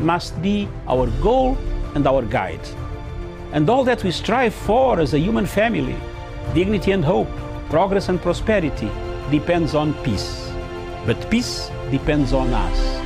must be our goal and our guide. And all that we strive for as a human family, dignity and hope, progress and prosperity, depends on peace. But peace depends on us.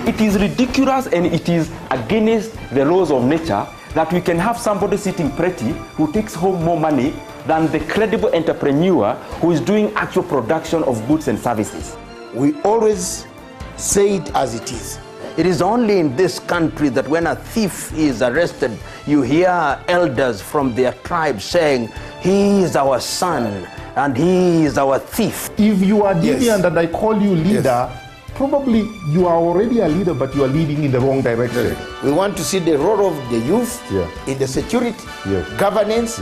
It is ridiculous and it is against the laws of nature that we can have somebody sitting pretty who takes home more money than the credible entrepreneur who is doing actual production of goods and services. We always say it as it is. It is only in this country that when a thief is arrested, you hear elders from their tribe saying, he is our son and he is our thief. If you are deviant and I call you leader, probably you are already a leader, but you are leading in the wrong direction. We want to see the role of the youth in the security, governance,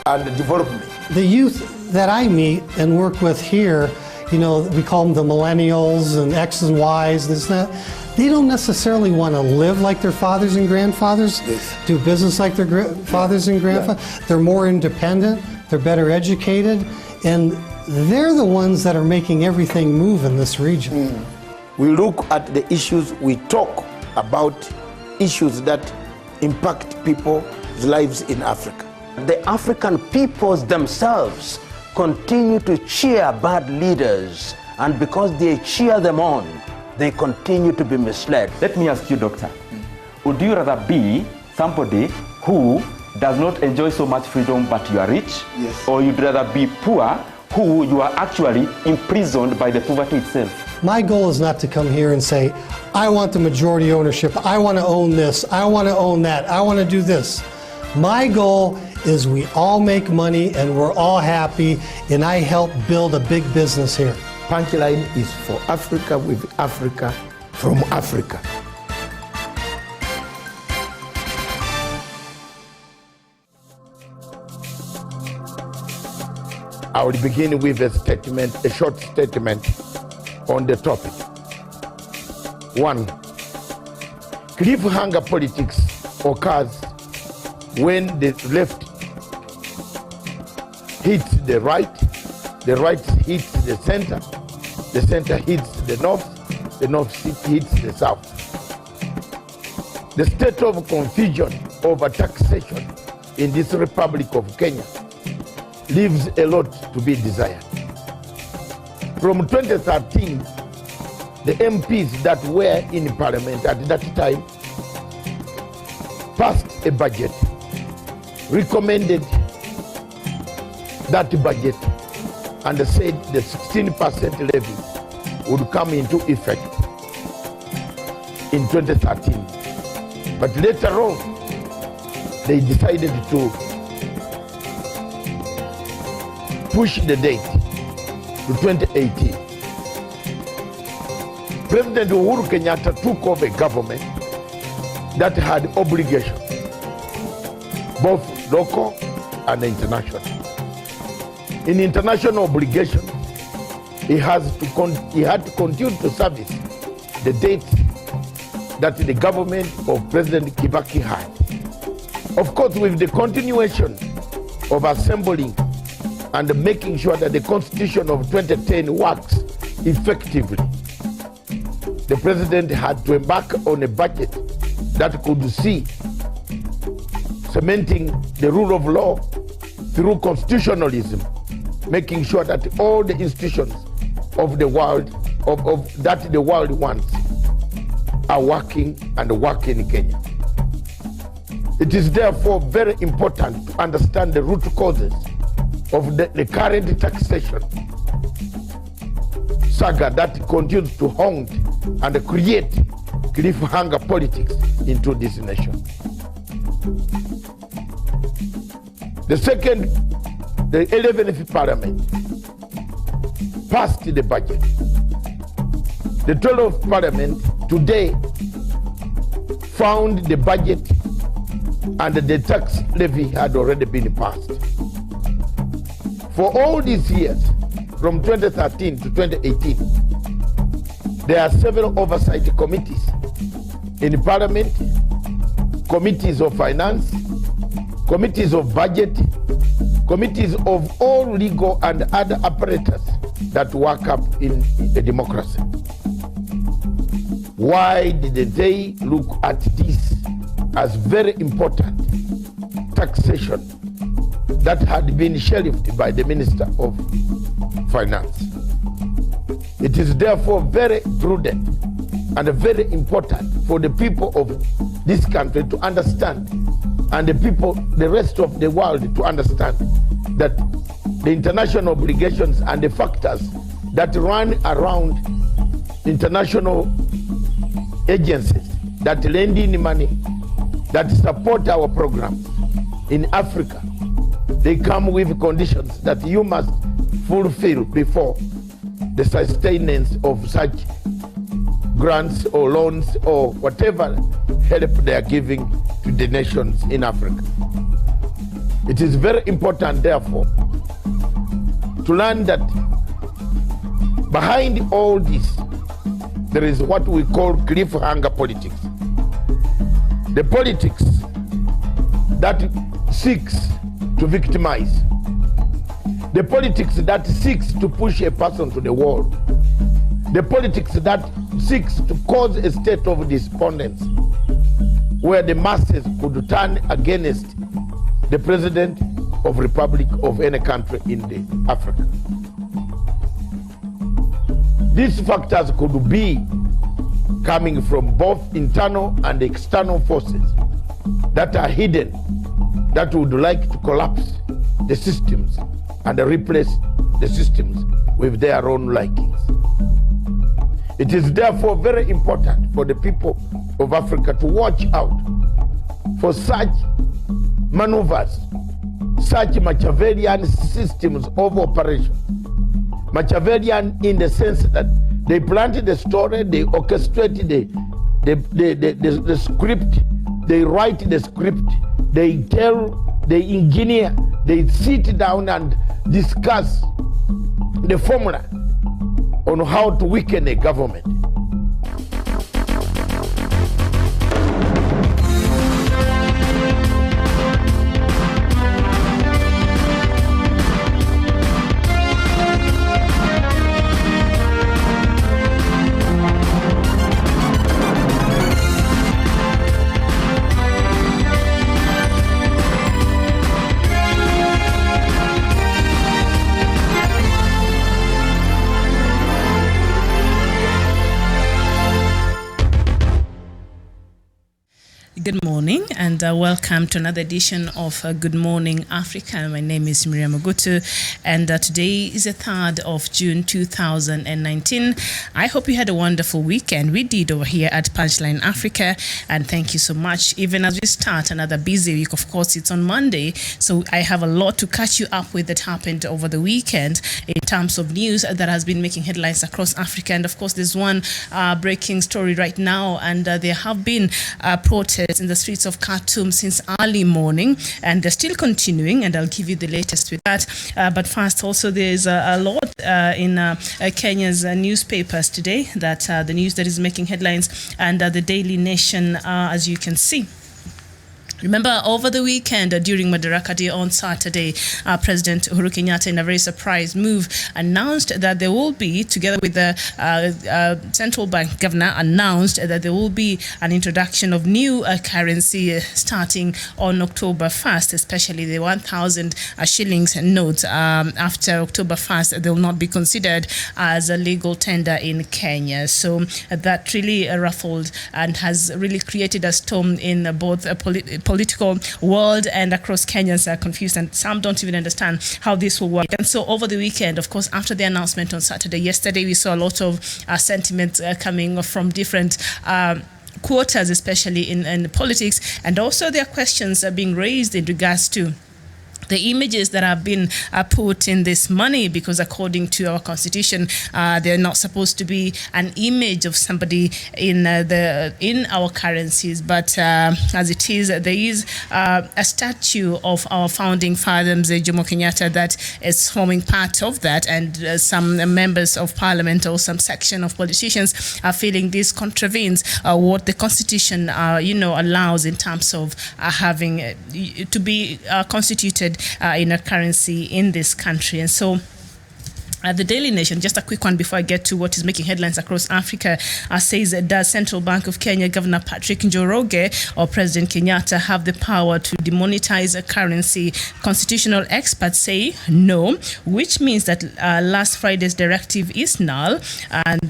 and development. The youth that I meet and work with here, you know, we call them the millennials and X's and Y's, this and that. They don't necessarily want to live like their fathers and grandfathers, do business like their fathers and grandfathers. They're more independent, they're better educated, and they're the ones that are making everything move in this region. We look at the issues, we talk about issues that impact people's lives in Africa. The African peoples themselves continue to cheer bad leaders, and because they cheer them on, they continue to be misled. Let me ask you, doctor, would you rather be somebody who does not enjoy so much freedom but you are rich? Or you'd rather be poor who you are actually imprisoned by the poverty itself? My goal is not to come here and say, I want the majority ownership, I want to own this, I want to own that, I want to do this. My goal is we all make money and we're all happy, and I help build a big business here. Punchline is for Africa, with Africa, from Africa. I will begin with a statement, a short statement on the topic. 1. Cliffhanger politics occurs when the left hits the right hits the center hits the north hits the south. The state of confusion over taxation in this Republic of Kenya leaves a lot to be desired. From 2013, the MPs that were in Parliament at that time passed a budget, recommended that budget, and said the 16% levy would come into effect in 2013. But later on, they decided to push the date to 2018. President Uhuru Kenyatta took over a government that had obligations, both local and international. In international obligation, he had to continue to service the date that the government of President Kibaki had. Of course, with the continuation of assembling and making sure that the Constitution of 2010 works effectively, the president had to embark on a budget that could see cementing the rule of law through constitutionalism, making sure that all the institutions of the world, that the world wants, are working and working in Kenya. It is therefore very important to understand the root causes of the current taxation saga that continues to haunt and create cliffhanger politics into this nation. The 11th Parliament passed the budget. The 12th Parliament today found the budget and the tax levy had already been passed. For all these years, from 2013 to 2018, There are several oversight committees in Parliament, committees of finance, committees of budget, committees of all legal and other apparatus that work up in a democracy. Why didn't they look at this as very important taxation that had been shelved by the Minister of Finance? It is therefore very prudent and very important for the people of this country to understand, and the rest of the world to understand, that the international obligations and the factors that run around international agencies that lend in money, that support our programs in Africa, they come with conditions that you must fulfill before the sustenance of such grants or loans or whatever help they are giving to the nations in Africa. It is very important, therefore, to learn that behind all this, there is what we call cliffhanger politics. The politics that seeks to victimize. The politics that seeks to push a person to the wall. The politics that seeks to cause a state of despondence where the masses could turn against the president of republic of any country in Africa. These factors could be coming from both internal and external forces that are hidden, that would like to collapse the systems and replace the systems with their own likings. It is therefore very important for the people of Africa to watch out for such maneuvers, such Machiavellian systems of operation. Machiavellian in the sense that they planted the story, they orchestrate the script, they write the script, they tell, they engineer, they sit down and discuss the formula on how to weaken a government. Good morning and welcome to another edition of Good Morning Africa. My name is Miriam Ogutu and today is the 3rd of June 2019. I hope you had a wonderful weekend. We did over here at Punchline Africa, and thank you so much. Even as we start another busy week, of course, it's on Monday, so I have a lot to catch you up with that happened over the weekend in terms of news that has been making headlines across Africa. And of course, there's one breaking story right now, and there have been protests in the streets of Khartoum since early morning, and they're still continuing, and I'll give you the latest with that. But first, also, there's a lot in Kenya's newspapers today, that the news that is making headlines, and the Daily Nation, as you can see. Remember, over the weekend, during Madaraka Day on Saturday, President Uhuru Kenyatta, in a very surprise move, announced that there will be, together with the central bank governor, announced that there will be an introduction of new currency starting on October 1st, especially the 1,000 shillings notes. After October 1st, they will not be considered as a legal tender in Kenya. So that really ruffled and has really created a storm in both political world, and across Kenyans are confused, and some don't even understand how this will work. And so over the weekend, of course, after the announcement on Saturday, yesterday, we saw a lot of sentiment coming from different quarters, especially in politics, and also there are questions being raised in regards to the images that have been put in this money, because according to our constitution, they're not supposed to be an image of somebody in our currencies. But as it is, there is a statue of our founding father, Mzee Jomo Kenyatta, that is forming part of that, and some members of parliament or some section of politicians are feeling this contravenes what the constitution allows in terms of having to be constituted in a currency in this country. And so the Daily Nation, just a quick one before I get to what is making headlines across Africa, says, does Central Bank of Kenya Governor Patrick Njoroge or President Kenyatta have the power to demonetize a currency? Constitutional experts say no, which means that last Friday's directive is null.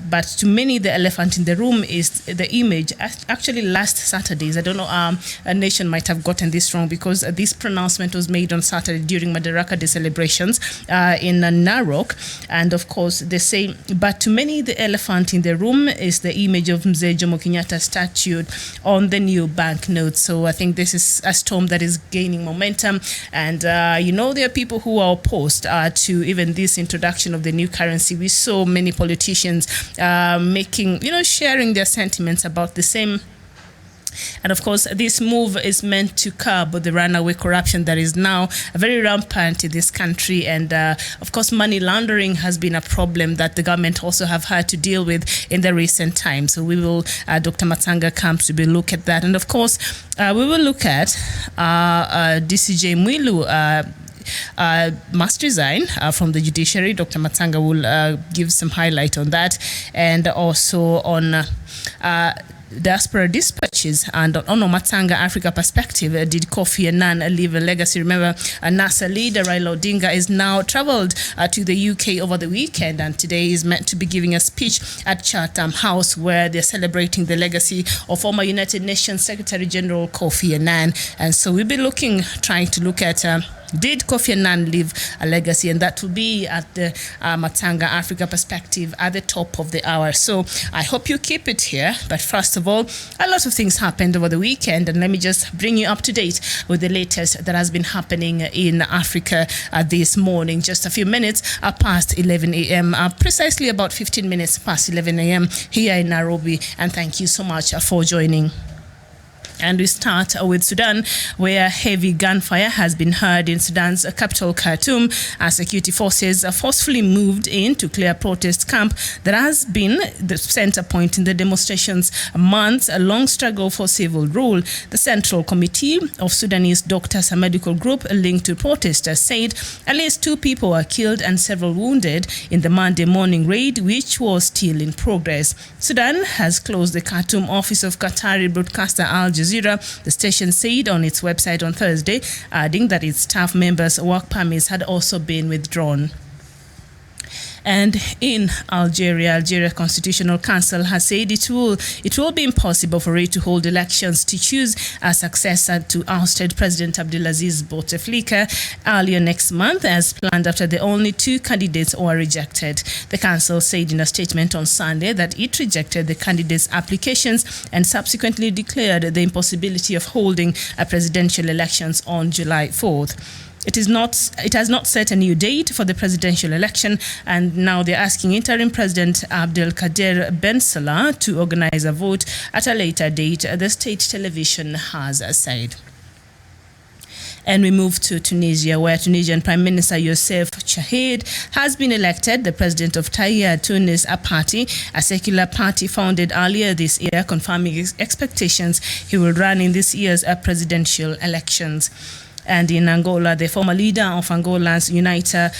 But to many, the elephant in the room is the image. Actually, last Saturday's, I don't know, a nation might have gotten this wrong, because this pronouncement was made on Saturday during Madaraka Day celebrations in Narok. And of course, they say, but to many, the elephant in the room is the image of Mzee Jomo Kenyatta statue on the new banknotes. So I think this is a storm that is gaining momentum. And, there are people who are opposed to even this introduction of the new currency. We saw many politicians sharing their sentiments about the same. And of course, this move is meant to curb the runaway corruption that is now very rampant in this country. And of course, money laundering has been a problem that the government also have had to deal with in the recent times. So we will, Dr. Matsanga comes to be look at that. And of course, we will look at DCJ Mwilu must resign from the judiciary. Dr. Matsanga will give some highlight on that, and also on diaspora dispatches and on Matsanga Africa perspective. Did Kofi Annan leave a legacy? Remember, NASA leader Raila Odinga is now traveled to the UK over the weekend, and today is meant to be giving a speech at Chatham House, where they're celebrating the legacy of former United Nations Secretary General Kofi Annan. And so we'll be trying to look at did Kofi Annan leave a legacy? And that will be at the Matsanga Africa perspective at the top of the hour. So I hope you keep it here. But first of all, a lot of things happened over the weekend, and let me just bring you up to date with the latest that has been happening in Africa this morning. Just a few minutes past 11 a.m., precisely about 15 minutes past 11 a.m. here in Nairobi. And thank you so much for joining. And we start with Sudan, where heavy gunfire has been heard in Sudan's capital, Khartoum, as security forces forcefully moved in to clear a protest camp that has been the center point in the demonstrations, a long struggle for civil rule. The Central Committee of Sudanese Doctors, a medical group linked to protesters, said at least 2 people were killed and several wounded in the Monday morning raid, which was still in progress. Sudan has closed the Khartoum office of Qatari broadcaster Al Jazeera, the station said on its website on Thursday, adding that its staff members' work permits had also been withdrawn. And in Algeria Constitutional Council has said it will be impossible for it to hold elections to choose a successor to ousted President Abdelaziz Bouteflika earlier next month, as planned, after the only 2 candidates were rejected. The council said in a statement on Sunday that it rejected the candidates' applications and subsequently declared the impossibility of holding a presidential elections on July 4th. It has not set a new date for the presidential election, and now they're asking interim President Abdelkader Ben Salah to organize a vote at a later date, the state television has said. And we move to Tunisia, where Tunisian Prime Minister Youssef Chahed has been elected the president of Tahrir Tunis, a party, a secular party founded earlier this year, confirming his expectations he will run in this year's presidential elections. And in Angola, the former leader of Angola's Unita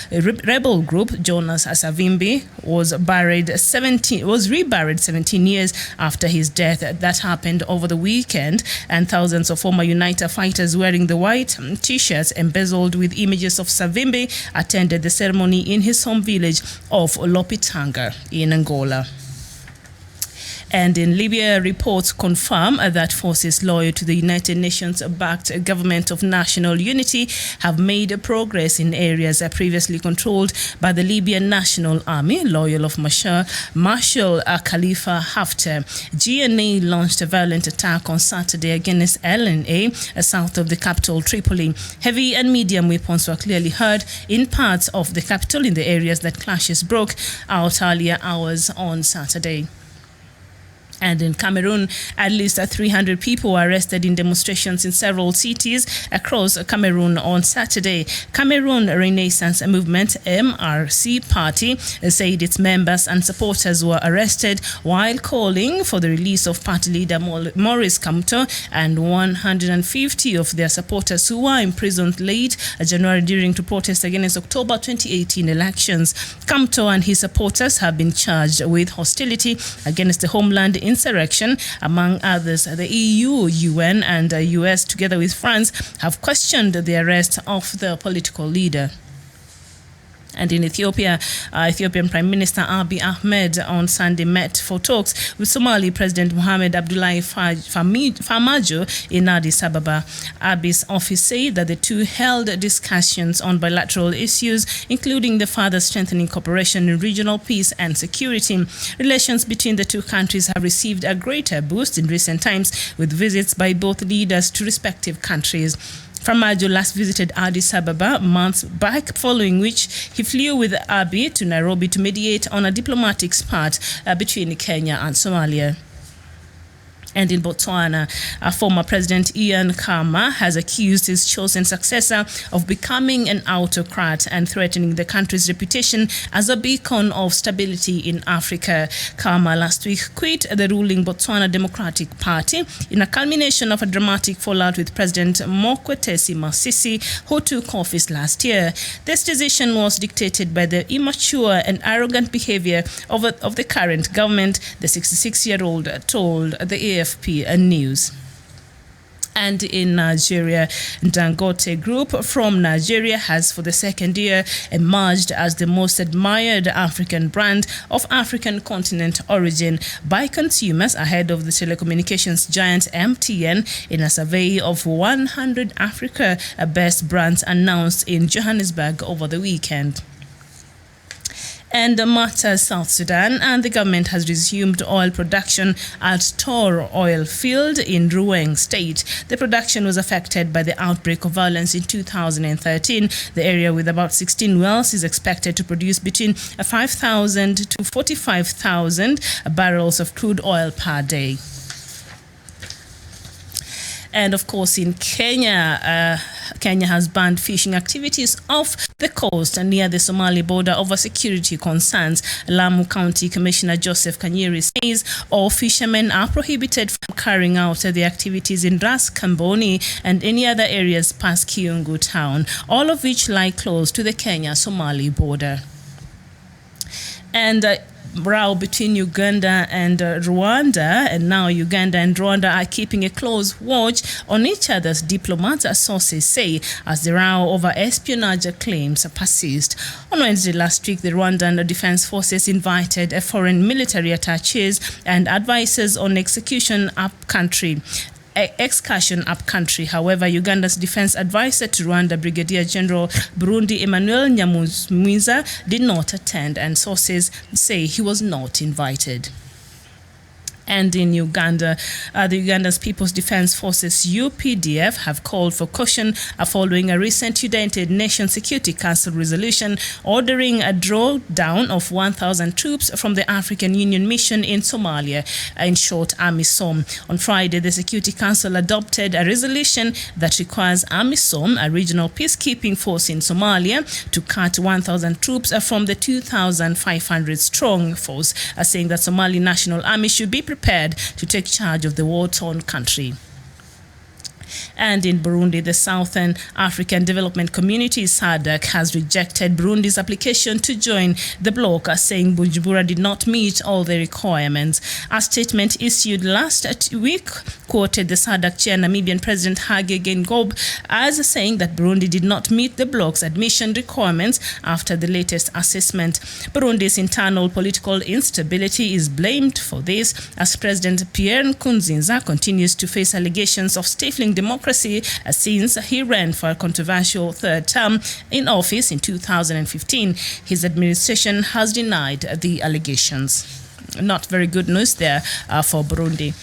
rebel group, Jonas Savimbi, was reburied 17 years after his death. That happened over the weekend, and thousands of former Unita fighters wearing the white T-shirts embezzled with images of Savimbi attended the ceremony in his home village of Lopitanga in Angola. And in Libya, reports confirm that forces loyal to the United Nations-backed government of national unity have made progress in areas previously controlled by the Libyan National Army, loyal of Marshal Khalifa Haftar. GNA launched a violent attack on Saturday against LNA, south of the capital Tripoli. Heavy and medium weapons were clearly heard in parts of the capital in the areas that clashes broke out earlier hours on Saturday. And in Cameroon, at least 300 people were arrested in demonstrations in several cities across Cameroon on Saturday. Cameroon Renaissance Movement (MRC) party said its members and supporters were arrested while calling for the release of party leader Maurice Kamto and 150 of their supporters who were imprisoned late January during to protest against October 2018 elections. Kamto and his supporters have been charged with hostility against the homeland insurrection. Among others, the EU, UN and the US, together with France, have questioned the arrest of the political leader. And in Ethiopia, Ethiopian Prime Minister Abiy Ahmed on Sunday met for talks with Somali President Mohamed Abdullahi Farmajo in Addis Ababa. Abiy's office said that the two held discussions on bilateral issues, including the further strengthening cooperation in regional peace and security. Relations between the two countries have received a greater boost in recent times, with visits by both leaders to respective countries. Farmajo last visited Addis Ababa months back, following which he flew with Abiy to Nairobi to mediate on a diplomatic spat between Kenya and Somalia. And in Botswana, former President Ian Khama has accused his chosen successor of becoming an autocrat and threatening the country's reputation as a beacon of stability in Africa. Khama last week quit the ruling Botswana Democratic Party in a culmination of a dramatic fallout with President Mokwetsi Masisi, who took office last year. This decision was dictated by the immature and arrogant behavior of the current government, the 66-year-old told the AFP News. And in Nigeria, Dangote Group from Nigeria has for the second year emerged as the most admired African brand of African continent origin by consumers ahead of the telecommunications giant MTN in a survey of 100 Africa best brands announced in Johannesburg over the weekend. And Mata, South Sudan, and the government has resumed oil production at Tor oil field in Ruweng State. The production was affected by the outbreak of violence in 2013. The area, with about 16 wells, is expected to produce between 5,000 to 45,000 barrels of crude oil per day. And of course, in Kenya, Kenya has banned fishing activities off the coast and near the Somali border over security concerns. Lamu County Commissioner Joseph Kanyeri says all fishermen are prohibited from carrying out the activities in Ras Kamboni and any other areas past Kiungu town, all of which lie close to the Kenya-Somali border. And row between Uganda and Rwanda, and now Uganda and Rwanda are keeping a close watch on each other's diplomats, sources say, as the row over espionage claims persist. On Wednesday last week, the Rwandan Defense Forces invited foreign military attaches and advisors on excursion upcountry. However, Uganda's defense advisor to Rwanda, Brigadier General Burundi Emmanuel Nyamwiza, did not attend, and sources say he was not invited. And in Uganda, the Uganda's People's Defense Forces, UPDF, have called for caution following a recent United Nations Security Council resolution ordering a drawdown of 1,000 troops from the African Union mission in Somalia, in short, AMISOM. On Friday, the Security Council adopted a resolution that requires AMISOM, a regional peacekeeping force in Somalia, to cut 1,000 troops from the 2,500-strong force, saying that Somali National Army should be prepared to take charge of the war-torn country. And in Burundi, the Southern African Development Community, SADC, has rejected Burundi's application to join the bloc, saying Bujumbura did not meet all the requirements. A statement issued last week quoted the SADC chair, Namibian President Hage Geingob, as saying that Burundi did not meet the bloc's admission requirements after the latest assessment. Burundi's internal political instability is blamed for this, as President Pierre Nkurunziza continues to face allegations of stifling democracy since he ran for a controversial third term in office in 2015. His administration has denied the allegations. Not very good news there for Burundi.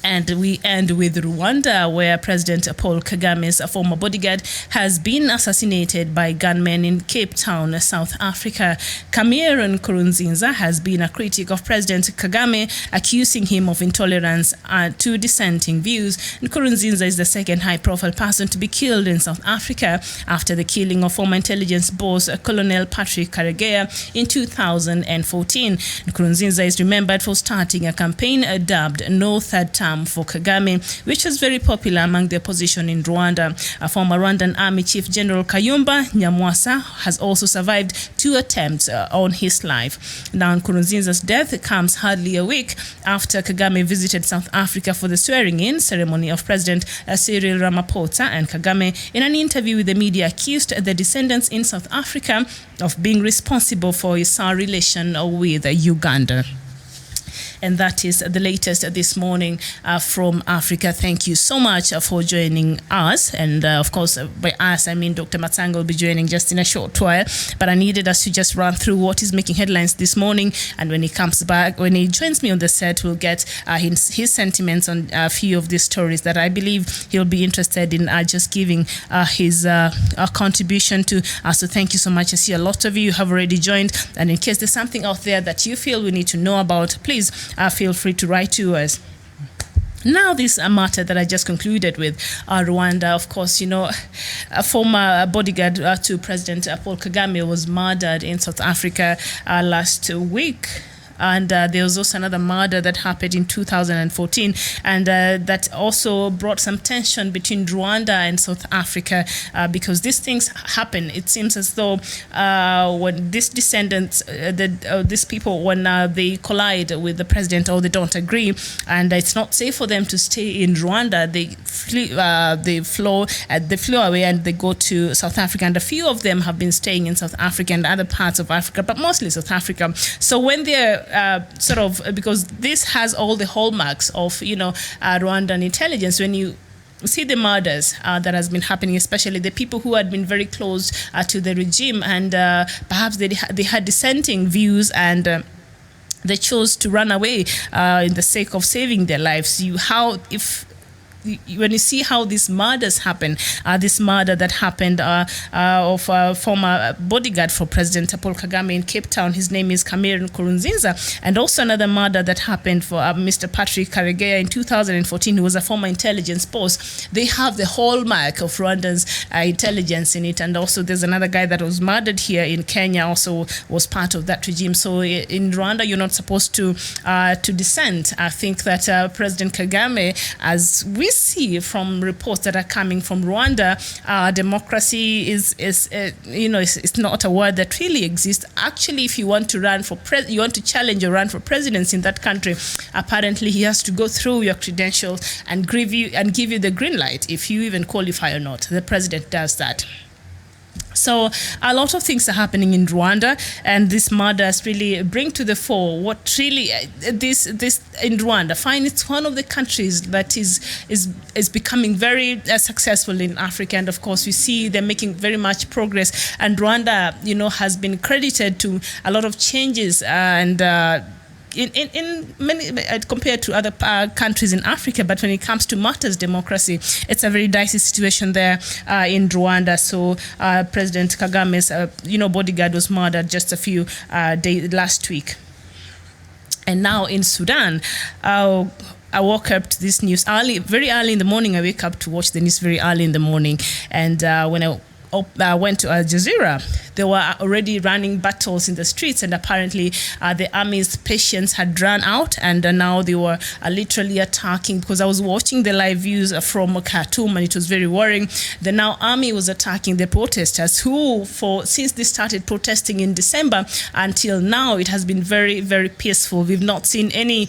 And we end with Rwanda, where President Paul Kagame's former bodyguard has been assassinated by gunmen in Cape Town, South Africa. Cameron Nkurunziza has been a critic of President Kagame, accusing him of intolerance to dissenting views. Nkurunziza is the second high-profile person to be killed in South Africa after the killing of former intelligence boss Colonel Patrick Karegeya in 2014. Nkurunziza is remembered for starting a campaign dubbed No Third Term for Kagame, which was very popular among the opposition in Rwanda. A former Rwandan Army Chief General Kayumba Nyamwasa has also survived 2 attempts on his life. Now, Nkurunziza's death comes hardly a week after Kagame visited South Africa for the swearing-in ceremony of President Cyril Ramaphosa, and Kagame, in an interview with the media, accused the descendants in South Africa of being responsible for his relation with Uganda. And that is the latest this morning from Africa. Thank you so much for joining us. And of course, by us, I mean Dr. Matsanga will be joining just in a short while. But I needed us to just run through what is making headlines this morning. And when he comes back, when he joins me on the set, we'll get his sentiments on a few of these stories that I believe he'll be interested in just giving his contribution to. So thank you so much. I see a lot of you have already joined. And in case there's something out there that you feel we need to know about, please feel free to write to us. Now, this matter that I just concluded with Rwanda, of course, you know, a former bodyguard to President Paul Kagame was murdered in South Africa last week. And there was also another murder that happened in 2014, and that also brought some tension between Rwanda and South Africa because these things happen. It seems as though when these descendants, these people, when they collide with the president or they don't agree, and it's not safe for them to stay in Rwanda, they flew away and they go to South Africa. And a few of them have been staying in South Africa and other parts of Africa, but mostly South Africa. So when they're because this has all the hallmarks of, you know, Rwandan intelligence. When you see the murders that has been happening, especially the people who had been very close to the regime, and perhaps they had dissenting views, and they chose to run away in the sake of saving their lives. When you see how these murders happen, this murder that happened of a former bodyguard for President Paul Kagame in Cape Town, his name is Cameron Nkurunziza, and also another murder that happened for Mr. Patrick Karegeya in 2014, who was a former intelligence boss. They have the hallmark of Rwanda's intelligence in it, and also there's another guy that was murdered here in Kenya, also was part of that regime. So in Rwanda, you're not supposed to dissent. I think that President Kagame, as we see from reports that are coming from Rwanda, democracy is it's not a word that really exists. Actually, if you want to run for you want to challenge or run for presidency in that country, apparently he has to go through your credentials and give you the green light if you even qualify or not. The president does that. So a lot of things are happening in Rwanda, and these murders really bring to the fore what really this in Rwanda. Fine, it's one of the countries that is becoming very successful in Africa, and of course we see they're making very much progress. And Rwanda, you know, has been credited to a lot of changes and. In many compared to other countries in Africa, but when it comes to matters democracy, it's a very dicey situation there in Rwanda. So President Kagame's bodyguard was murdered just a few days last week. And now in Sudan, I woke up to this news very early in the morning. I wake up to watch the news very early in the morning, and when I went to Al Jazeera, they were already running battles in the streets, and apparently the army's patience had run out, and now they were literally attacking. Because I was watching the live views from Khartoum, and it was very worrying. The now army was attacking the protesters, who since they started protesting in December until now, it has been very, very peaceful. We've not seen any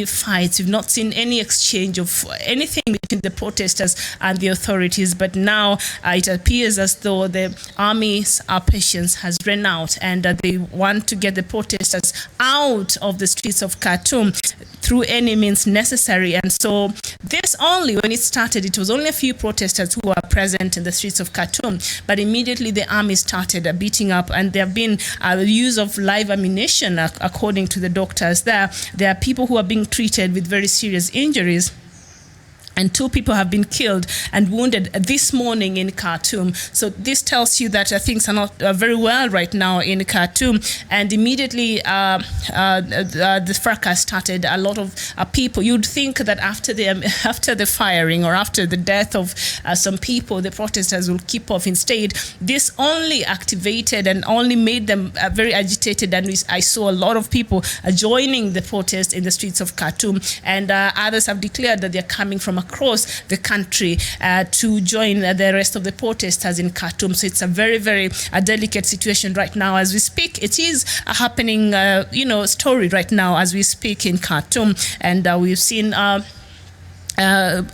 fights. We've not seen any exchange of anything between the protesters and the authorities. But now it appears as though the army's patience has run out, and they want to get the protesters out of the streets of Khartoum through any means necessary. And so this only, when it started, it was only a few protesters who were present in the streets of Khartoum, but immediately the army started beating up, and there have been use of live ammunition, according to the doctors there. There are people who are being treated with very serious injuries, and 2 people have been killed and wounded this morning in Khartoum. So this tells you that things are not very well right now in Khartoum. And immediately the fracas started. A lot of people, you'd think that after the firing or after the death of some people, the protesters will keep off. Instead, this only activated and only made them very agitated. And I saw a lot of people joining the protest in the streets of Khartoum. And others have declared that they're coming from across the country to join the rest of the protesters in Khartoum. So it's a very, very delicate situation right now as we speak. It is a happening, story right now as we speak in Khartoum, and we've seen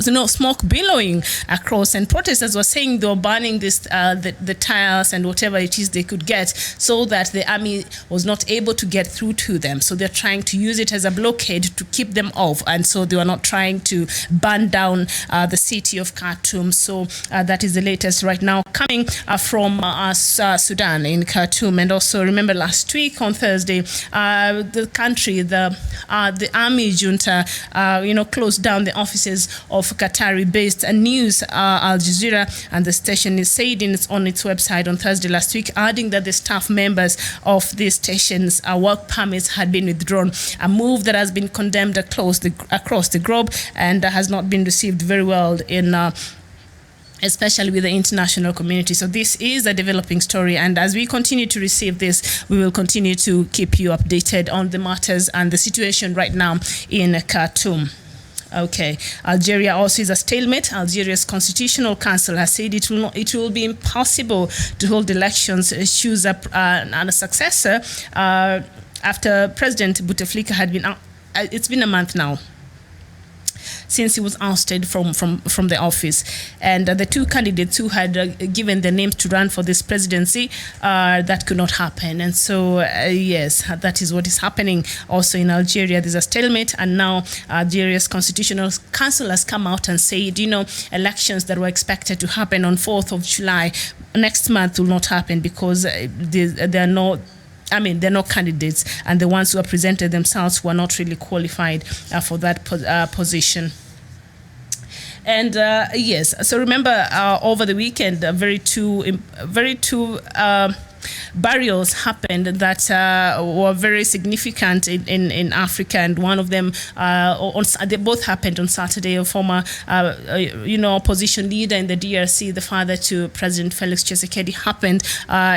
smoke billowing across, and protesters were saying they were burning the tires and whatever it is they could get, so that the army was not able to get through to them. So they're trying to use it as a blockade to keep them off, and so they were not trying to burn down the city of Khartoum. So that is the latest right now coming from Sudan in Khartoum. And also remember last week on Thursday, the country, the army junta, closed down the offices of Qatari-based news Al Jazeera, and the station said on its website on Thursday last week, adding that the staff members of these stations' work permits had been withdrawn, a move that has been condemned across the globe and has not been received very well especially with the international community. So this is a developing story, and as we continue to receive this, we will continue to keep you updated on the matters and the situation right now in Khartoum. Okay, Algeria also is a stalemate. Algeria's Constitutional Council has said it will be impossible to hold elections, choose a successor after President Bouteflika had been out. It's been a month now since he was ousted from the office, and the 2 candidates who had given their names to run for this presidency, that could not happen. And so yes, that is what is happening also in Algeria. There's a stalemate, and now Algeria's Constitutional Council has come out and said, elections that were expected to happen on 4th of July next month will not happen, because there are no candidates, and the ones who have presented themselves were not really qualified for that position. And yes, so remember over the weekend, very two burials happened that were very significant in Africa, and one of them, they both happened on Saturday. A former, opposition leader in the DRC, the father to President Felix Tshisekedi, happened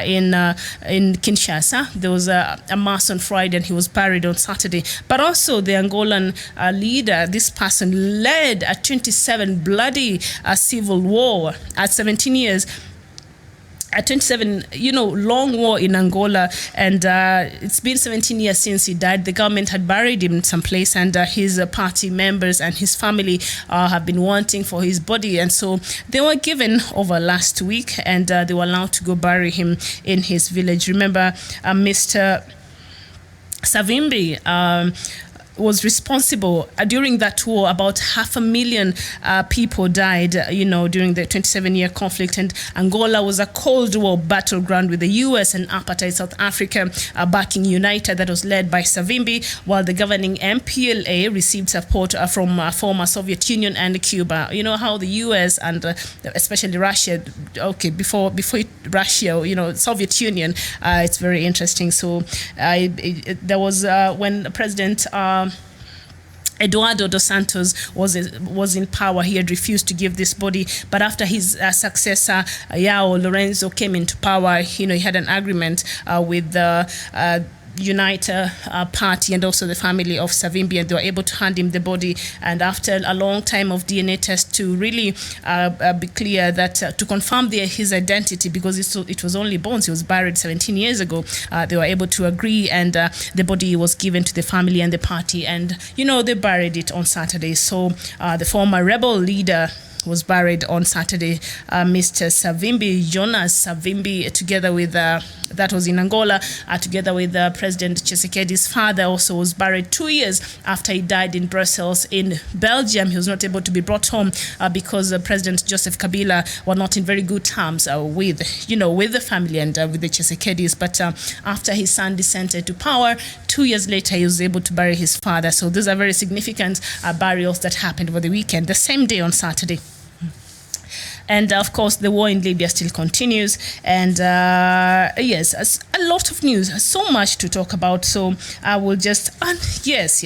in Kinshasa. There was a mass on Friday, and he was buried on Saturday. But also the Angolan leader, this person led a 27 bloody civil war at 17 years. A 27, long war in Angola, and it's been 17 years since he died. The government had buried him someplace, and his party members and his family have been wanting for his body, and so they were given over last week, and they were allowed to go bury him in his village. Remember, Mr. Savimbi was responsible during that war. About 500,000 people died, during the 27-year conflict. And Angola was a Cold War battleground with the U.S. and apartheid South Africa backing United, that was led by Savimbi, while the governing MPLA received support from former Soviet Union and Cuba. You know how the U.S. and especially Russia, before Russia, Soviet Union, it's very interesting. So there was when President Eduardo dos Santos was in power. He had refused to give this body, but after his successor Yao Lorenzo came into power, he had an agreement with the Uniter party and also the family of Savimbi, and they were able to hand him the body. And after a long time of DNA tests to really be clear that to confirm his identity, because it was only bones, he was buried 17 years ago, they were able to agree, and the body was given to the family and the party, and they buried it on Saturday. So the former rebel leader was buried on Saturday. Mr. Savimbi, Jonas Savimbi, together with, that was in Angola, together with President Tshisekedi's father, also was buried 2 years after he died in Brussels. In Belgium, he was not able to be brought home because President Joseph Kabila were not in very good terms with the family and with the Tshisekedis. But after his son descended to power, 2 years later, he was able to bury his father. So these are very significant burials that happened over the weekend, the same day on Saturday. And of course, the war in Libya still continues. And yes, a lot of news, so much to talk about. So I will just, yes,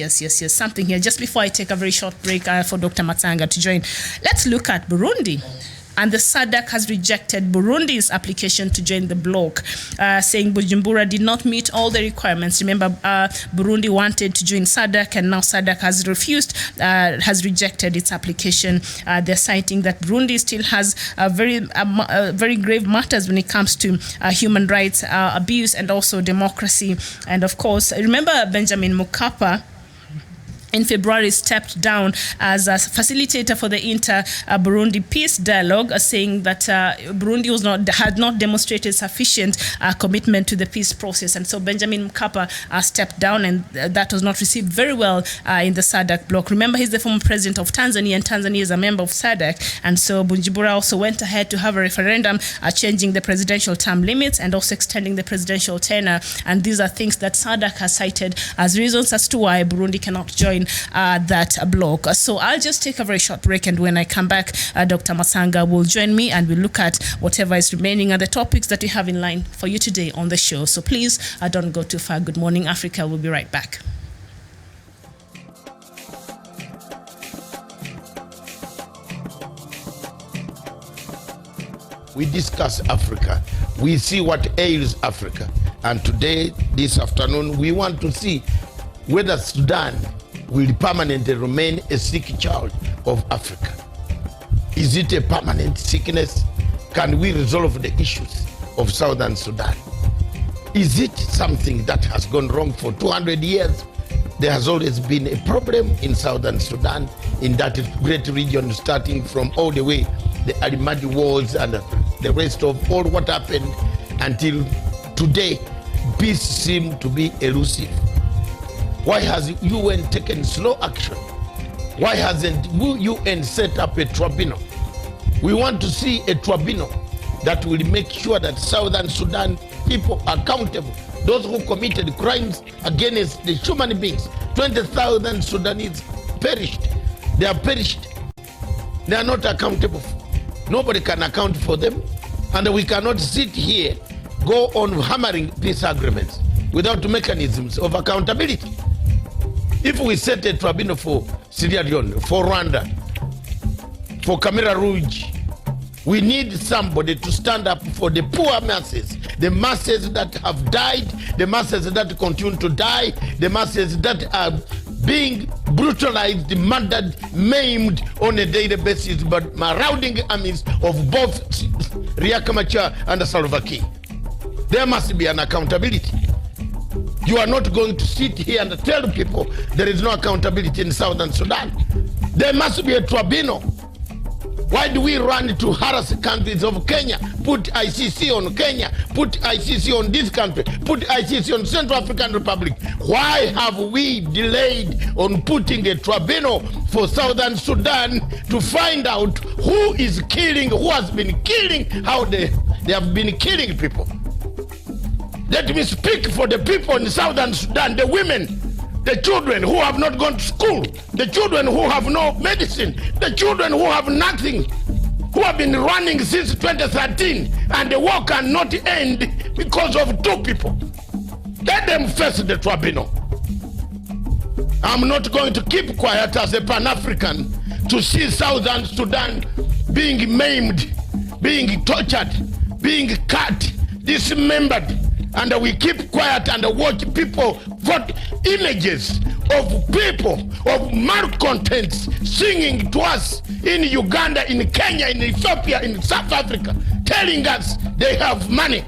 something here. Just before I take a very short break for Dr. Matsanga to join, let's look at Burundi. And the SADC has rejected Burundi's application to join the bloc, saying Bujumbura did not meet all the requirements. Remember, Burundi wanted to join SADC, and now SADC has refused, has rejected its application. They're citing that Burundi still has very grave matters when it comes to human rights abuse and also democracy. And of course, remember Benjamin Mkapa in February stepped down as a facilitator for the inter-Burundi peace dialogue, saying that Burundi had not demonstrated sufficient commitment to the peace process. And so Benjamin Mkapa stepped down, and that was not received very well in the SADC bloc. Remember, he's the former president of Tanzania, and Tanzania is a member of SADC. And so Bujumbura also went ahead to have a referendum changing the presidential term limits and also extending the presidential tenure. And these are things that SADC has cited as reasons as to why Burundi cannot join that bloc. So I'll just take a very short break, and when I come back, Dr. Matsanga will join me, and we'll look at whatever is remaining and the topics that we have in line for you today on the show. So please don't go too far. Good Morning Africa. We'll be right back. We discuss Africa. We see what ails Africa. And today, this afternoon, we want to see whether Sudan will permanently remain a sick child of Africa. Is it a permanent sickness? Can we resolve the issues of Southern Sudan? Is it something that has gone wrong for 200 years? There has always been a problem in Southern Sudan, in that great region, starting from all the way the Alimadi Wars and the rest of all what happened until today. Peace seems to be elusive. Why has UN taken slow action? Why hasn't UN set up a tribunal? We want to see a tribunal that will make sure that Southern Sudan people are accountable. Those who committed crimes against the human beings. 20,000 Sudanese perished. They are perished. They are not accountable. Nobody can account for them. And we cannot sit here, go on hammering peace agreements without mechanisms of accountability. If we set a tribunal for Sierra Leone, for Rwanda, for Camera Rouge, we need somebody to stand up for the poor masses, the masses that have died, the masses that continue to die, the masses that are being brutalized, murdered, maimed on a daily basis by marauding armies of both Riek Machar and Salva Kiir. There must be an accountability. You are not going to sit here and tell people there is no accountability in Southern Sudan. There must be a tribunal. Why do we run to harass countries of Kenya, put ICC on Kenya, put ICC on this country, put ICC on Central African Republic? Why have we delayed on putting a tribunal for Southern Sudan to find out who is killing, who has been killing, how they have been killing people? Let me speak for the people in Southern Sudan, the women, the children who have not gone to school, the children who have no medicine, the children who have nothing, who have been running since 2013, and the war cannot end because of two people. Let them face the tribunal. I'm not going to keep quiet as a Pan-African to see Southern Sudan being maimed, being tortured, being cut, dismembered, and we keep quiet and watch people vote images of people, of malcontents singing to us in Uganda, in Kenya, in Ethiopia, in South Africa, telling us they have money.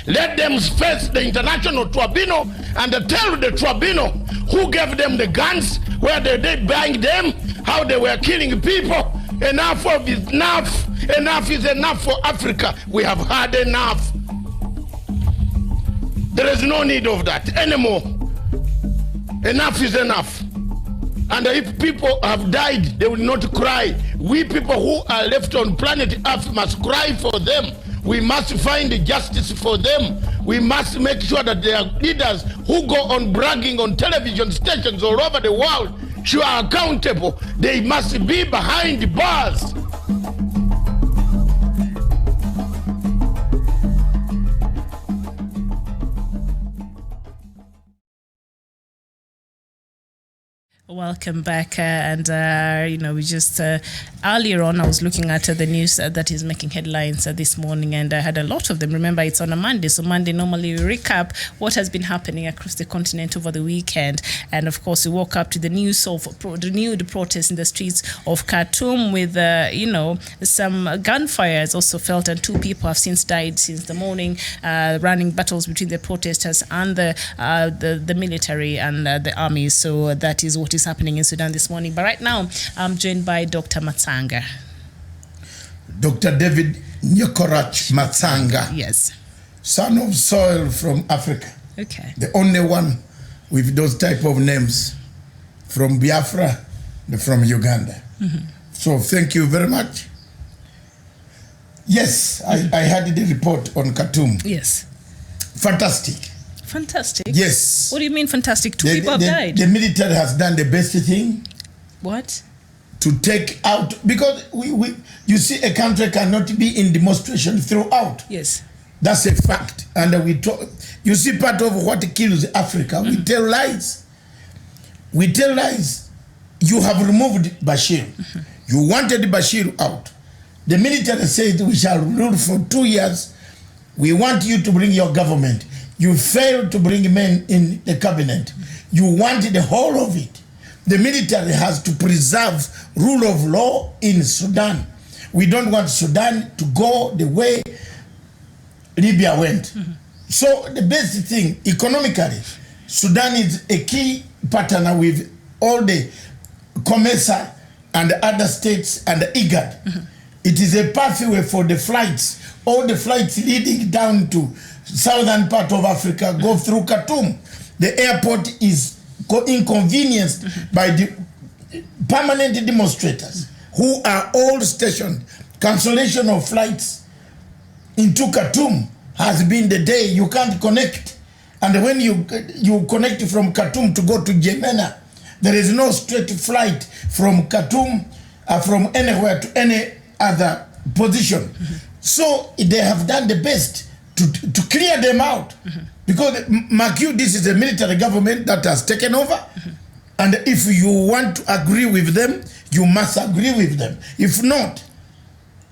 Let them face the international tribunal and tell the tribunal who gave them the guns, where they buying them, how they were killing people. Enough of is enough. Enough is enough for Africa. We have had enough. There is no need of that anymore. Enough is enough. And if people have died, they will not cry. We people who are left on planet Earth must cry for them. We must find justice for them. We must make sure that there are leaders who go on bragging on television stations all over the world, who are accountable. They must be behind bars. Welcome back, we just earlier on I was looking at the news that is making headlines this morning, and I had a lot of them. Remember, it's on a Monday, so Monday normally we recap what has been happening across the continent over the weekend, and of course we woke up to the news of renewed protests in the streets of Khartoum with some gunfire is also felt, and 2 people have since died since the morning, running battles between the protesters and the military and the army. So that is what is happening in Sudan this morning. But right now, I'm joined by Dr. Matsanga. Dr. David Nyokorach Matsanga. Yes. Son of soil from Africa. Okay. The only one with those type of names from Biafra and from Uganda. Mm-hmm. So thank you very much. Yes, I had the report on Khartoum. Yes. Fantastic. Fantastic? Yes. What do you mean fantastic? 2 people have died. The military has done the best thing. What? To take out, because you see, a country cannot be in demonstration throughout. Yes. That's a fact. And we talk, you see, part of what kills Africa, we tell lies. We tell lies. You have removed Bashir. Mm-hmm. You wanted Bashir out. The military said we shall rule for 2 years. We want you to bring your government. You failed to bring men in the cabinet. You wanted the whole of it. The military has to preserve rule of law in Sudan. We don't want Sudan to go the way Libya went. Mm-hmm. So the best thing, economically, Sudan is a key partner with all the COMESA and other states and IGAD. Mm-hmm. It is a pathway for the flights. All the flights leading down to southern part of Africa go through Khartoum. The airport is inconvenienced by the permanent demonstrators who are all stationed. Cancellation of flights into Khartoum has been the day you can't connect. And when you connect from Khartoum to go to Jemena, there is no straight flight from Khartoum from anywhere to any other position. Mm-hmm. So they have done the best to clear them out. Mm-hmm. Because, mark you, this is a military government that has taken over. Mm-hmm. And if you want to agree with them, you must agree with them. If not,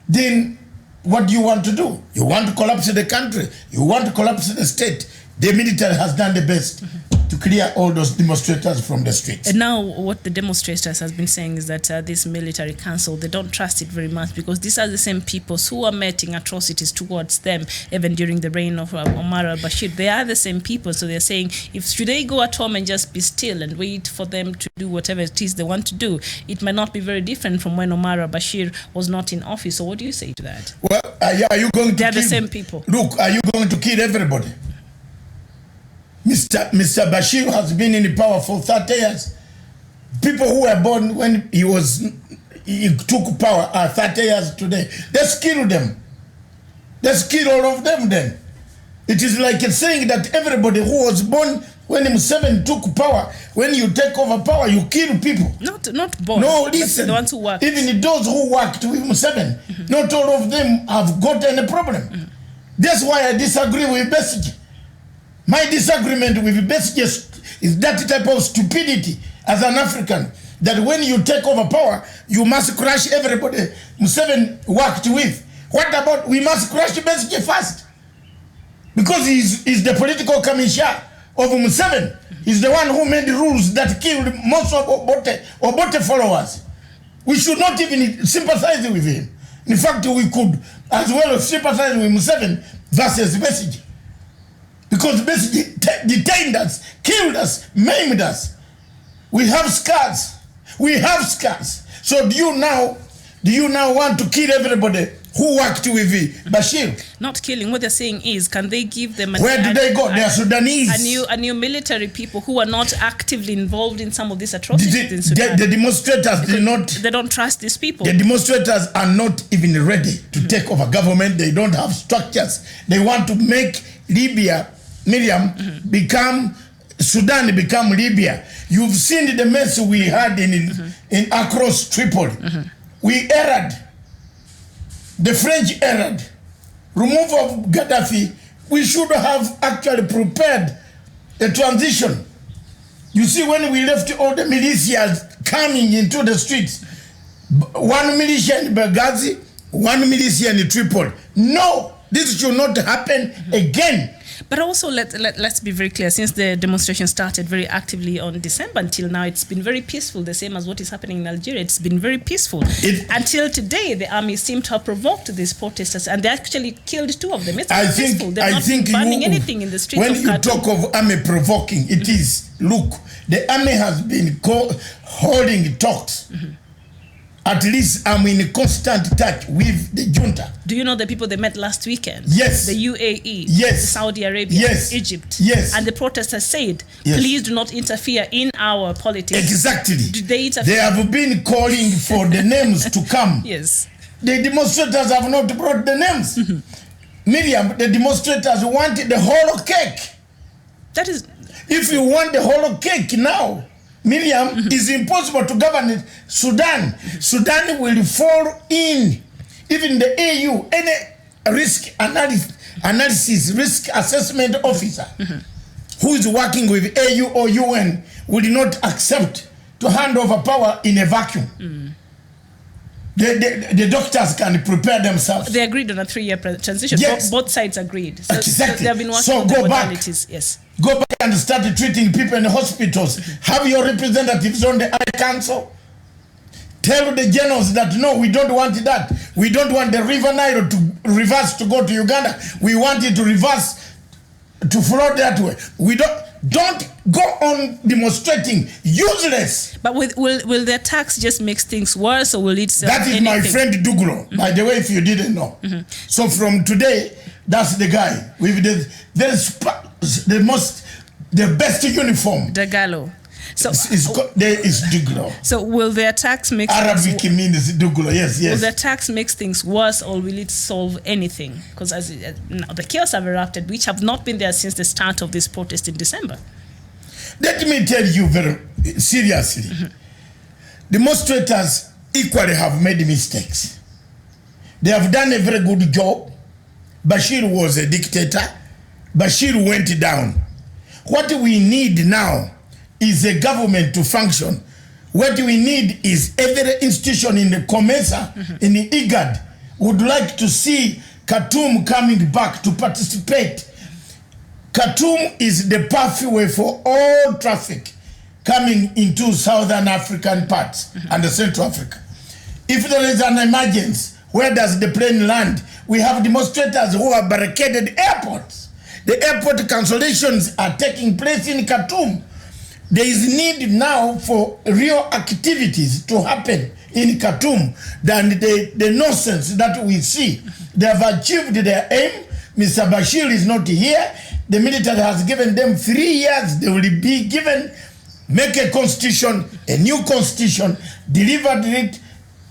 then what do you want to do? You want to collapse the country. You want to collapse the state. The military has done the best to clear all those demonstrators from the streets. And now what the demonstrators has been saying is that this military council, they don't trust it very much because these are the same people who are committing atrocities towards them even during the reign of Omar al-Bashir. They are the same people, so they're saying, should they go at home and just be still and wait for them to do whatever it is they want to do, it might not be very different from when Omar al-Bashir was not in office. So what do you say to that? Well, are you going to They're kill? the same people. Look, are you going to kill everybody? Mr. Bashir has been in power for 30 years. People who were born when he took power are 30 years today. Let's kill them. Let's kill all of them then. It is like saying that everybody who was born when Museveni took power, when you take over power, you kill people. Not born. No, listen. The ones who worked. Even those who worked with Museveni, not all of them have got any problem. That's why I disagree with Besigye. My disagreement with Besigye is that type of stupidity as an African, that when you take over power, you must crush everybody Museveni worked with. What about we must crush Besigye first? Because he's the political commissioner of Museveni. He's the one who made the rules that killed most of Obote followers. We should not even sympathize with him. In fact, we could as well sympathize with Museveni versus Besigye. Because Besigye detained us, killed us, maimed us. We have scars. We have scars. So do you now want to kill everybody who worked with Bashir? Not killing. What they're saying is, can they give them where do they go? They are Sudanese. A new military people who are not actively involved in some of these atrocities in Sudan. The demonstrators they don't trust these people. The demonstrators are not even ready to take over government. They don't have structures. They want to make Libya, Miriam, become Sudan, become Libya. You've seen the mess we had in across Tripoli. We erred. The French erred. Removal of Gaddafi. We should have actually prepared a transition. You see, when we left all the militias coming into the streets, one militia in Benghazi, one militia in Tripoli. No, this should not happen again. But also, let's be very clear. Since the demonstration started very actively on December until now, it's been very peaceful, the same as what is happening in Algeria. It's been very peaceful. Until today, the army seemed to have provoked these protesters, and they actually killed 2 of them. It's peaceful. They're not burning anything in the streets when of you Khartoum. talk of army provoking, it is, look, the army has been holding talks. At least I'm in constant touch with the junta. Do you know the people they met last weekend? Yes. The UAE, yes. Saudi Arabia, yes. Egypt. Yes. And the protesters said, yes. please do not interfere in our politics. Exactly. Did they interfere? They have been calling for the names to come. Yes. The demonstrators have not brought the names. Miriam, the demonstrators wanted the whole cake. That is... If you want the whole cake now, Miriam, it's impossible to govern Sudan. Sudan will fall in. Even the AU, any risk analysis, risk assessment officer who is working with AU or UN will not accept to hand over power in a vacuum. The doctors can prepare themselves. They agreed on a 3-year transition. Yes. Both sides agreed. So, exactly. So they have been working so on go the back. modalities. Yes. Go back and start treating people in the hospitals. Have your representatives on the High Council. Tell the generals that no, we don't want that. We don't want the River Nile to reverse to go to Uganda. We want it to reverse to flow that way. We don't go on demonstrating. Useless. But will the attacks just make things worse, or will it serve That is anything? my friend Duglo, by the way, if you didn't know. So from today, that's the guy with the best uniform. Dagalo. So there is Duglo. So will the attacks make Arabic means Duglo? Yes, yes. Will the attacks make things worse, or will it solve anything? Because as now the chaos have erupted, which have not been there since the start of this protest in December. Let me tell you very seriously. Demonstrators equally have made mistakes. They have done a very good job. Bashir was a dictator. Bashir went down. What we need now is a government to function. What we need is every institution in the COMESA, in the IGAD, would like to see Khartoum coming back to participate. Khartoum is the pathway for all traffic coming into southern African parts and the Central Africa. If there is an emergency, where does the plane land? We have demonstrators who have barricaded airports. The airport cancellations are taking place in Khartoum. There is need now for real activities to happen in Khartoum than the nonsense that we see. They have achieved their aim. Mr. Bashir is not here. The military has given them 3 years. They will be given, make a constitution, a new constitution, delivered it,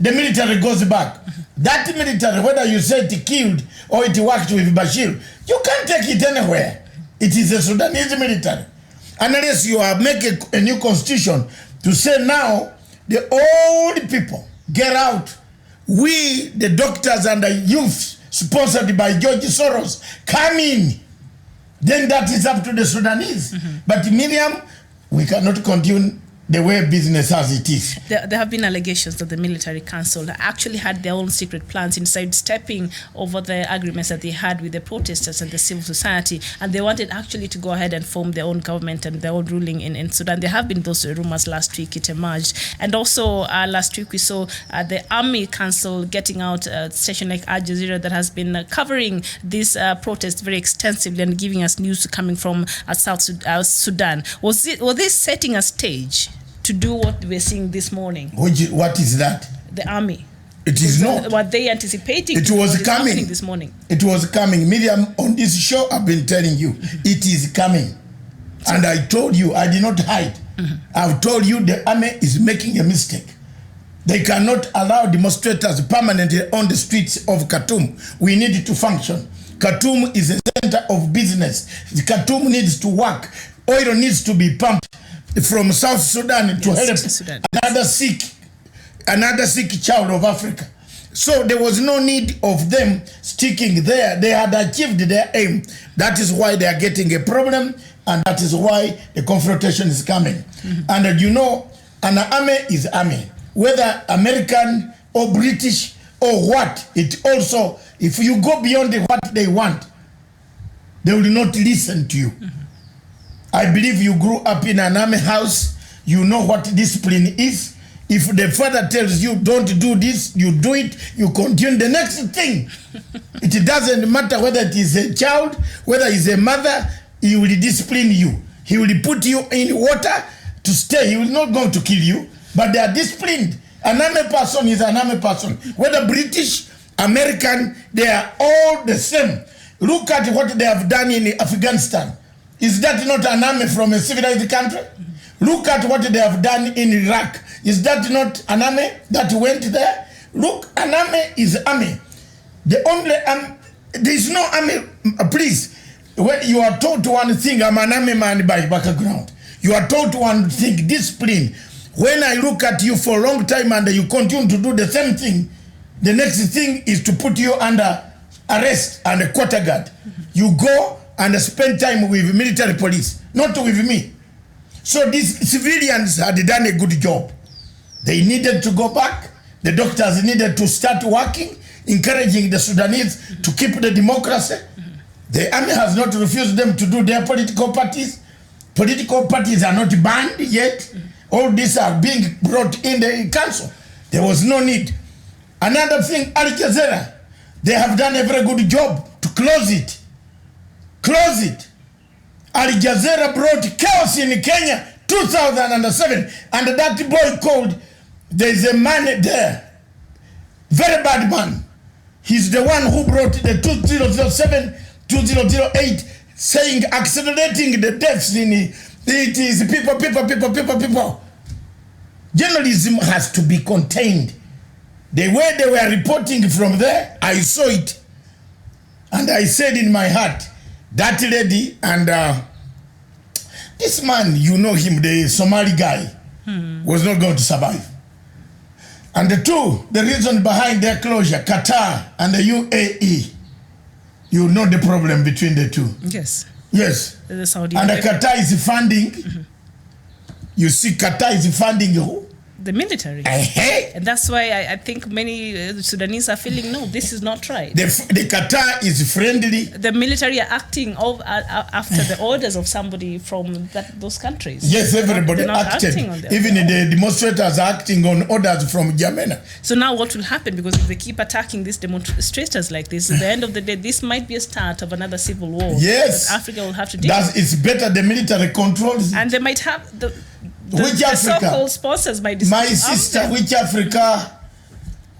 the military goes back. That military, whether you say it killed or it worked with Bashir, you can't take it anywhere. It is a Sudanese military. Unless you are making a new constitution to say now, the old people, get out. We, the doctors and the youth, sponsored by George Soros, come in. then that is up to the Sudanese. But Miriam, we cannot continue the way business as it is. There have been allegations that the military council actually had their own secret plans inside stepping over the agreements that they had with the protesters and the civil society, and they wanted actually to go ahead and form their own government and their own ruling in Sudan. There have been those rumors last week, it emerged. And also last week we saw the Army Council getting out a station like Al Jazeera that has been covering this protest very extensively and giving us news coming from South Sudan. Was this setting a stage to do what we're seeing this morning? What is that? The army. It is not. What they anticipating? It was coming this morning. It was coming. Miriam, on this show, I've been telling you, it is coming. And I told you, I did not hide. I've told you the army is making a mistake. They cannot allow demonstrators permanently on the streets of Khartoum. We need it to function. Khartoum is a center of business. Khartoum needs to work. Oil needs to be pumped from South Sudan to help Sudan. another sick child of Africa. So there was no need of them sticking there. They had achieved their aim. That is why they are getting a problem, and that is why the confrontation is coming. And you know, an army is army. Whether American or British or what, it also, if you go beyond what they want, they will not listen to you. I believe you grew up in an army house. You know what discipline is. If the father tells you don't do this, you do it, you continue the next thing. It doesn't matter whether it is a child, whether it's a mother, he will discipline you. He will put you in water to stay. He will not go to kill you, but they are disciplined. An army person is an army person. Whether British, American, they are all the same. Look at what they have done in Afghanistan. Is that not an army from a civilized country? Look at what they have done in Iraq. Is that not an army that went there? Look, an army is army. The only there is no army. Please, when you are taught one thing, I'm an army man by background. You are taught one thing, discipline. When I look at you for a long time and you continue to do the same thing, the next thing is to put you under arrest and a quarter guard. You go and spend time with military police, not with me. So these civilians had done a good job. They needed to go back. The doctors needed to start working, encouraging the Sudanese to keep the democracy. The army has not refused them to do their political parties. Political parties are not banned yet. All these are being brought in the council. There was no need. Another thing, Al Jazeera, they have done a very good job to close it. Close it. Al Jazeera brought chaos in Kenya 2007, and that boy called, there's a man there, very bad man. He's the one who brought the 2007, 2008, saying accelerating the deaths in it is people. Journalism has to be contained. The way they were reporting from there, I saw it. And I said in my heart, that lady and this man, you know him, the Somali guy, was not going to survive. And the reason behind their closure, Qatar and the UAE, you know the problem between the two. Yes. Yes. The Saudi and Qatar is funding, you see Qatar is funding who? The military. And that's why I think many Sudanese are feeling, no, this is not right. The Qatar is friendly. The military are acting after the orders of somebody from those countries. Yes, everybody acted. Even the demonstrators are acting on orders from Jamena. So now what will happen? Because if they keep attacking these demonstrators like this, at the end of the day, this might be a start of another civil war. Yes. That Africa will have to deal with. It's better the military controls it. And they might have the Africa? So-called sponsors might decide. My sister, which Africa?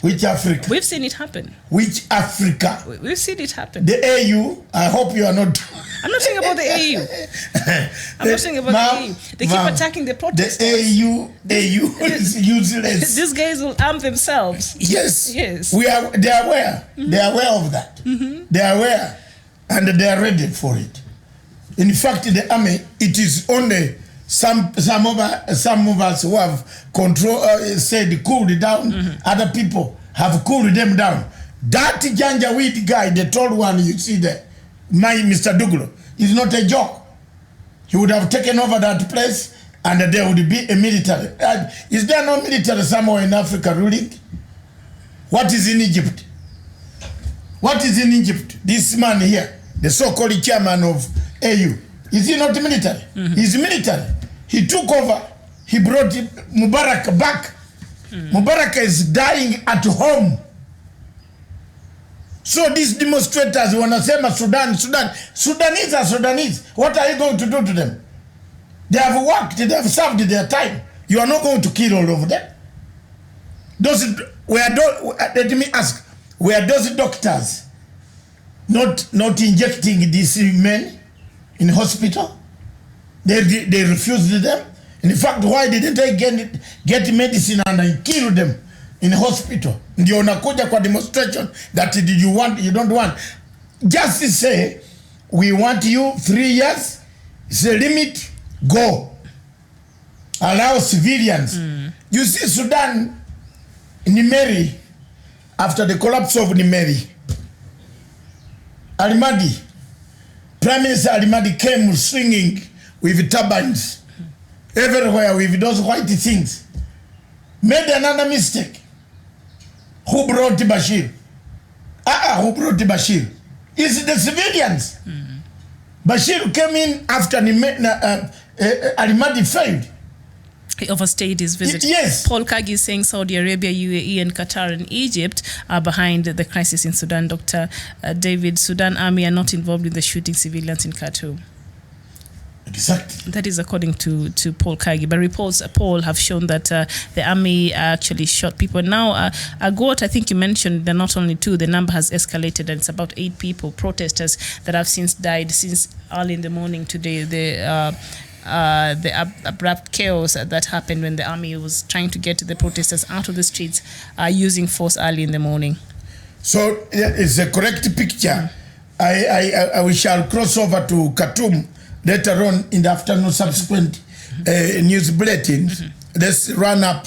Which Africa? We've seen it happen. Which Africa? We've seen it happen. The AU, I hope you are not... I'm not saying about the AU. I'm not saying about the AU. They keep attacking the protesters. The AU is useless. These guys will arm themselves. Yes. Yes. They are aware. They are aware of that. They are aware. And they are ready for it. In fact, the army, it is only... Some of us who have said cooled down, other people have cooled them down. That Janjaweed guy, the tall one you see there, my Mr. Duglo, is not a joke. He would have taken over that place and there would be a military. Is there no military somewhere in Africa ruling? What is in Egypt? What is in Egypt? This man here, the so-called chairman of AU, is he not military? He's military. He took over. He brought Mubarak back. Mubarak is dying at home. So these demonstrators wanasema Sudanese are Sudanese. What are you going to do to them? They have worked, they have served their time. You are not going to kill all of them. Let me ask, were those doctors not injecting these men in hospital? They refused them. In fact, why didn't they get medicine and kill them in hospital? Ndio unakuja kwa demonstration that you don't want. Just say, we want you 3 years, it's a limit, go. Allow civilians. You see Sudan, Nimeri, after the collapse of Nimeri, Al-Mahdi, Prime Minister Al-Mahdi came swinging with turbans everywhere with those white things. Made another mistake. Who brought Bashir? Who brought Bashir? It's the civilians. Bashir came in after Al-Mahdi failed. He overstayed his visit. Yes. Paul Kagi is saying Saudi Arabia, UAE, and Qatar and Egypt are behind the crisis in Sudan. Dr. David, Sudan army are not involved in the shooting civilians in Khartoum. Exactly. That is according to Paul Kagi. But reports, Paul, have shown that the army actually shot people. Now, Agot, I think you mentioned there are not only 2, the number has escalated, and it's about 8 people, protesters, that have since died since early in the morning today. The abrupt chaos that happened when the army was trying to get the protesters out of the streets using force early in the morning. So it's a correct picture. We shall cross over to Khartoum later on in the afternoon, subsequent news bulletins. Let's run up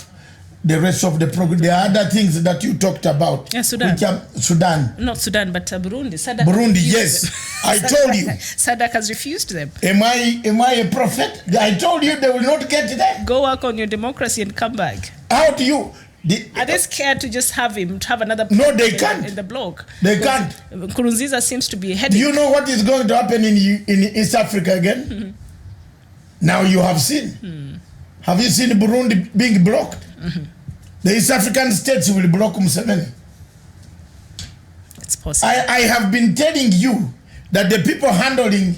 the rest of the program. There are other things that you talked about. Yeah, Sudan. Sudan. Not Sudan, but Burundi. Sadak Burundi, yes. I told you. Sadak has refused them. Am I a prophet? I told you they will not get there. Go work on your democracy and come back. How do you? Are they scared to just have another? No, they can't. In the bloc. They can't. Nkurunziza seems to be heading. Do you know what is going to happen in East Africa again? Now you have seen. Have you seen Burundi being blocked? The East African states will block Museveni. It's possible. I have been telling you that the people handling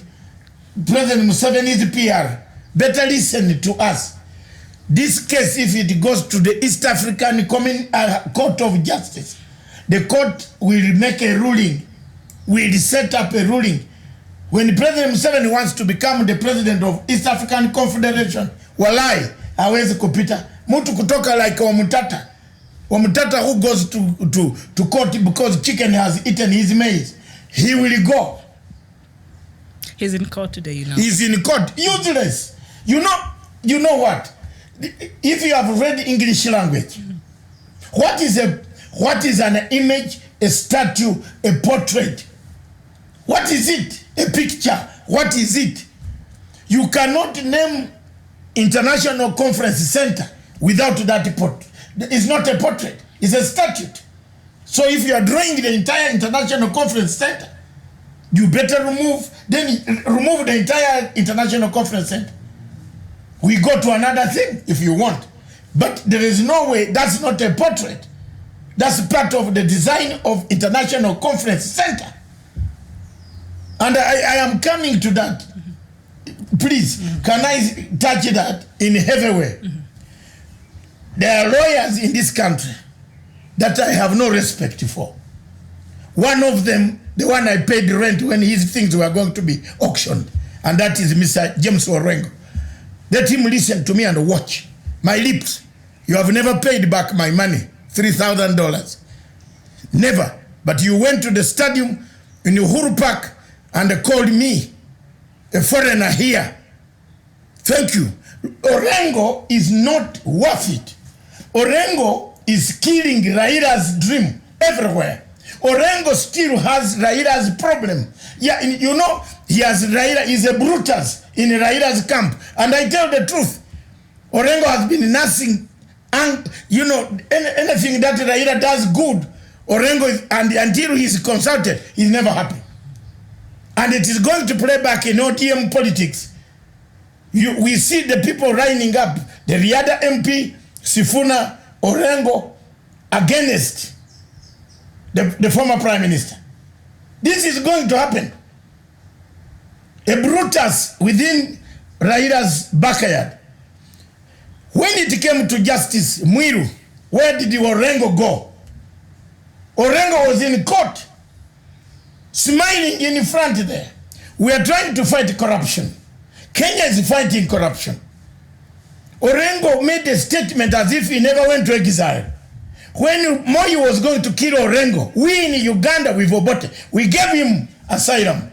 President Museveni's PR better listen to us. This case, if it goes to the East African Court of Justice, the court will make a ruling, will set up a ruling. When President Museveni wants to become the president of East African Confederation, walai, hawezi kupita. Mtu kutoka like Wamutata who goes to court because chicken has eaten his maize, he will go. He's in court today, you know. He's in court. Useless. You know what? If you have read English language, what is an image, a statue, a portrait? What is it? A picture. What is it? You cannot name International Conference Center without that portrait. It's not a portrait. It's a statute. So if you are drawing the entire International Conference Center, you better remove the entire International Conference Center. We go to another thing if you want. But there is no way, that's not a portrait. That's part of the design of International Conference Center. And I am coming to that. Please, can I touch that in a heavy way? There are lawyers in this country that I have no respect for. One of them, the one I paid rent when his things were going to be auctioned, and that is Mr. James Orengo. Let him listen to me and watch. My lips. You have never paid back my money, $3,000. Never. But you went to the stadium in Uhuru Park and called me, a foreigner here. Thank you. Orengo is not worth it. Orengo is killing Raila's dream everywhere. Orengo still has Raila's problem. Yeah, you know, he has Raila, he's a Brutus in Raila's camp. And I tell the truth, Orengo has been nursing, and you know, anything that Raila does good, Orengo is, and until he's consulted, he's never happy. And it is going to play back in ODM politics. We see the people lining up, the Riada MP, Sifuna, Orengo, against the former prime minister. This is going to happen. A Brutus within Raila's backyard. When it came to Justice Mwilu, where did Orengo go? Orengo was in court, smiling in front there. We are trying to fight corruption. Kenya is fighting corruption. Orengo made a statement as if he never went to exile. When Moi was going to kill Orengo, we in Uganda, with Obote, we gave him asylum.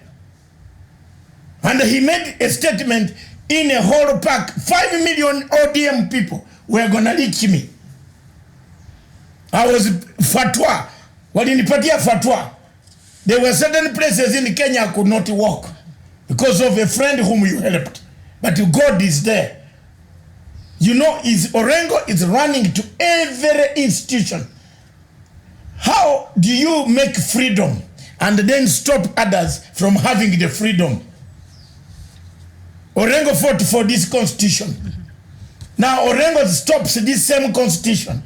And he made a statement in a whole park, 5 million ODM people were going to reach me. I was fatwa. Walinipatia fatwa. There were certain places in Kenya I could not walk because of a friend whom you helped. But God is there. You know, Orengo is running to every institution. How do you make freedom and then stop others from having the freedom? Orengo fought for this constitution. Now Orengo stops this same constitution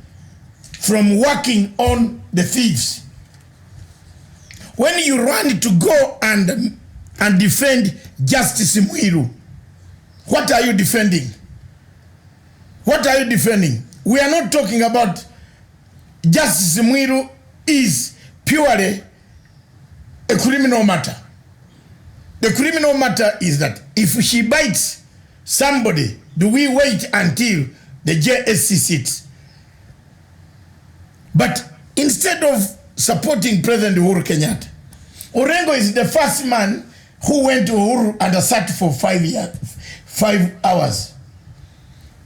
from working on the thieves. When you run to go and defend Justice Mwilu, what are you defending? What are you defending? We are not talking about Justice Mwilu is purely a criminal matter. The criminal matter is that if she bites somebody, do we wait until the JSC sits? But instead of supporting President Uhuru Kenyatta, Orengo is the first man who went to Uhuru and sat for 5 hours.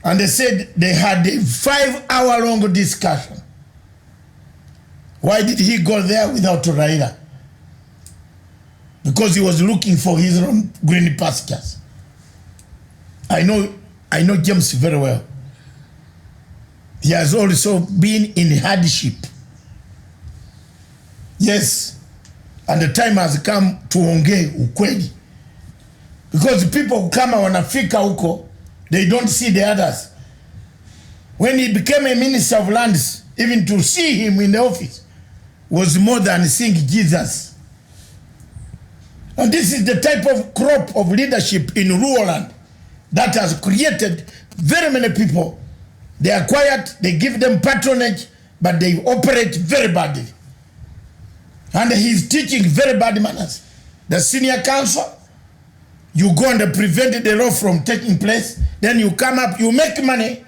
And they said they had a 5-hour-long discussion. Why did he go there without Raila? Because he was looking for his own green pastures. I know James very well. He has also been in hardship. Yes, and the time has come to ongee ukweli. Because people kama wanafika huko, they don't see the others. When he became a minister of lands, even to see him in the office was more than seeing Jesus. And this is the type of crop of leadership in rural land that has created very many people. They are quiet, they give them patronage, but they operate very badly. And he's teaching very bad manners. The senior counsel, you go and prevent the law from taking place, then you come up, you make money,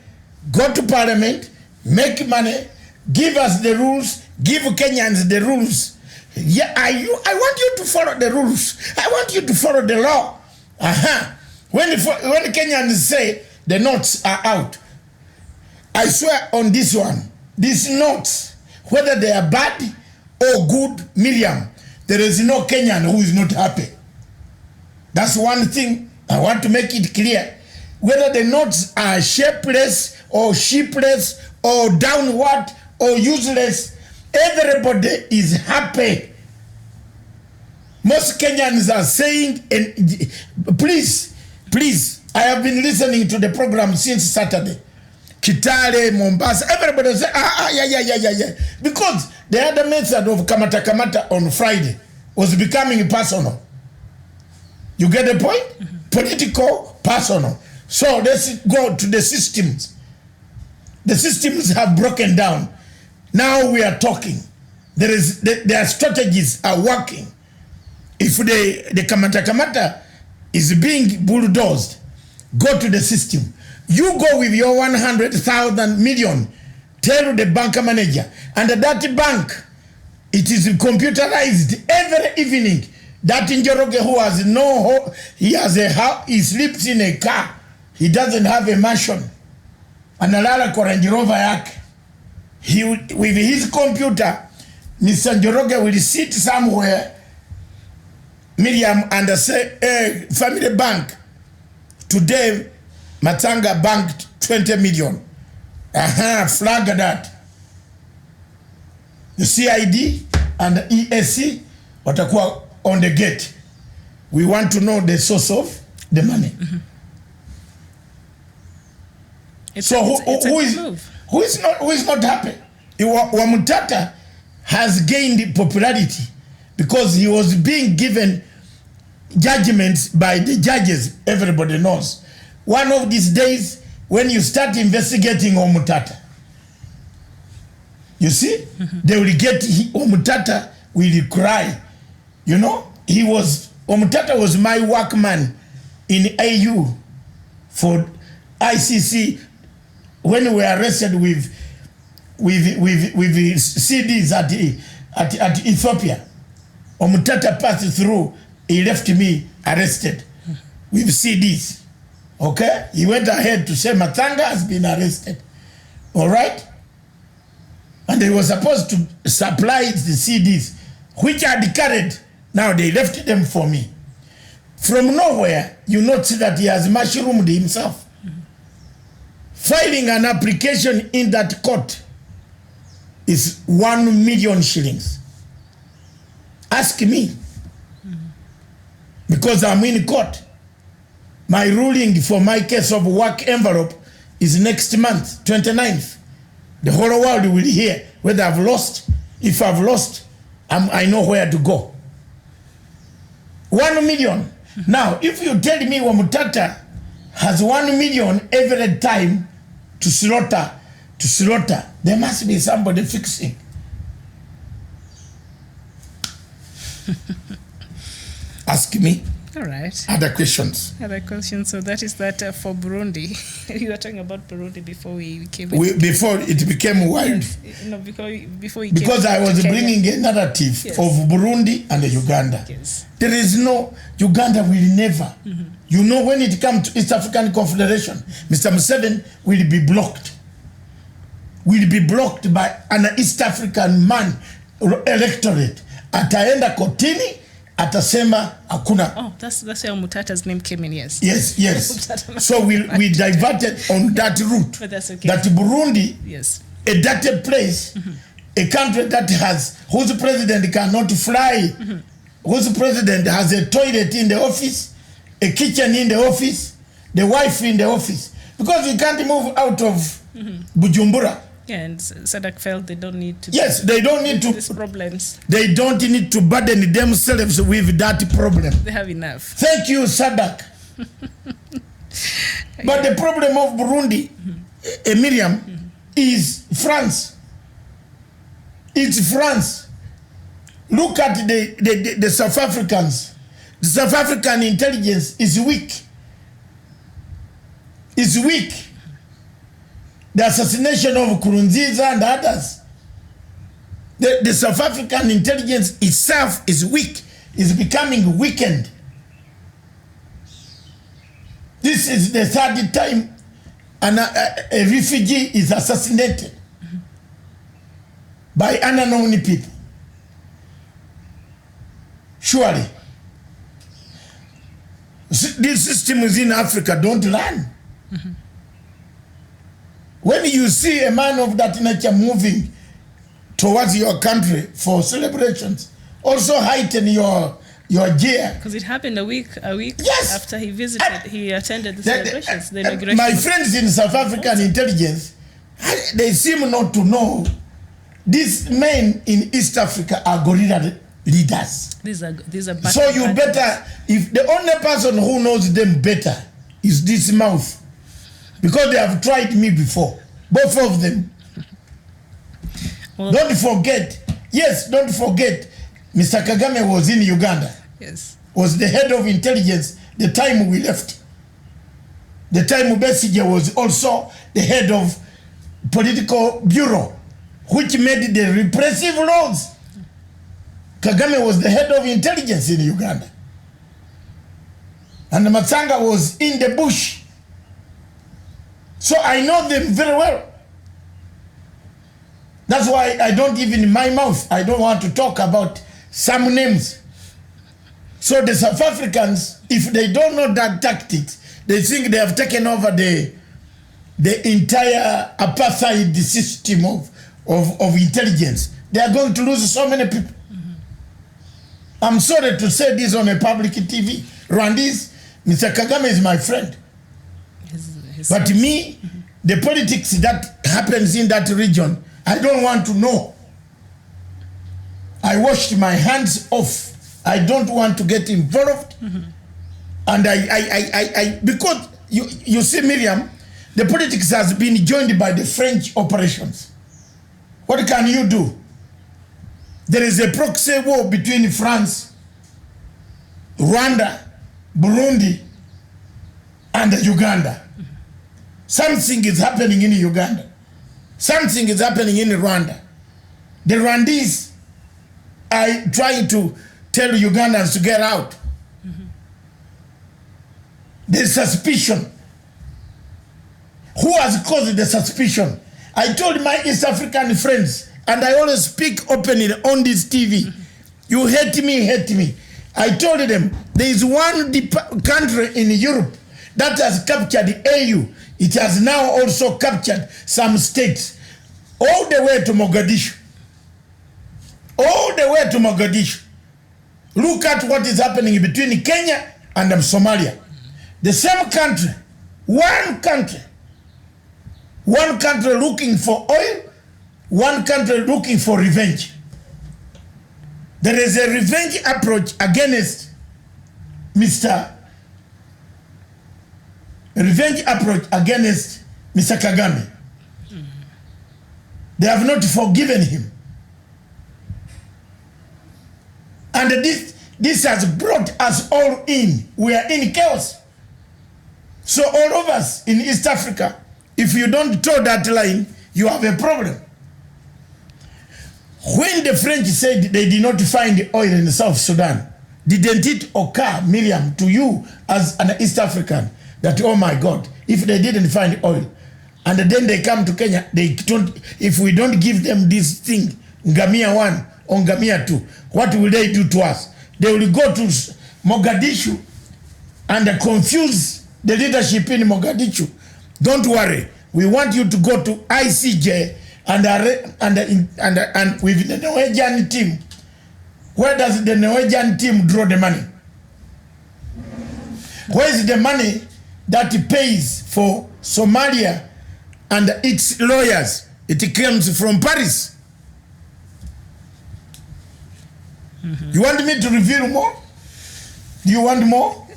go to parliament, make money, give us the rules, give Kenyans the rules. Yeah, I want you to follow the rules. I want you to follow the law. When Kenyans say the notes are out, I swear on this one, these notes, whether they are bad or good, Miriam, there is no Kenyan who is not happy. That's one thing I want to make it clear. Whether the notes are shapeless or sheepless or downward or useless, everybody is happy. Most Kenyans are saying, and please, I have been listening to the program since Saturday. Kitale, Mombasa, everybody say, yeah. Because the other method of kamata on Friday was becoming personal. You get the point? Political, personal. So let's go to the systems. The systems have broken down. Now we are talking. Their strategies are working. If the kamata is being bulldozed, go to the system. You go with your 100,000 million, tell the bank manager, and that bank, it is computerized every evening. That Njoroge who has he has a house, he sleeps in a car, he doesn't have a mansion. Analala kwa Range Rover yake. With his computer, Mr. Njoroge will sit somewhere, Miriam, and say, hey, Family Bank, today, Matsanga banked 20 million. Flag that. The CID and the ESC, watakuwa on the gate. We want to know the source of the money. So who is not happy? Wamutata has gained popularity because he was being given judgments by the judges. Everybody knows. One of these days, when you start investigating Wamutata, you see, they will get Wamutata will cry. You know, Wamutata was my workman in AU for ICC when we were arrested with CDs at Ethiopia. Wamutata passed through, he left me arrested with CDs. Okay? He went ahead to say Matsanga has been arrested. All right? And they were supposed to supply the CDs, which I had carried. Now they left them for me. From nowhere, you notice that he has mushroomed himself. Filing an application in that court is 1 million shillings. Ask me. Because I'm in court. My ruling for my case of work envelope is next month, 29th. The whole world will hear whether I've lost. If I've lost, I know where to go. 1 million. Now, if you tell me Wamutata has 1 million every time to slaughter, there must be somebody fixing. Ask me. All right. Other questions? Other questions. So that is that for Burundi. You were talking about Burundi before we came. Before it became wild. No, before we because came I was Kenya. bringing a narrative of Burundi and Uganda. Yes. There is no Uganda will never. You know, when it comes to East African Confederation, Mr. Museveni will be blocked. Will be blocked by an East African man electorate. Ataenda kotini. Atasema hakuna. Oh, that's where Mutata's name came in, yes. Yes. So we diverted on that route. But that's okay. That Burundi, yes, a dirty place, a country that whose president cannot fly, whose president has a toilet in the office, a kitchen in the office, the wife in the office. Because you can't move out of Bujumbura. Yeah, and SADC felt they don't need to. Yes, they don't need to. These problems. They don't need to burden themselves with that problem. They have enough. Thank you, SADC. But the problem of Burundi, Miriam, is France. It's France. Look at the South Africans. The South African intelligence is weak. It's weak. The assassination of Nkurunziza and others. The South African intelligence itself is weak, is becoming weakened. This is the third time a refugee is assassinated by unknown people. Surely, these systems in Africa don't run. When you see a man of that nature moving towards your country for celebrations, also heighten your gear. Because it happened a week yes, after he visited, he attended the celebrations, the inauguration. My friends in South African intelligence, they seem not to know these men in East Africa are guerrilla leaders. These are so you better, if the only person who knows them better is this mouth. Because they have tried me before. Both of them. Well, don't forget. Yes, don't forget. Mr. Kagame was in Uganda. Yes. Was the head of intelligence the time we left. The time Besigye was also the head of political bureau, which made the repressive laws. Kagame was the head of intelligence in Uganda. And Matsanga was in the bush. So I know them very well. That's why I don't even in my mouth, I don't want to talk about some names. So the South Africans, if they don't know that tactics, they think they have taken over the entire apartheid system of intelligence. They are going to lose so many people. I'm sorry to say this on a public TV. Rwandese, Mr. Kagame is my friend. But me, the politics that happens in that region, I don't want to know. I washed my hands off. I don't want to get involved. And I because you see, Miriam, the politics has been joined by the French operations. What can you do? There is a proxy war between France, Rwanda, Burundi, and Uganda. Something is happening in Uganda. Something is happening in Rwanda. The Rwandese are trying to tell Ugandans to get out. There's suspicion. Who has caused the suspicion? I told my East African friends, and I always speak openly on this TV, you hate me, hate me. I told them, there is one country in Europe that has captured the AU. It has now also captured some states, all the way to Mogadishu. All the way to Mogadishu. Look at what is happening between Kenya and Somalia. The same country, one country looking for oil, one country looking for revenge. There is a revenge approach against Mr. Kagame. They have not forgiven him. And this has brought us all in. We are in chaos. So all of us in East Africa, if you don't toe that line, you have a problem. When the French said they did not find the oil in South Sudan, didn't it occur, Miriam, to you as an East African, that, oh my God, if they didn't find oil, and then they come to Kenya, they don't, if we don't give them this thing, Ngamia 1 or Ngamia 2, what will they do to us? They will go to Mogadishu and confuse the leadership in Mogadishu. Don't worry. We want you to go to ICJ and with the Norwegian team. Where does the Norwegian team draw the money? Where is the money that pays for Somalia and its lawyers? It comes from Paris. You want me to reveal more? Do you want more?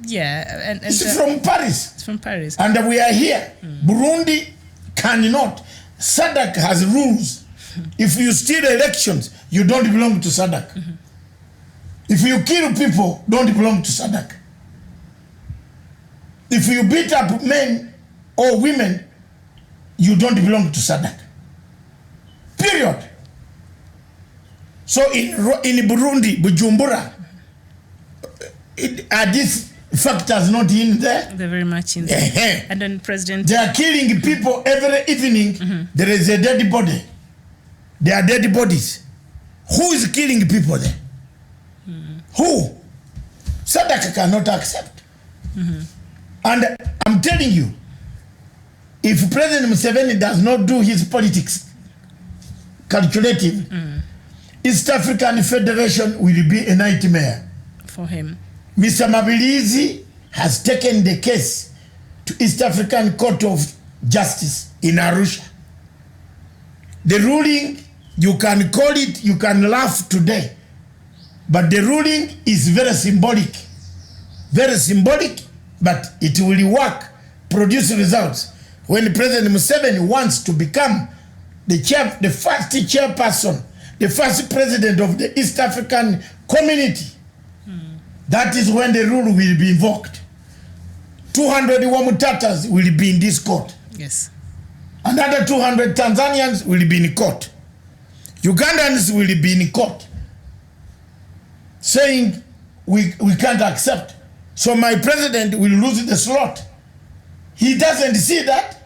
Yeah. And it's from Paris. It's from Paris. And we are here. Burundi cannot. SADC has rules. If you steal elections, you don't belong to SADC. If you kill people, don't belong to SADC. If you beat up men or women, you don't belong to SADC. Period. So in Burundi, Bujumbura, are these factors not in there? They're very much in there. And then President... They are killing people every evening. There is a dead body. There are dead bodies. Who is killing people there? Who? SADC cannot accept. And I'm telling you, if President Museveni does not do his politics calculative, East African Federation will be a nightmare for him. Mr. Mabilizi has taken the case to East African Court of Justice in Arusha. The ruling, you can call it, you can laugh today, but the ruling is very symbolic, but it will work, produce results. When President Museveni wants to become the first chairperson, the first president of the East African community, that is when the rule will be invoked. 200 Wamutatas will be in this court. Yes. Another 200 Tanzanians will be in court. Ugandans will be in court, saying we can't accept. So my president will lose the slot. He doesn't see that.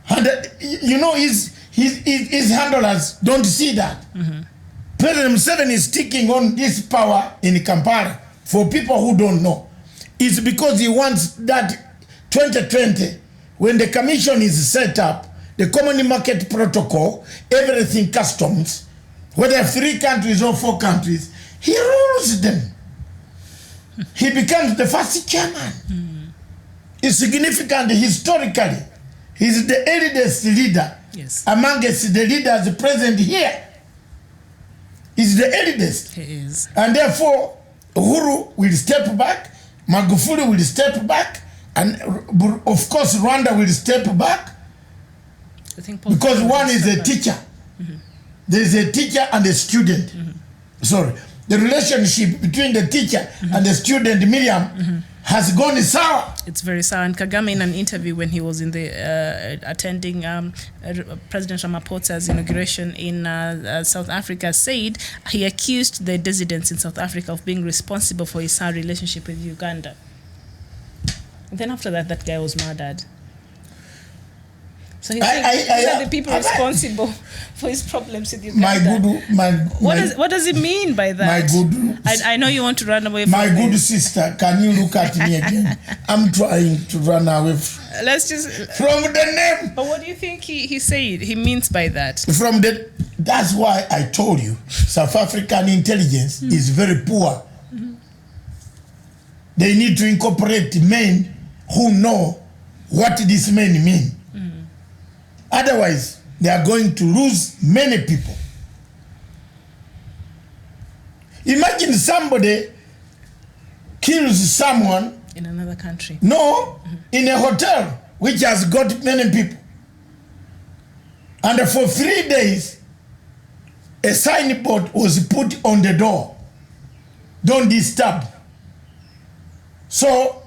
And you know, his handlers don't see that. President Museveni is sticking on this power in Kampala. For people who don't know, it's because he wants that 2020, when the commission is set up, the common market protocol, everything customs, whether 3 countries or 4 countries, he rules them. He becomes the first chairman. It's significant historically. He's the eldest leader amongst the leaders present here. He's the eldest. He is. And therefore, Uhuru will step back, Magufuli will step back, and of course Rwanda will step back, because one is a teacher. There is a teacher and a student. Sorry, the relationship between the teacher and the student, Miriam, has gone sour. It's very sour. And Kagame, in an interview when he was in the attending President Ramaphosa's inauguration in South Africa, said he accused the dissidents in South Africa of being responsible for his sour relationship with Uganda. And then after that, that guy was murdered. So he's saying the people responsible for his problems with Uganda. What does it mean by that? I know you want to run away from my good sister, can you look at me again? I'm trying to run away Let's just from the name. But what do you think he said he means by that? That's why I told you South African intelligence is very poor. They need to incorporate men who know what these men mean. Otherwise, they are going to lose many people. Imagine somebody kills someone in another country. No, in a hotel which has got many people. And for 3 days, a signboard was put on the door. Don't disturb. So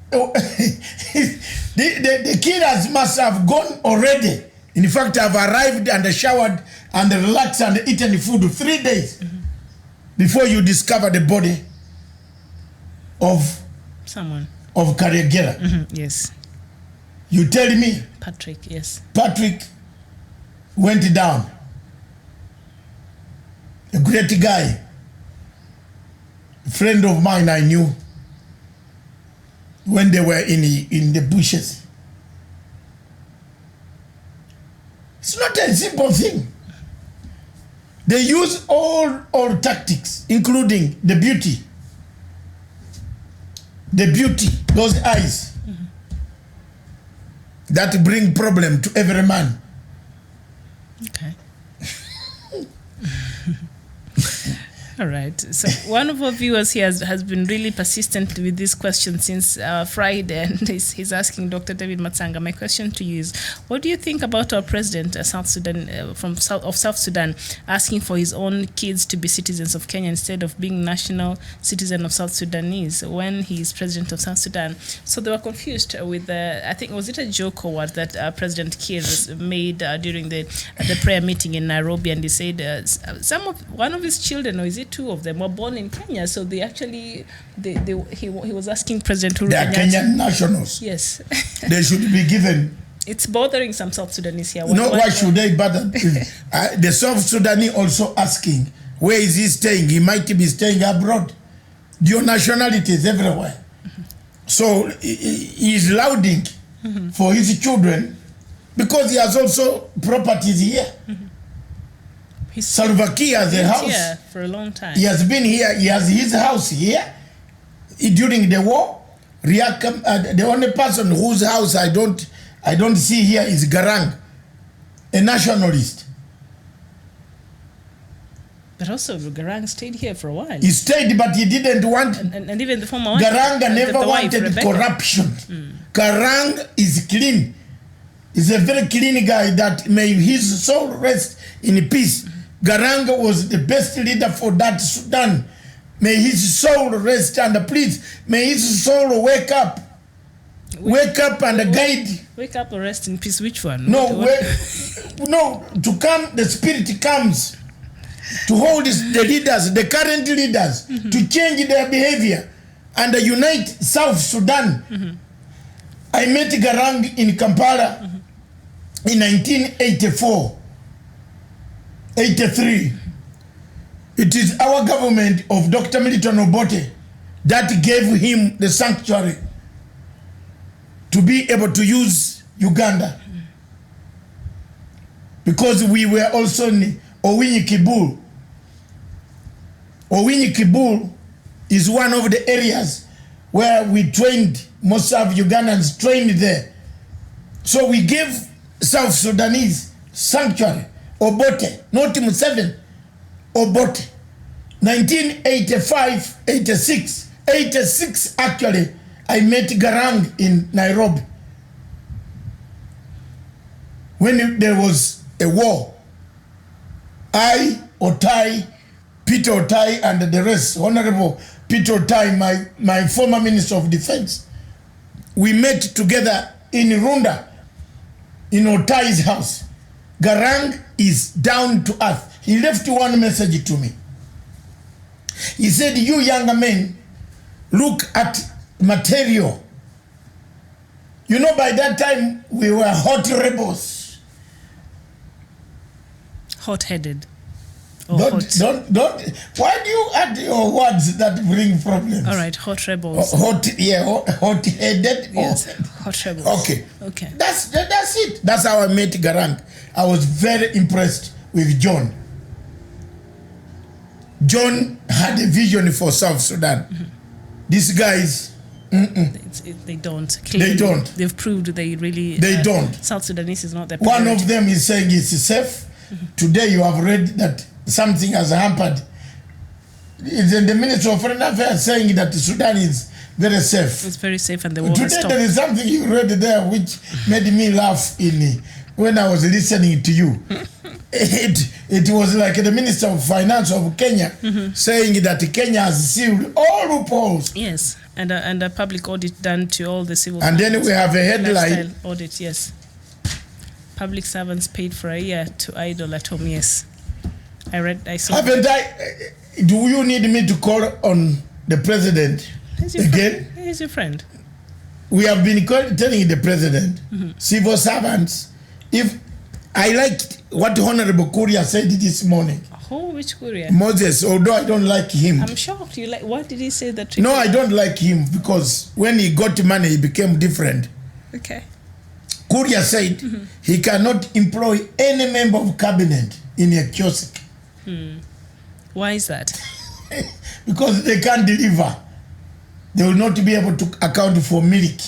the killers must have gone already. In fact, I've arrived and showered and relaxed and eaten food 3 days before you discover the body of someone, of Kariagera. Yes. You tell me. Patrick, yes. Patrick went down. A great guy. A friend of mine I knew when they were in the bushes. It's not a simple thing. They use all tactics, including the beauty. The beauty, those eyes, that bring problem to every man. Okay. All right. So one of our viewers here has been really persistent with this question since Friday, and he's asking Dr. David Matsanga. My question to you is, what do you think about our president, South Sudan, South Sudan, asking for his own kids to be citizens of Kenya instead of being national citizen of South Sudanese when he is president of South Sudan? So they were confused with I think, was it a joke or what, that President Kiir made during the prayer meeting in Nairobi, and he said one of his children, or is it 2 of them, were born in Kenya, so they actually he was asking President Uhuru Kenyatta. They are Kenyan nationals. Yes. They should be given. It's bothering some South Sudanese here. Why should they bother? The South Sudanese also asking, where is he staying? He might be staying abroad. Dual nationalities everywhere. So he is lauding for his children because he has also properties here. Salva Kiir has a house here for a long time. He has been here. He has his house here during the war. The only person whose house I don't see here is Garang, a nationalist. But also Garang stayed here for a while. He stayed, but he didn't want. And even the former wife. Garang never wanted corruption. Garang is clean. He's a very clean guy that may his soul rest in peace. Garang was the best leader for that Sudan. May his soul rest, and please, may his soul wake up. Wake up and guide. Wake up or rest in peace, which one? No, to come, the spirit comes to hold the leaders, the current leaders, to change their behavior and unite South Sudan. I met Garang in Kampala. in 1984, 83, it is our government of Dr. Milton Obote that gave him the sanctuary to be able to use Uganda. Because we were also in Owinyi Kibul. Owinyi Kibul is one of the areas where we trained, most of Ugandans trained there. So we gave South Sudanese sanctuary, Obote, not Museveni, Obote. 1985, 86, 86 actually, I met Garang in Nairobi. When there was a war, I, Otai, Peter Otai and the rest, Honorable Peter Otai, my former Minister of Defense, we met together in Runda, in Otai's house. Garang is down to earth. He left one message to me. He said, you younger men, look at material. You know, by that time, we were hot rebels. Hot-headed. Don't. Why do you add your words that bring problems? All right, hot rebels. Hot-headed. Yes, hot rebels. Okay. Okay. That's it. That's how I met Garang. I was very impressed with John. John had a vision for South Sudan. These guys, they don't. Clearly, they don't. They've proved they really. They don't. South Sudanese is not their One priority. of them is saying it's safe. Today you have read that something has hampered. It's in the Ministry of Foreign Affairs saying that Sudan is very safe. It's very safe and the war has Today stopped. there is something you read there which made me laugh when I was listening to you. It was like the Minister of Finance of Kenya saying that Kenya has sealed all loopholes. Yes, and a public audit done to all the civil. And then we have a headline. Audit, yes. Public servants paid for a year to idle at home. Yes, I saw. Haven't I? Do you need me to call on the president again? He's your friend. We have been telling the president, civil servants. If I liked what Honorable Kuria said this morning. Oh, which Kuria? Moses, although I don't like him. I'm shocked. You like? What did he say that? No, I don't like him because when he got money, he became different. Okay. Kuria said he cannot employ any member of cabinet in a kiosk. Why is that? Because they can't deliver. They will not be able to account for milk.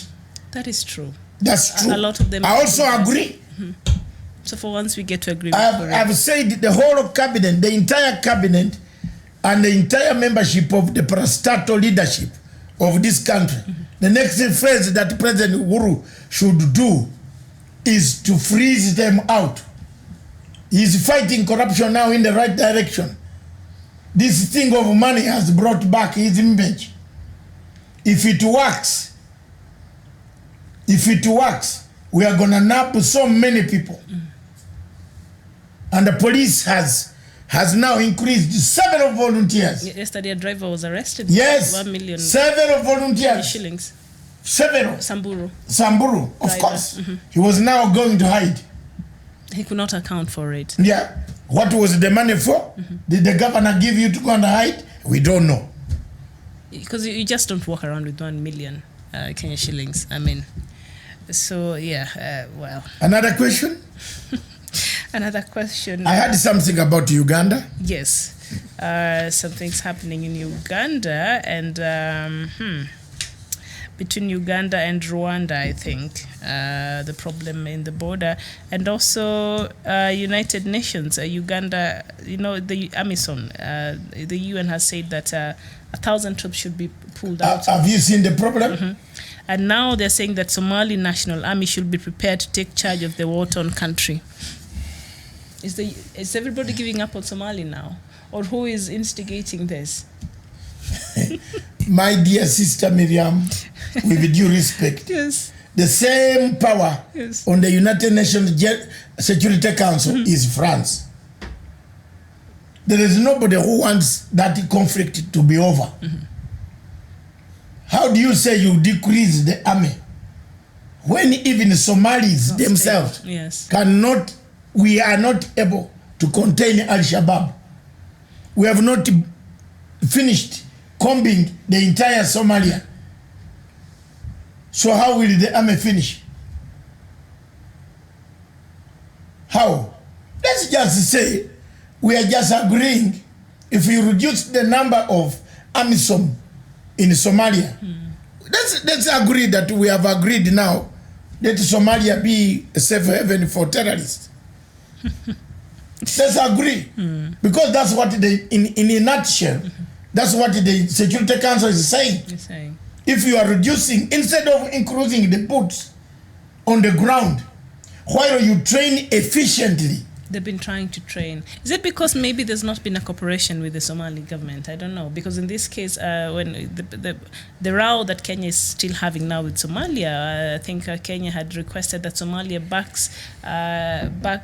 That is true. That's true. A lot of them. I also agree. So for once we get to agree. I've said the whole of cabinet, the entire cabinet, and the entire membership of the parastatal leadership of this country. The next phrase that President Uhuru should do is to freeze them out. He's fighting corruption now in the right direction. This thing of money has brought back his image. If it works, we are gonna nab so many people. And the police has now increased several volunteers. Yesterday a driver was arrested. Yes, 1 million several volunteers. shillings. Several. Samburu, of course. He was now going to hide. He could not account for it. Yeah. What was the money for? Did the governor give you to go and hide? We don't know. Because you just don't walk around with 1 million Kenya shillings. I mean, so yeah, well. Another question? Another question. I heard something about Uganda. Yes. Something's happening in Uganda and between Uganda and Rwanda, I think, the problem in the border, and also United Nations, Uganda, the AMISOM, the UN has said that 1,000 troops should be pulled out. Have you seen the problem? And now they're saying that Somali National Army should be prepared to take charge of the war-torn country. Is everybody giving up on Somali now? Or who is instigating this? My dear sister Miriam, with due respect, yes, the same power on the United Nations Security Council is France. There is nobody who wants that conflict to be over. How do you say you decrease the army when even Somalis themselves Yes. cannot, we are not able to contain Al-Shabaab. We have not finished combing the entire Somalia. So how will the army finish? How? Let's just say we are just agreeing if we reduce the number of AMISOM in Somalia. Let's agree that we have agreed now that Somalia be a safe haven for terrorists. Let's agree. Because that's what they, in a nutshell, that's what the Security Council is saying. If you are reducing, instead of increasing the boots on the ground, while you train efficiently. They've been trying to train. Is it because maybe there's not been a cooperation with the Somali government? I don't know. Because in this case, when the row that Kenya is still having now with Somalia, I think Kenya had requested that Somalia backs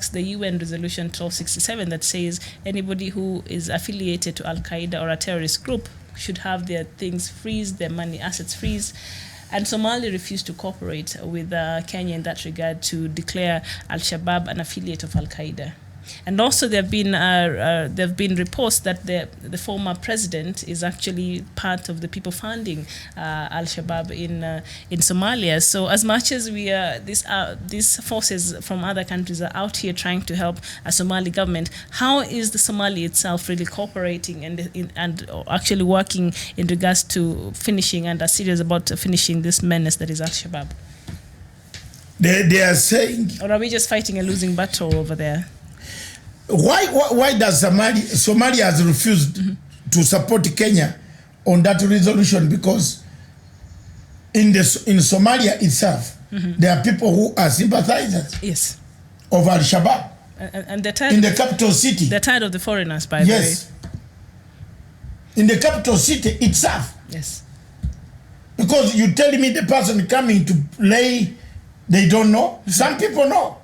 the UN resolution 1267 that says anybody who is affiliated to Al-Qaeda or a terrorist group should have their things freeze, their money, assets freeze. And Somalia refused to cooperate with Kenya in that regard to declare Al-Shabaab an affiliate of Al-Qaeda. And also there have been reports that the former president is actually part of the people funding Al-Shabaab in Somalia. So as much as we these forces from other countries are out here trying to help a Somali government, how is the Somali itself really cooperating and actually working in regards to finishing and are serious about finishing this menace that is Al-Shabaab? They are saying... Or are we just fighting a losing battle over there? Why does Somalia has refused to support Kenya on that resolution? Because in Somalia itself, there are people who are sympathizers of Al-Shabaab. And they're tired in the capital city. They're tired of the foreigners, by the way. Yes. In the capital city itself. Yes. Because you tell me the person coming to play, they don't know. Some people know.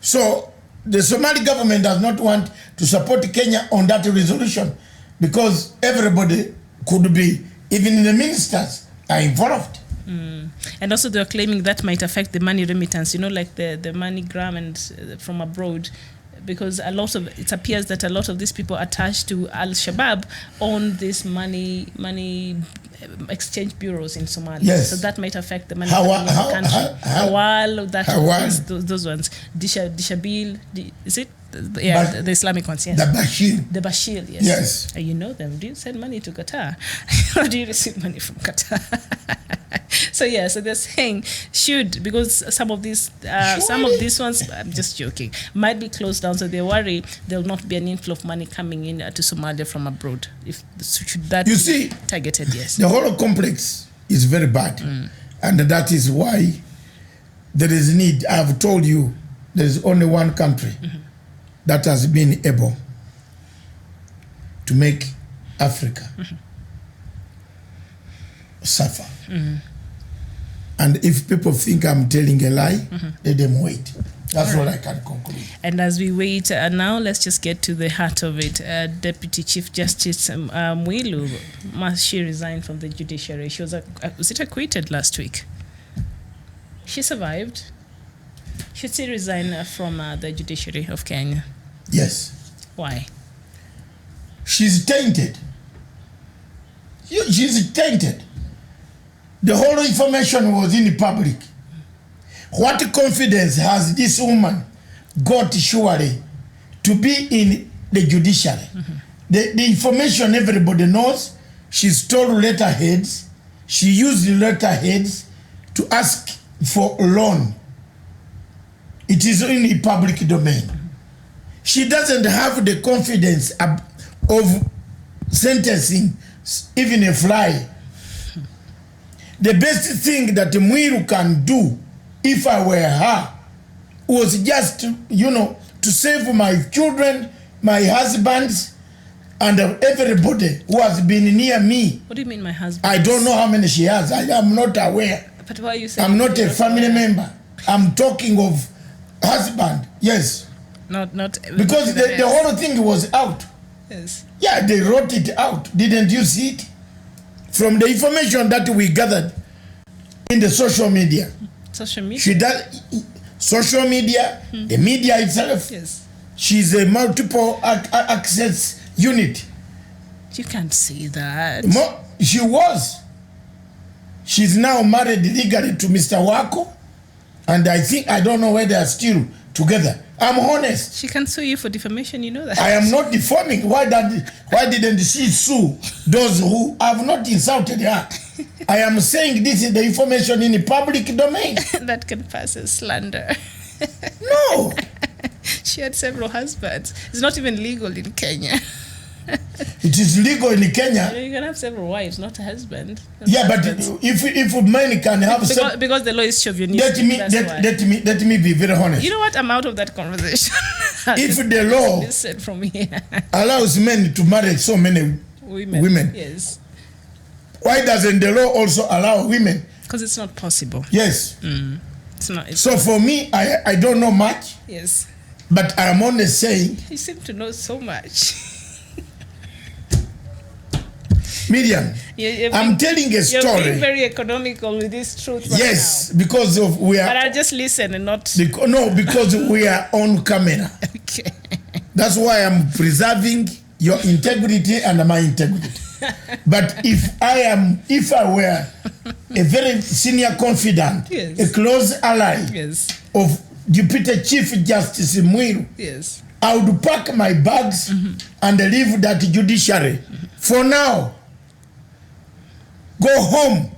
So the Somali government does not want to support Kenya on that resolution because everybody could be, even the ministers are involved. And also they're claiming that might affect the money remittance, you know, like the money and from abroad, because it appears that a lot of these people attached to Al-Shabaab own this money exchange bureaus in Somalia. Yes. So that might affect the money in the country. Hawal, those ones. Dishabil, is it? Yeah, the Islamic ones, yes. The Bashir, yes. Yes. You know them. Do you send money to Qatar? Or do you receive money from Qatar? So yeah, so they're saying because some of these ones, I'm just joking, might be closed down. So they worry there'll not be an inflow of money coming in to Somalia from abroad. Should that be targeted? Yes. The whole complex is very bad, and that is why there is need. I have told you, there is only one country that has been able to make Africa suffer. And if people think I'm telling a lie, let them wait. That's all I can conclude. And as we wait now, let's just get to the heart of it. Deputy Chief Justice Mwilu, she resigned from the Judiciary. She was acquitted last week? She survived. Should she resign from the Judiciary of Kenya? Yes. Why? She's tainted. She's tainted. The whole information was in the public. What confidence has this woman got surely to be in the judiciary? The information everybody knows. She stole letterheads. She used the letterheads to ask for a loan. It is in the public domain. She doesn't have the confidence of sentencing even a fly. The best thing that Mwilu can do, if I were her, was just, to save my children, my husbands, and everybody who has been near me. What do you mean, my husband? I don't know how many she has. I am not aware. But why are you saying? I'm not a family member. I'm talking of husband. Yes. Not because the whole thing was out. Yes. Yeah, they wrote it out. Didn't you see it? From the information that we gathered in the social media, Social media. She does social media, the media itself. Yes. She's a multiple access unit. You can't say that. She was. She's now married legally to Mr. Wako, and I don't know whether they are still together. I'm honest. She can sue you for defamation, you know that. I am not defaming. Why didn't she sue those who have not insulted her? I am saying this is the information in the public domain. That can pass as slander. No. She had several husbands. It's not even legal in Kenya. It is legal in Kenya. You can have several wives, not a husband. Yeah, but if men can have because the law is chauvinistic. Let me be very honest. You know what? I'm out of that conversation. If the law listen from here allows men to marry so many women, yes, why doesn't the law also allow women? Because it's not possible. Yes. It's not. So for me, I don't know much. Yes. But I'm only saying. You seem to know so much. Miriam, I'm telling a story. You're being very economical with this truth right yes, now. because of we are. But I'll just listen and not. Because we are on camera. Okay. That's why I'm preserving your integrity and my integrity. But if I were a very senior confidant, yes, a close ally, yes, of Deputy Chief Justice Mwilu, yes, I would pack my bags and leave that judiciary. For now, go home.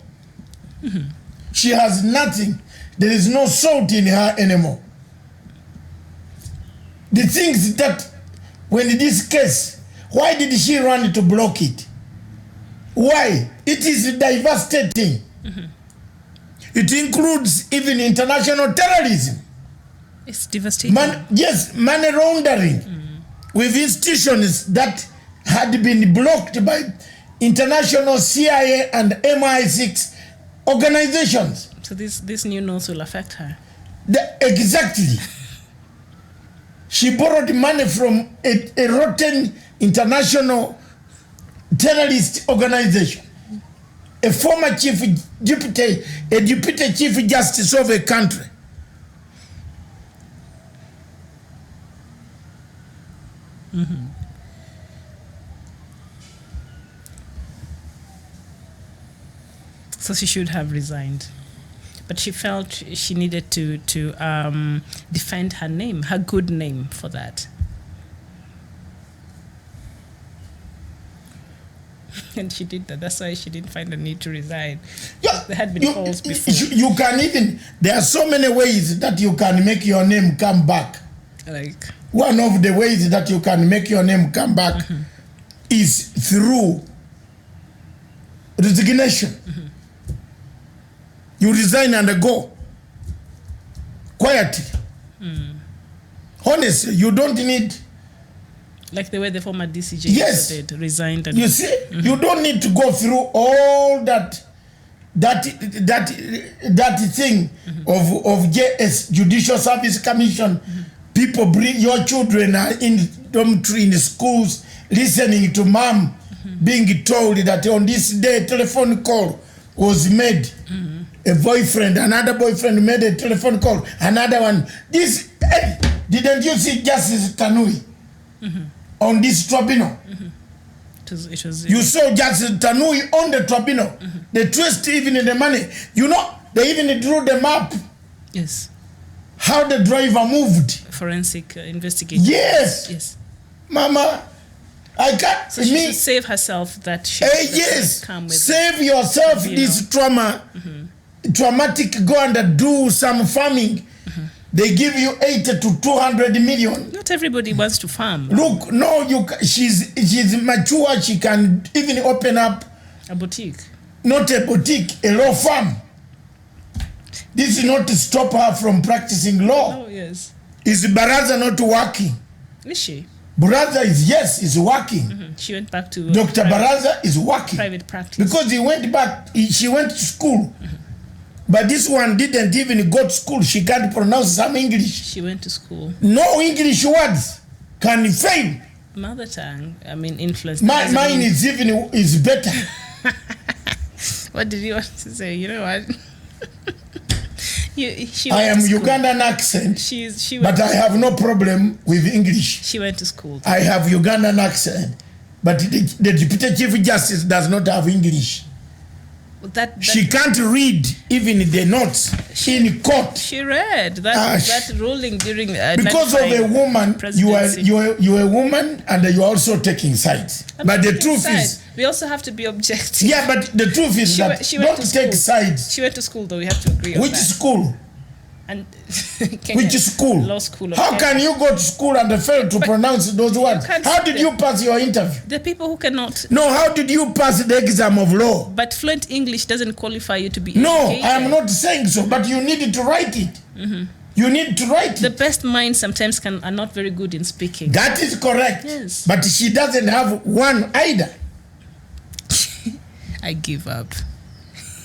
She has nothing. There is no salt in her anymore. The things that, when this case, why did she run to block it? Why? It is devastating. It includes even international terrorism. It's devastating. Yes, money laundering with institutions that had been blocked by international CIA and MI6 organizations. So this new note will affect her. Exactly. She borrowed money from a rotten international terrorist organization. A former deputy chief justice of a country. So she should have resigned, but she felt she needed to defend her name, her good name, for that. And she did that. That's why she didn't find the need to resign. Yeah, there had been calls before. You can even. There are so many ways that you can make your name come back. Like one of the ways that you can make your name come back is through resignation. You resign and go quietly. Honestly, you don't need. Like the way the former DCJ did, resigned. And you see, you don't need to go through all that thing of JS, Judicial Service Commission. People bring your children are in dormitory in the schools, listening to mom being told that on this day telephone call was made. A boyfriend, another boyfriend made a telephone call, another one. This, didn't you see Justice Tanui on this tribunal? It was, you saw Justice Tanui on the tribunal. They traced even in the money. You know, they even drew the map. Yes. How the driver moved. Forensic investigation. Yes. Yes. Mama, I can't. So she should save herself that shit. Yes. Save yourself this trauma. Traumatic, go and do some farming. They give you 80 to 200 million. Not everybody wants to farm. Look, no, she's mature. She can even open up a boutique. Not a boutique, a law firm. This is not to stop her from practicing law. Oh, yes. Is Baraza not working? Is she? Baraza is working. She went back to Dr. Baraza is working. Private practice. Because she went to school. But this one didn't even go to school. She can't pronounce some English. She went to school. No English words can fail. Mother tongue, I mean, influence. Mine is better. What did you want to say? You know what? I am Ugandan accent, but I have no problem with English. She went to school. I have Ugandan accent, but the Deputy Chief Justice does not have English. She can't read even the notes in court. She read that ruling during because of a woman. You are a woman, and you are also taking sides. But the truth is, we also have to be objective. Yeah, but the truth is that don't take sides. She went to school, though. We have to agree on Which that. school? And which school? Law school. How can you go to school and fail to pronounce those words? How did you pass your interview? The people who cannot. No, how did you pass the exam of law? But fluent English doesn't qualify you to be No, educated. I am not saying so, but you needed to write it. You need to write it. The best minds sometimes are not very good in speaking. That is correct. Yes. But she doesn't have one either. I give up.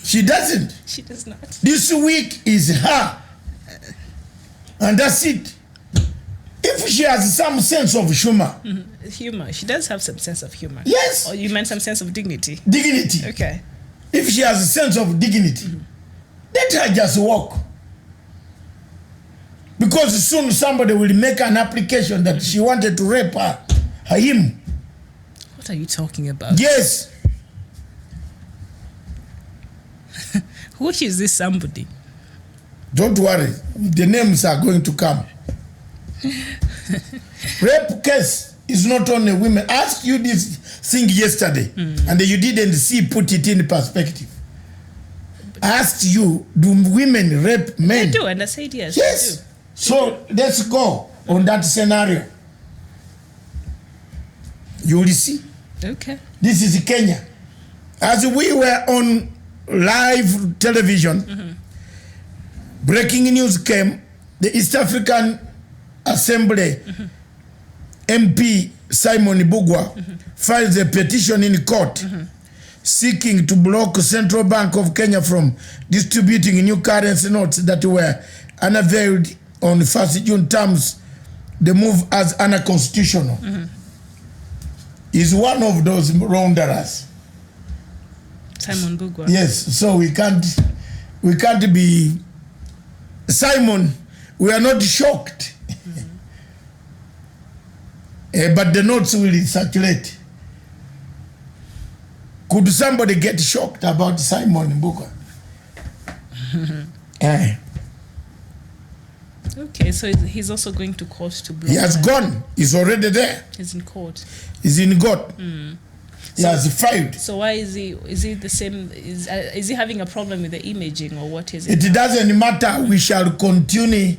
She doesn't. She does not. This week is her. And that's it. If she has some sense of humor. Humor. She does have some sense of humor. Yes. Or you meant some sense of dignity. Dignity. Okay. If she has a sense of dignity, let her just walk. Because soon somebody will make an application that she wanted to rape him. What are you talking about? Yes. Who is this somebody? Don't worry. The names are going to come. Rape case is not only women. I asked you this thing yesterday, and you didn't put it in perspective. I asked you, do women rape men? They do, and I said yes. Yes. They do. So let's go on that scenario. You will see. Okay. This is Kenya. As we were on live television, breaking news came. The East African Assembly MP Simon Bugwa files a petition in court seeking to block Central Bank of Kenya from distributing new currency notes that were unveiled on 1st June terms. The move as unconstitutional. Is one of those wrongdoers. Simon Bugwa. Yes, so we can't be Simon. We are not shocked, but the notes will circulate. Could somebody get shocked about Simon Bugwa? Okay, so he's also going to court to block. He has gone. He's already there. He's in court. He's in court. He has filed. So why is he the same? Is he having a problem with the imaging, or what is it? It doesn't matter. We shall continue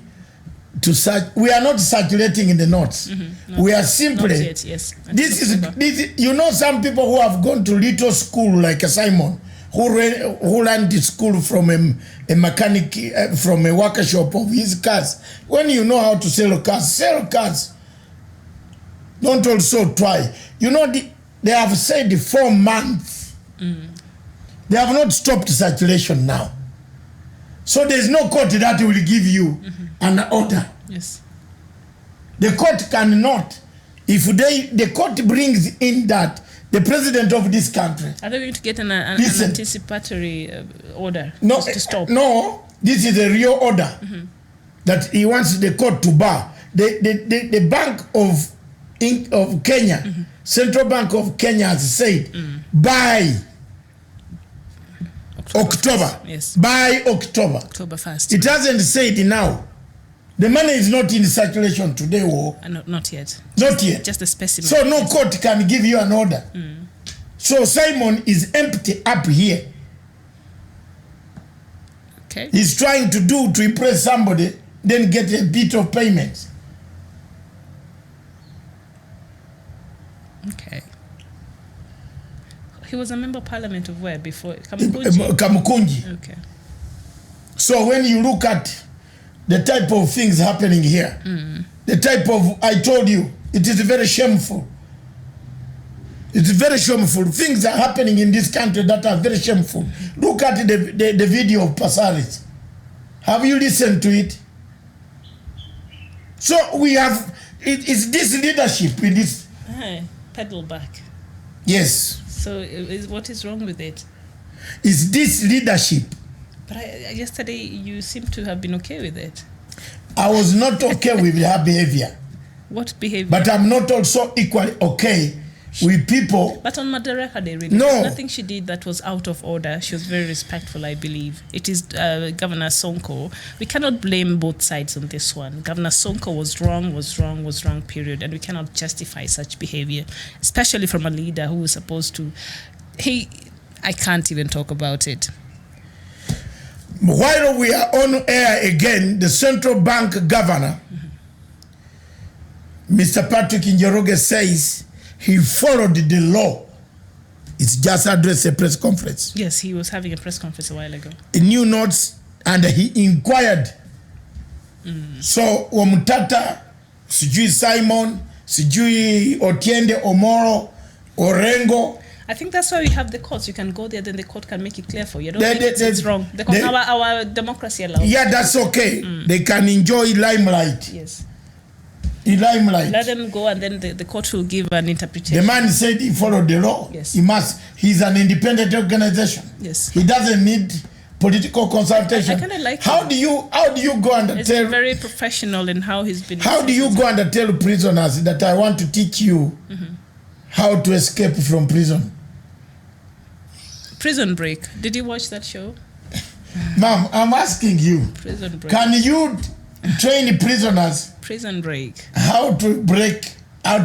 to search. We are not circulating in the notes. We are simply. Not yet, yes. This is you know, some people who have gone to little school like Simon, who ran the school from a mechanic, from a workshop of his cars. When you know how to sell cars. Don't also try. You know, they have said 4 months. They have not stopped circulation now. So there is no court that will give you an order. Yes. The court cannot. If the court brings in that the president of this country. Are they going to get an anticipatory order to stop? No, this is a real order that he wants the court to bar. The Bank of Kenya, Central Bank of Kenya has said by October. Yes. By October. October 1st. It hasn't said now. The money is not in circulation today, not yet. Not yet. Just a specimen. So no court can give you an order. So Simon is empty up here. Okay. He's trying to impress somebody, then get a bit of payment. Okay. He was a member of parliament of where before? Kamukunji? Kamukunji. Okay. So when you look at the type of things happening here, the type of, I told you, it is very shameful. It's very shameful. Things are happening in this country that are very shameful. Look at the video of Pasaris. Have you listened to it? So we have, it's this leadership in this. Pedal back. Yes. So what is wrong with it? It's this leadership. But yesterday you seem to have been okay with it. I was not okay with her behavior. What behavior? But I'm not also equally okay with people. But on Madaraka Day, really, No. there's nothing she did that was out of order. She was very respectful, I believe. It is Governor Sonko. We cannot blame both sides on this one. Governor Sonko was wrong, period. And we cannot justify such behavior, especially from a leader who is supposed to... I can't even talk about it. While we are on air again, the central bank governor, Mr. Patrick Njoroge, says he followed the law. It's just addressed a press conference. Yes, he was having a press conference a while ago. New notes, and he inquired. So, Wamutata, sijui Simon, sijui Otiende Omoro, Orengo. I think that's why we have the courts. You can go there, then the court can make it clear for you. I don't think it's wrong. Our democracy allows. Yeah, that's okay. They can enjoy limelight. Yes. In limelight. Let them go, and then the court will give an interpretation. The man said he followed the law. Yes. He's an independent organization. Yes. He doesn't need political consultation. I kind of like how do you go and it's tell... very professional in how he's been... How do you go and tell prisoners that I want to teach you how to escape from prison? Prison Break. Did you watch that show? Ma'am, I'm asking you. Prison Break. Can you train prisoners Prison Break. how to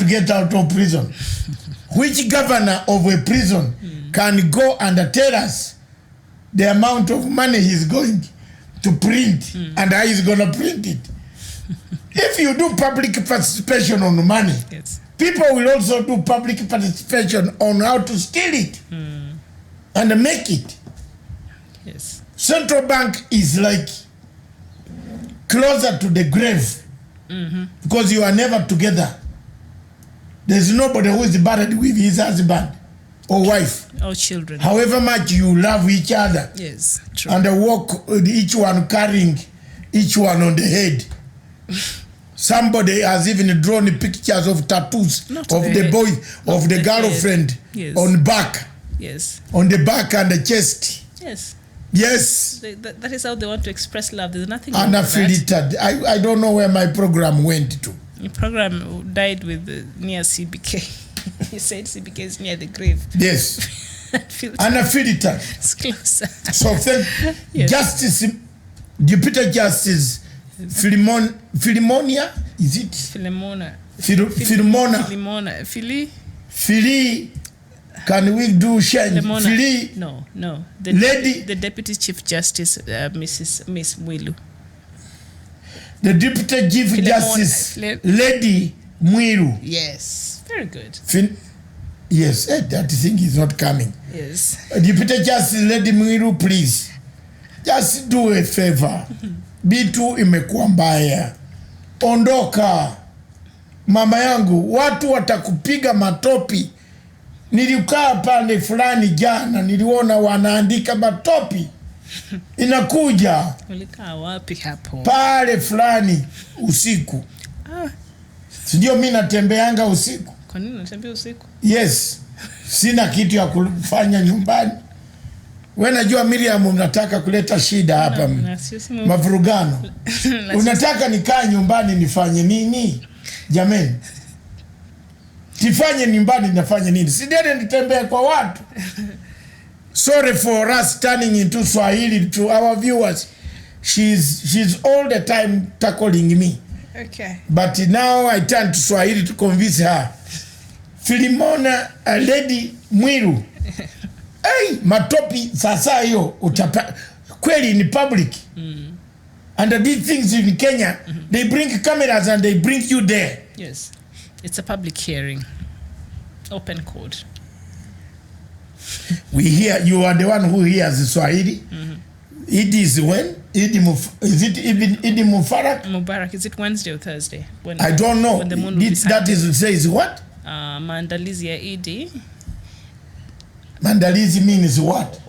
get out of prison? Which governor of a prison can go and tell us the amount of money he's going to print and how he's going to print it? If you do public participation on money, Yes. people will also do public participation on how to steal it and make it. Yes. Central bank is like closer to the grave because you are never together. There's nobody who is buried with his husband or wife. Or children. However much you love each other Yes. True. and walk with each one carrying each one on the head. Somebody has even drawn pictures of tattoos Not of the the head. boy, of the the girlfriend head. Yes. on back, Yes. on the back and the chest. Yes. Yes. That is how they want to express love. There's nothing wrong with that. Unaffiliated. I don't know where my program went to. Your program died with near CBK. You said CBK is near the grave. Yes. Filter. Unaffiliated. It's closer. So thank Yes. Justice, Deputy Justice Philemonia, is it? Philemona. Philemona. Philemona. Philly, can we do change? Philemona. Philly, No. Lady. The Deputy Chief Justice, Miss Mwilu. The Deputy Chief Philemona. Justice, Lady Mwilu. Yes. Very good. Yes, that thing is not coming. Yes. Deputy Justice Lady Mwilu, please, just do a favor. Bitu imekuwa mbaya. Ondoka. Mama yangu, watu watakupiga matopi. Nilikaa pale fulani jana, niliona wanaandika matopi. Inakuja. Ulikaa wapi hapo? Pale fulani usiku. Sindio mimi natembeanga usiku. Kwa nini unatembea usiku? Yes. Sina kitu ya kufanya nyumbani. Wewe najua Miriam unataka kuleta shida hapa. Mavurugano. Unataka nikae nyumbani nifanye nini? Jameni. Tifanye nyumbani nafanye nini? Sidiane nitembea kwa watu. Sorry for us turning into Swahili to our viewers. She's all the time tackling me. Okay. But now I turn to Swahili to convince her. Philemona, a Lady Mwilu. Hey, matopi sasa hiyo utapa kweli in public. And these things in Kenya, they bring cameras and they bring you there. Yes. It's a public hearing. Open court. We hear, you are the one who hears Swahili. It is when? Is it even Idi Mubarak? Mubarak, is it Wednesday or Thursday? I don't know. When the moon will be That is, says what? Maandalizi ya Idi. Mandalizi means what?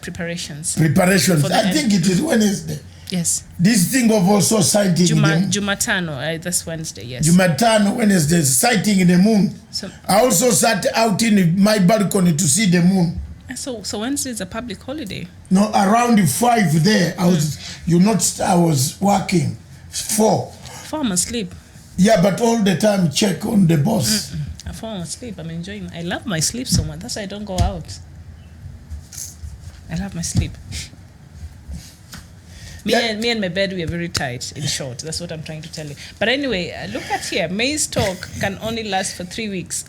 Preparations. Preparations. For the I think it is Wednesday. Yes. This thing of also sighting Jumatano, that's Wednesday, yes. Jumatano, Wednesday, sighting the moon. So, I also sat out in my balcony to see the moon. So Wednesday is a public holiday? No, around 5 there, I was working. 4. 4, I'm asleep. Yeah, but all the time check on the boss. I fall asleep. I'm enjoying. I love my sleep so much. That's why I don't go out. I love my sleep. Me and my bed, we are very tight, in short. That's what I'm trying to tell you. But anyway, look at here. Maize stock can only last for 3 weeks.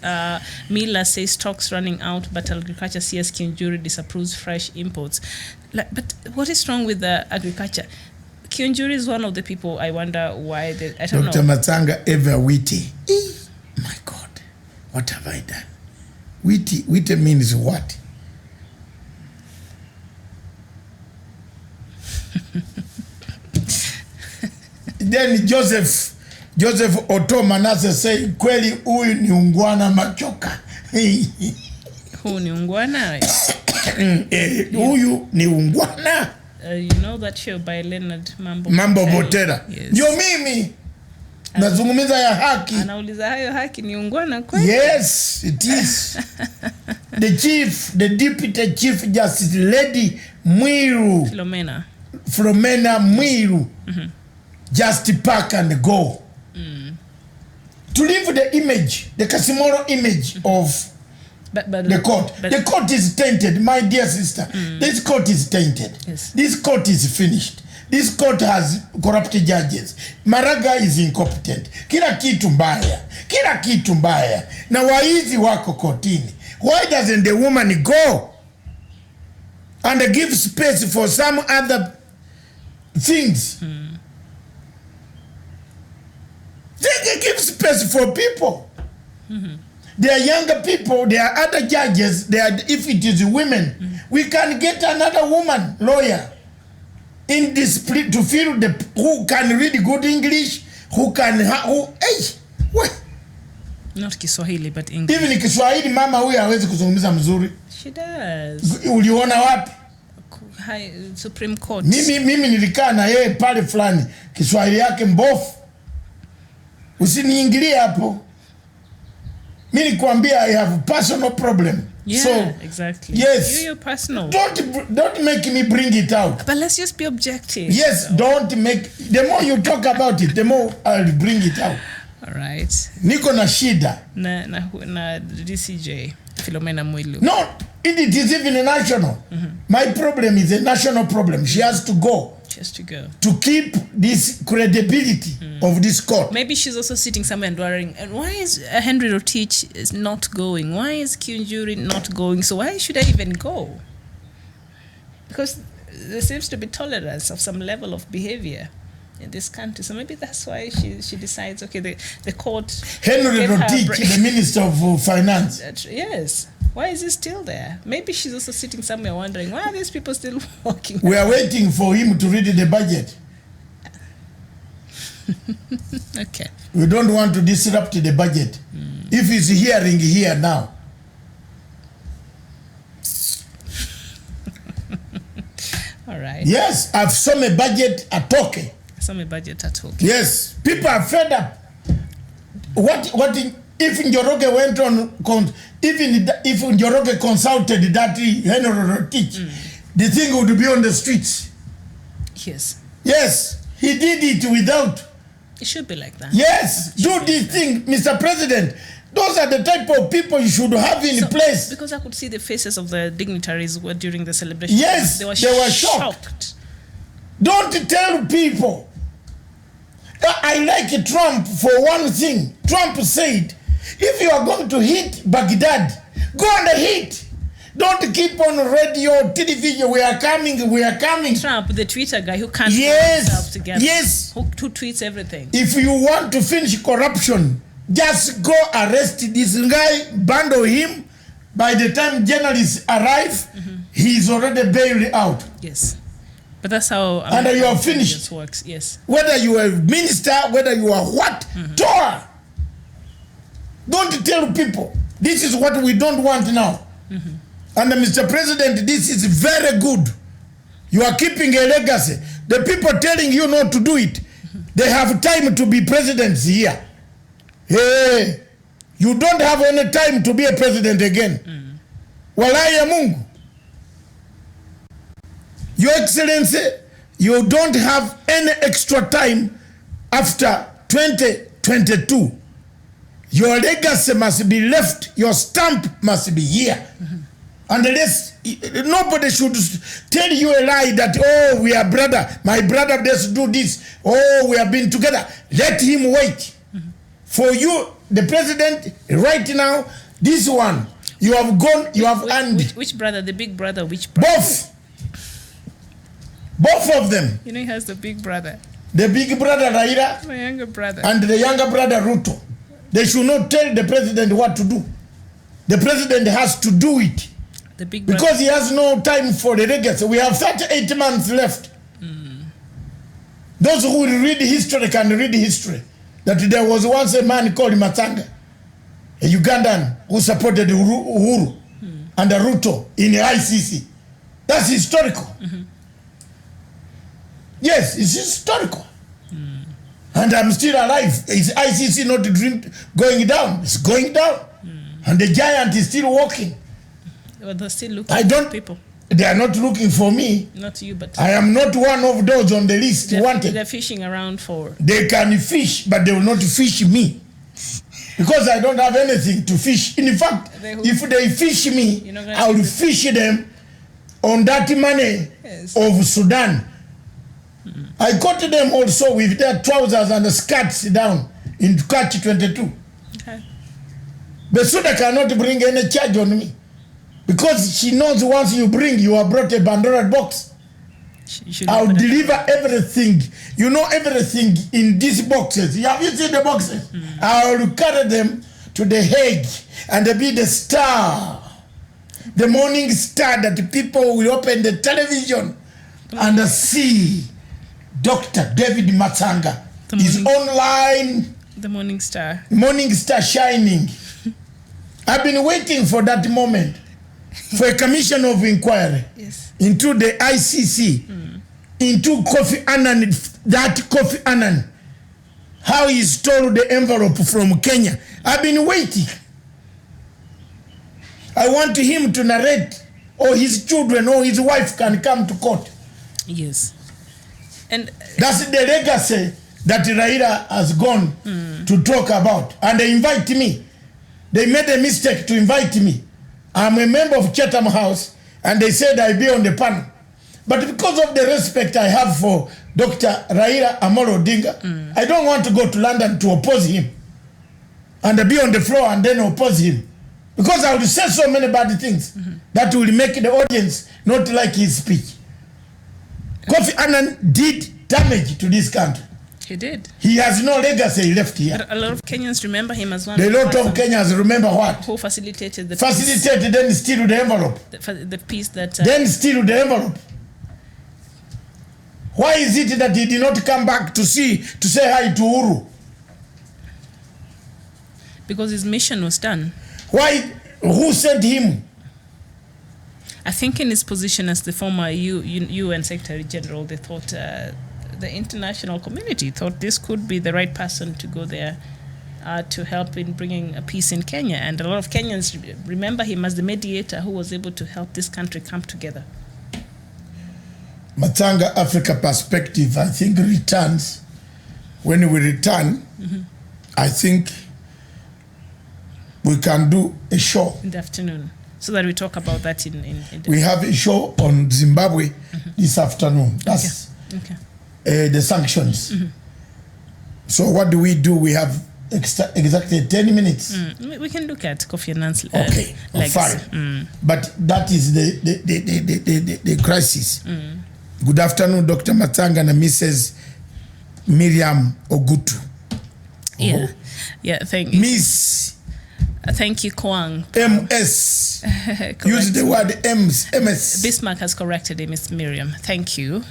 Mila says stock's running out, but Agriculture CS Kiunjuri disapproves fresh imports. But what is wrong with the agriculture? Kiunjuri is one of the people I wonder why I don't know. Dr. Matsanga ever witty. My God, what have I done? Witty means what? Then Joseph Oto Manase say kweli huyu ni ungwana machoka. Huyu ni ungwana? Huyu ni ungwana. You know that show by Leonard Mambo Botera. Yes. Ndio mimi nazungumza ya haki. Anauliza hayo haki ni ungwana kweli? Yes, it is. The deputy chief justice Lady Mwilu. Philomena Mwilu. Just pack and go. To leave the image, the Casimiro image of the court. The court is tainted, my dear sister. This court is tainted. Yes. This court is finished. This court has corrupt judges. Maraga is incompetent. Kila kitu mbaya. Na waizi wako kotini. Why doesn't the woman go and give space for some other things? They give space for people. There are younger people, there are other judges, if it is women, we can get another woman lawyer in this to fill who can read good English, not Kiswahili but English. Even Kiswahili mama huyu hawezi kuzungumza mzuri. She does. Uliona wapi? Supreme Court. Mimi nilikaa na yeye pale fulani, Kiswahili yake mbofu. Usiniingilie hapo. Mimi nikwambia I have a personal problem. Yeah, so, exactly. Yes. You're personal. Don't make me bring it out. But let's just be objective. Yes, don't make. The more you talk about it, the more I'll bring it out. All right. Niko na shida. Na DCJ Philomena Mwilu. No, it is even national. My problem is a national problem. She has to go. To keep this credibility of this court. Maybe she's also sitting somewhere and wondering, and why is Henry Rotich is not going? Why is Kiunjuri not going? So why should I even go? Because there seems to be tolerance of some level of behavior in this country. So maybe that's why she decides, okay, the court... Henry Rotich, the Minister of Finance. Yes. Why is he still there? Maybe she's also sitting somewhere wondering, why are these people still walking? We are waiting for him to read the budget. Okay. We don't want to disrupt the budget. If he's hearing here now. All right. Yes, I've seen a budget at Toke. Yes, people are fed up. If Njoroge went on, even if Njoroge consulted that Henry Rotich, the thing would be on the streets. Yes. Yes, he did it without. It should be like that. Yes, do this thing, Mr. President. Those are the type of people you should have in place. Because I could see the faces of the dignitaries during the celebration. Yes, they were shocked. Don't tell people. I like Trump for one thing. Trump said, if you are going to hit Baghdad, go and hit. Don't keep on radio, television, we are coming, we are coming. Trump, the Twitter guy who can't put himself together. Yes. Who tweets everything. If you want to finish corruption, just go arrest this guy, bundle him. By the time journalists arrive, he's already bailed out. Yes. But that's how and you are finished. Works. Yes. Whether you are a minister, whether you are what, Torah. Don't tell people this is what we don't want now. And Mr. President, this is very good. You are keeping a legacy. The people telling you not to do it, they have time to be presidents here. Hey, you don't have any time to be a president again. Walaya Mungu. Your Excellency, you don't have any extra time after 2022. Your legacy must be left, your stamp must be here. Unless nobody should tell you a lie that, oh, we are brother, my brother does do this, oh, we have been together. Let him wait. For you, the president, right now, this one, you have gone, you have earned. Which brother? The big brother? Which brother? Both of them. You know, he has the big brother. The big brother Raila. My younger brother. And the younger brother Ruto. They should not tell the president what to do. The president has to do it. The big brother. Because he has no time for the legacy. We have 38 months left. Those who read history can read history. That there was once a man called Matsanga, a Ugandan who supported Uhuru and Ruto in the ICC. That's historical. Yes, it's historical. And I'm still alive. Is ICC not going down? It's going down. And the giant is still walking. But they're still looking for people. They are not looking for me. Not you, but... I am not one of those on the list wanted. They're fishing around for... They can fish, but they will not fish me. Because I don't have anything to fish. In fact, if they fish me, I will fish them on that money of Sudan. I caught them also with their trousers and the skirts down in catch 22. Okay. But Sudan cannot bring any charge on me. Because she knows once you have brought a bandora box. I'll deliver everything. You know everything in these boxes. Have you seen the boxes? I'll carry them to the Hague and be the star. The morning star that people will open the television and see Dr. David Matsanga is online. The morning star. Morning star shining. I've been waiting for that moment. For a commission of inquiry into the ICC, into Kofi Annan, that Kofi Annan, how he stole the envelope from Kenya. I've been waiting. I want him to narrate, or his children, or his wife can come to court. Yes. And that's the legacy that Raila has gone to talk about. And they invite me. They made a mistake to invite me. I'm a member of Chatham House, and they said I'll be on the panel. But because of the respect I have for Dr. Raila Amolo Odinga, I don't want to go to London to oppose him and be on the floor and then oppose him. Because I will say so many bad things that will make the audience not like his speech. Kofi Annan did damage to this country. He did. He has no legacy left here. A lot of Kenyans remember him as one. A lot of Kenyans remember what? Who facilitated the facilitated, then steal the envelope. The piece that... then steal the envelope. Why is it that he did not come back to say hi to Uhuru? Because his mission was done. Why? Who sent him? I think in his position as the former UN Secretary General, they thought... the international community thought this could be the right person to go there to help in bringing a peace in Kenya. And a lot of Kenyans remember him as the mediator who was able to help this country come together. Matsanga Africa perspective, I think, returns. When we return, I think we can do a show. In the afternoon. So that we talk about that in the... We have a show on Zimbabwe this afternoon. That's... Okay. The sanctions. So what do? We have exactly 10 minutes. We can look at Kofi Annan's okay, fine. But that is the crisis. Good afternoon, Dr. Matsanga and Mrs. Miriam Ogutu. Yeah, thank you. Miss. Thank you, Kwang. MS. Use the word MS. Bismarck has corrected him, Miss Miriam. Thank you,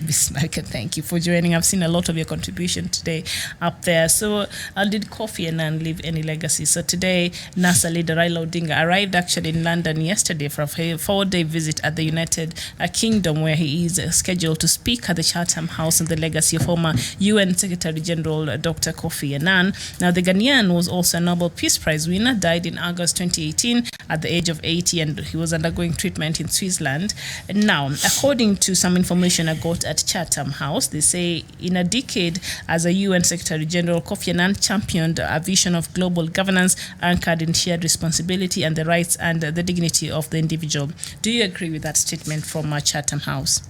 Bismarck, and thank you for joining. I've seen a lot of your contribution today up there. So, did Kofi Annan leave any legacy? So today, NASA leader Raila Odinga arrived actually in London yesterday for a 4-day visit at the United Kingdom, where he is scheduled to speak at the Chatham House on the legacy of former UN Secretary General Dr. Kofi Annan. Now, the Ghanaian was also a Nobel Peace Prize winner, died in August 2018 at the age age of 80, and he was undergoing treatment in Switzerland. Now, according to some information I got at Chatham House, they say in a decade as a UN Secretary General, Kofi Annan championed a vision of global governance anchored in shared responsibility and the rights and the dignity of the individual. Do you agree with that statement from Chatham House?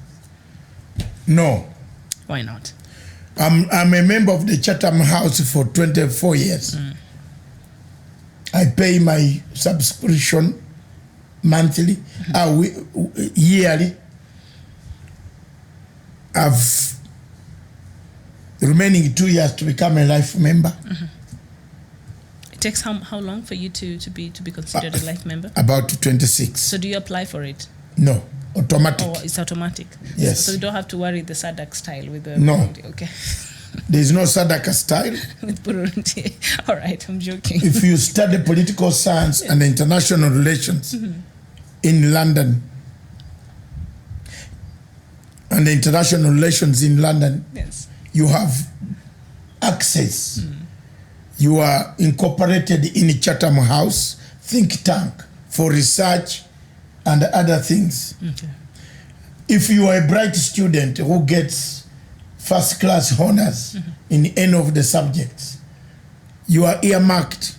No. Why not? I'm a member of the Chatham House for 24 years. I pay my subscription monthly, yearly. I've remaining 2 years to become a life member. It takes how long for you to be considered a life member? About 26. So do you apply for it? No, automatic. Oh, it's automatic. Yes. So you don't have to worry the SADC style with the No. Burundi. Okay. There's no Sadaka style. With Burundi. All right, I'm joking. If you study political science and international relations in London, and international relations in London, yes, you have access. You are incorporated in Chatham House think tank for research and other things. Okay. If you are a bright student who gets first class honors in any of the subjects, you are earmarked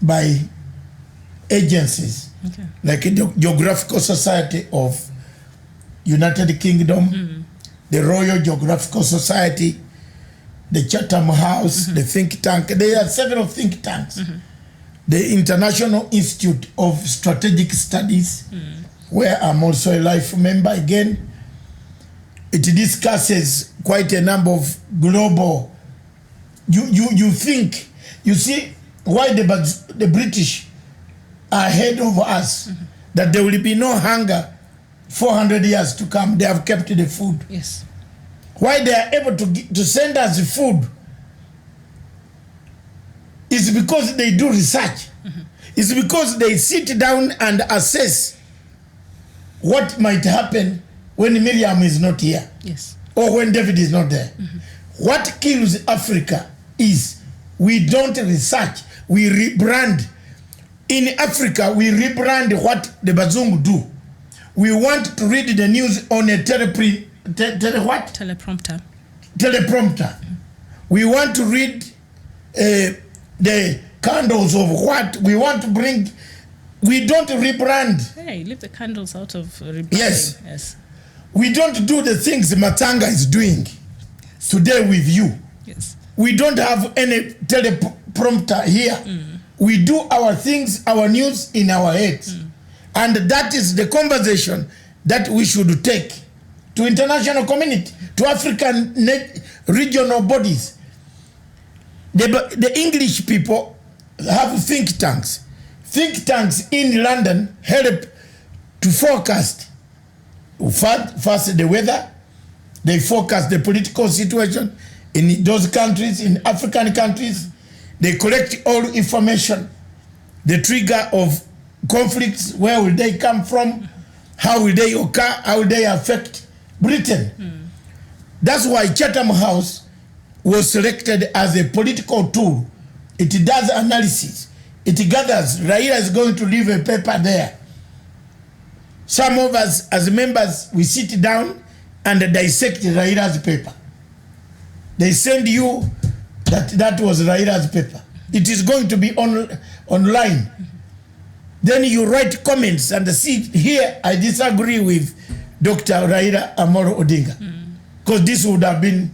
by agencies like the Geographical Society of United Kingdom, the Royal Geographical Society, the Chatham House, the think tank. There are several think tanks. The International Institute of Strategic Studies, where I'm also a life member again. It discusses quite a number of global. You think, you see why the British are ahead of us, that there will be no hunger 400 years to come. They have kept the food. Yes. Why they are able to send us the food is because they do research. It's because they sit down and assess what might happen when Miriam is not here. Yes. Or when David is not there. What kills Africa is we don't research, we rebrand. In Africa, we rebrand what the Bazungu do. We want to read the news on a teleprompter. Teleprompter. We want to read the candles of what we want to bring. We don't rebrand. Hey, leave the candles out of rebranding. Yes. Yes. We don't do the things Matsanga is doing today with you. Yes. We don't have any teleprompter here. We do our things, our news in our heads. And that is the conversation that we should take to international community, to African regional bodies. The English people have think tanks. Think tanks in London help to forecast first the weather. They forecast the political situation in those countries, in African countries. They collect all information, the trigger of conflicts, where will they come from, how will they occur, how will they affect Britain. That's why Chatham House was selected as a political tool. It does analysis. It gathers. Raila is going to leave a paper there. Some of us as members, we sit down and dissect Raila's paper. They send you that was Raila's paper. It is going to be online. Then you write comments and see, here I disagree with Dr. Raila Amolo Odinga. Because this would have been,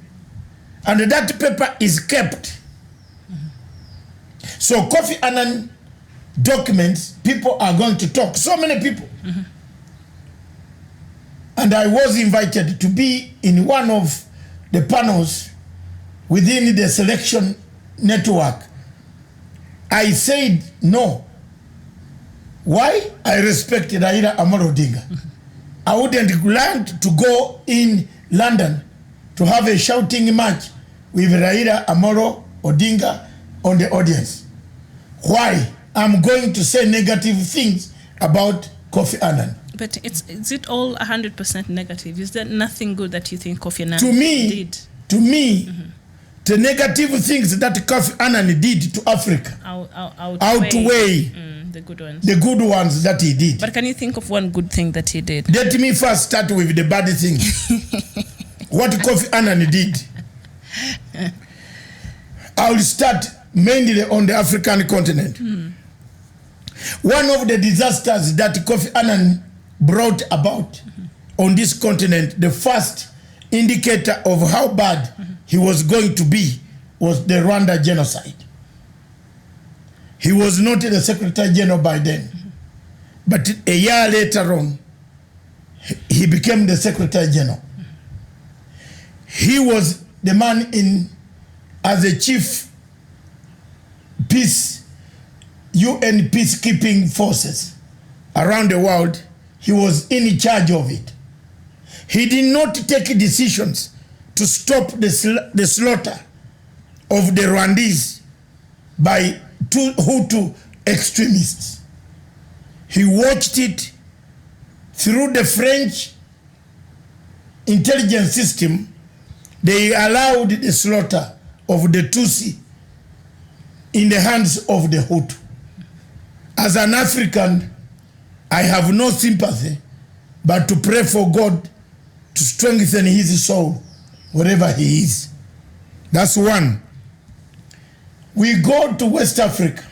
and that paper is kept. So Kofi Annan documents, people are going to talk. So many people. And I was invited to be in one of the panels within the selection network. I said no. Why? I respect Raila Amolo Odinga. I wouldn't want to go in London to have a shouting match with Raila Amolo Odinga on the audience. Why? I'm going to say negative things about Kofi Annan. But is it all 100% negative? Is there nothing good that you think Kofi Annan did? To me, the negative things that Kofi Annan did to Africa outweigh The good ones. The good ones that he did. But can you think of one good thing that he did? Let me first start with the bad thing. What Kofi Annan did. I will start mainly on the African continent. One of the disasters that Kofi Annan brought about on this continent, the first indicator of how bad he was going to be was the Rwanda genocide. He was not the Secretary General by then. But a year later on, he became the Secretary General. He was the man as a chief UN peacekeeping forces around the world. He was in charge of it. He did not take decisions to stop the slaughter of the Rwandese by Hutu extremists. He watched it through the French intelligence system. They allowed the slaughter of the Tutsi in the hands of the Hutu. As an African, I have no sympathy but to pray for God to strengthen his soul wherever he is. That's one. We go to West Africa.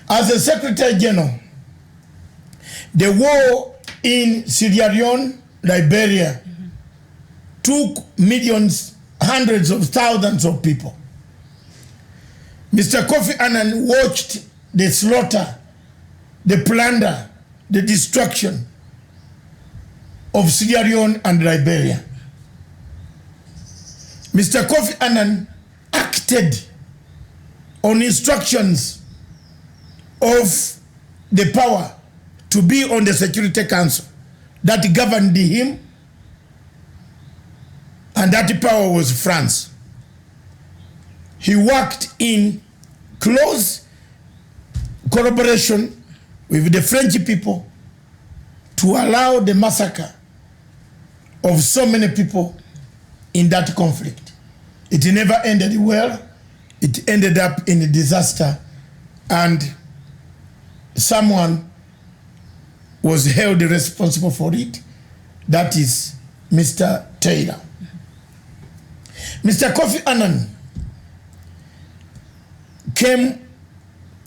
As a Secretary General, the war in Sierra Leone, Liberia, took millions, hundreds of thousands of people. Mr. Kofi Annan watched the slaughter, the plunder, the destruction of Sierra Leone and Liberia. Mr. Kofi Annan acted on instructions of the power to be on the Security Council that governed him, and that power was France. He worked in close collaboration with the French people to allow the massacre of so many people in that conflict. It never ended well. It ended up in a disaster, and someone was held responsible for it. That is Mr. Taylor. Mr. Kofi Annan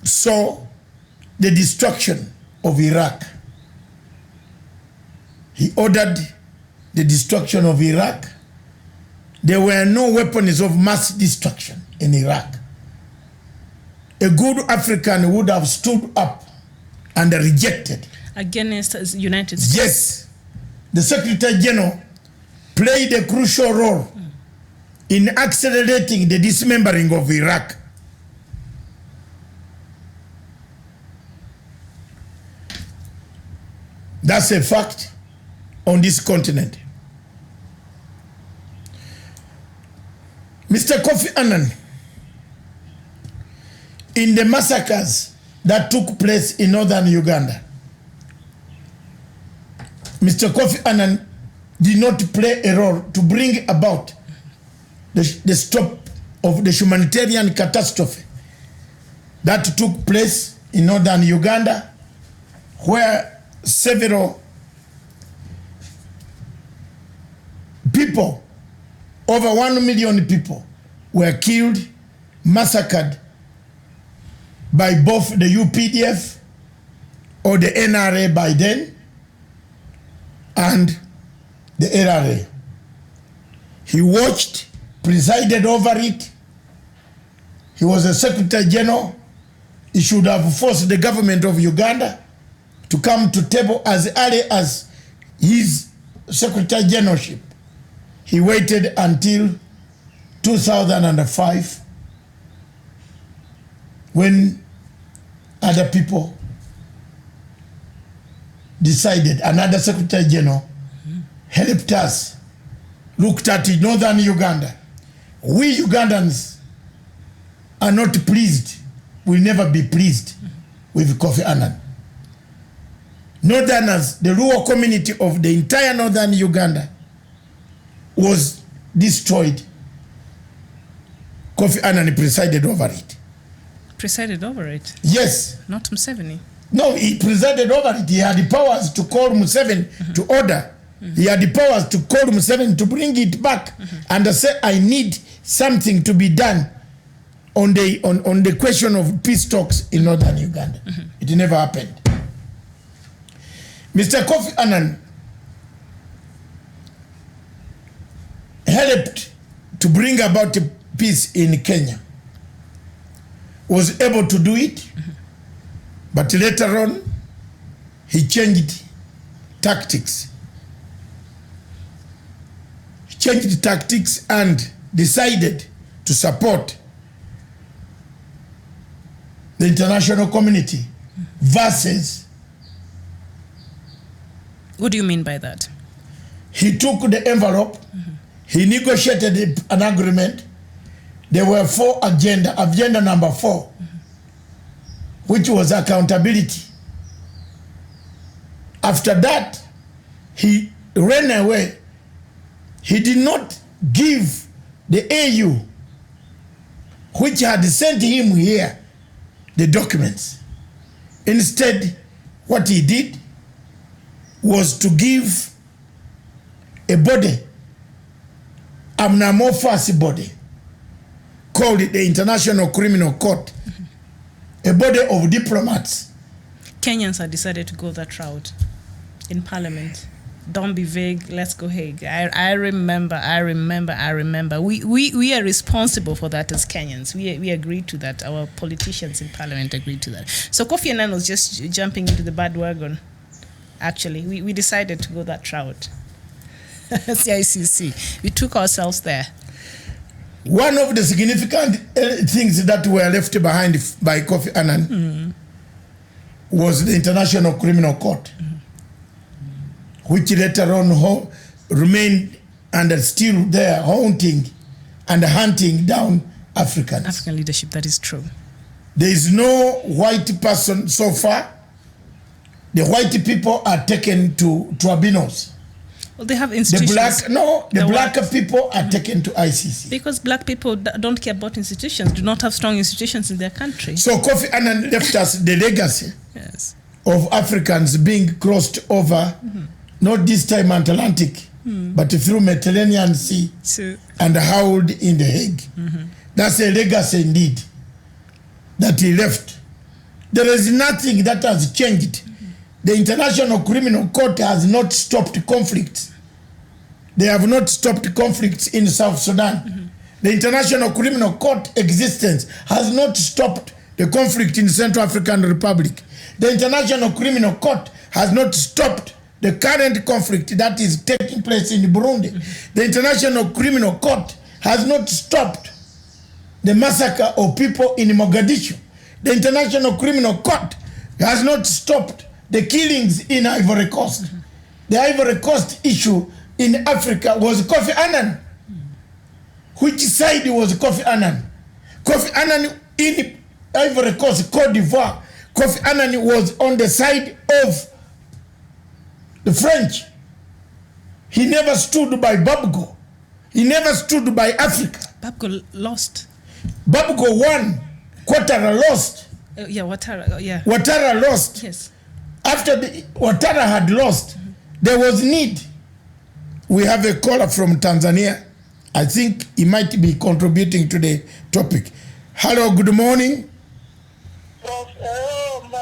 saw the destruction of Iraq. He ordered the destruction of Iraq. There were no weapons of mass destruction in Iraq. A good African would have stood up and rejected. Against the United States? Yes. The Secretary General played a crucial role in accelerating the dismembering of Iraq. That's a fact on this continent. Mr. Kofi Annan, in the massacres that took place in northern Uganda, Mr. Kofi Annan did not play a role to bring about the stop of the humanitarian catastrophe that took place in northern Uganda, where several people, over 1 million people, were killed, massacred by both the UPDF or the NRA by then and the LRA. He watched, presided over it. He was a Secretary General. He should have forced the government of Uganda to come to table as early as his Secretary Generalship. He waited until 2005 when other people decided. Another Secretary General helped us, looked at northern Uganda. We Ugandans are not pleased, will never be pleased with Kofi Annan. Northerners, the rural community of the entire northern Uganda was destroyed. Kofi Annan presided over it. presided over it. Yes. Not Museveni. No, he presided over it. He had the powers to call Museveni to order. He had the powers to call Museveni to bring it back and say, I need something to be done on the question of peace talks in northern Uganda. It never happened. Mr. Kofi Annan helped to bring about peace in Kenya. Was able to do it, but later on, he changed tactics. He changed tactics and decided to support the international community versus. What do you mean by that? He took the envelope, he negotiated an agreement. There were 4 agenda number 4, which was accountability. After that, he ran away. He did not give the AU, which had sent him here, the documents. Instead, what he did was to give a body, an amorphous body, called it the International Criminal Court, a body of diplomats. Kenyans have decided to go that route in Parliament. Don't be vague, let's go Hague. I remember. We are responsible for that as Kenyans. We agreed to that. Our politicians in Parliament agreed to that. So Kofi Annan was just jumping into the bandwagon. Actually, we decided to go that route. CICC. We took ourselves there. One of the significant things that were left behind by Kofi Annan was the International Criminal Court, which later on remained and is still there haunting and hunting down Africans. African leadership, that is true. There is no white person so far. The white people are taken to tribunals. Well, they have institutions. The black people are taken to ICC. Because black people don't care about institutions, do not have strong institutions in their country. So Kofi Annan left us the legacy yes. of Africans being crossed over, not this time Atlantic, but through Mediterranean Sea and held in The Hague. That's a legacy indeed that he left. There is nothing that has changed. The International Criminal Court has not stopped conflicts. They have not stopped conflicts in South Sudan. The International Criminal Court existence has not stopped the conflict in Central African Republic. The International Criminal Court has not stopped the current conflict that is taking place in Burundi. The International Criminal Court has not stopped the massacre of people in Mogadishu. The International Criminal Court has not stopped the killings in Ivory Coast. The Ivory Coast issue in Africa was Kofi Annan. Which side was Kofi Annan? Kofi Annan in Ivory Coast, Cote d'Ivoire. Kofi Annan was on the side of the French. He never stood by Babgo. He never stood by Africa. Babgo lost. Babgo won. Ouattara lost. Ouattara lost. Yes. After Ouattara had lost, there was need. We have a caller from Tanzania. I think he might be contributing to the topic. Hello, good morning. Professor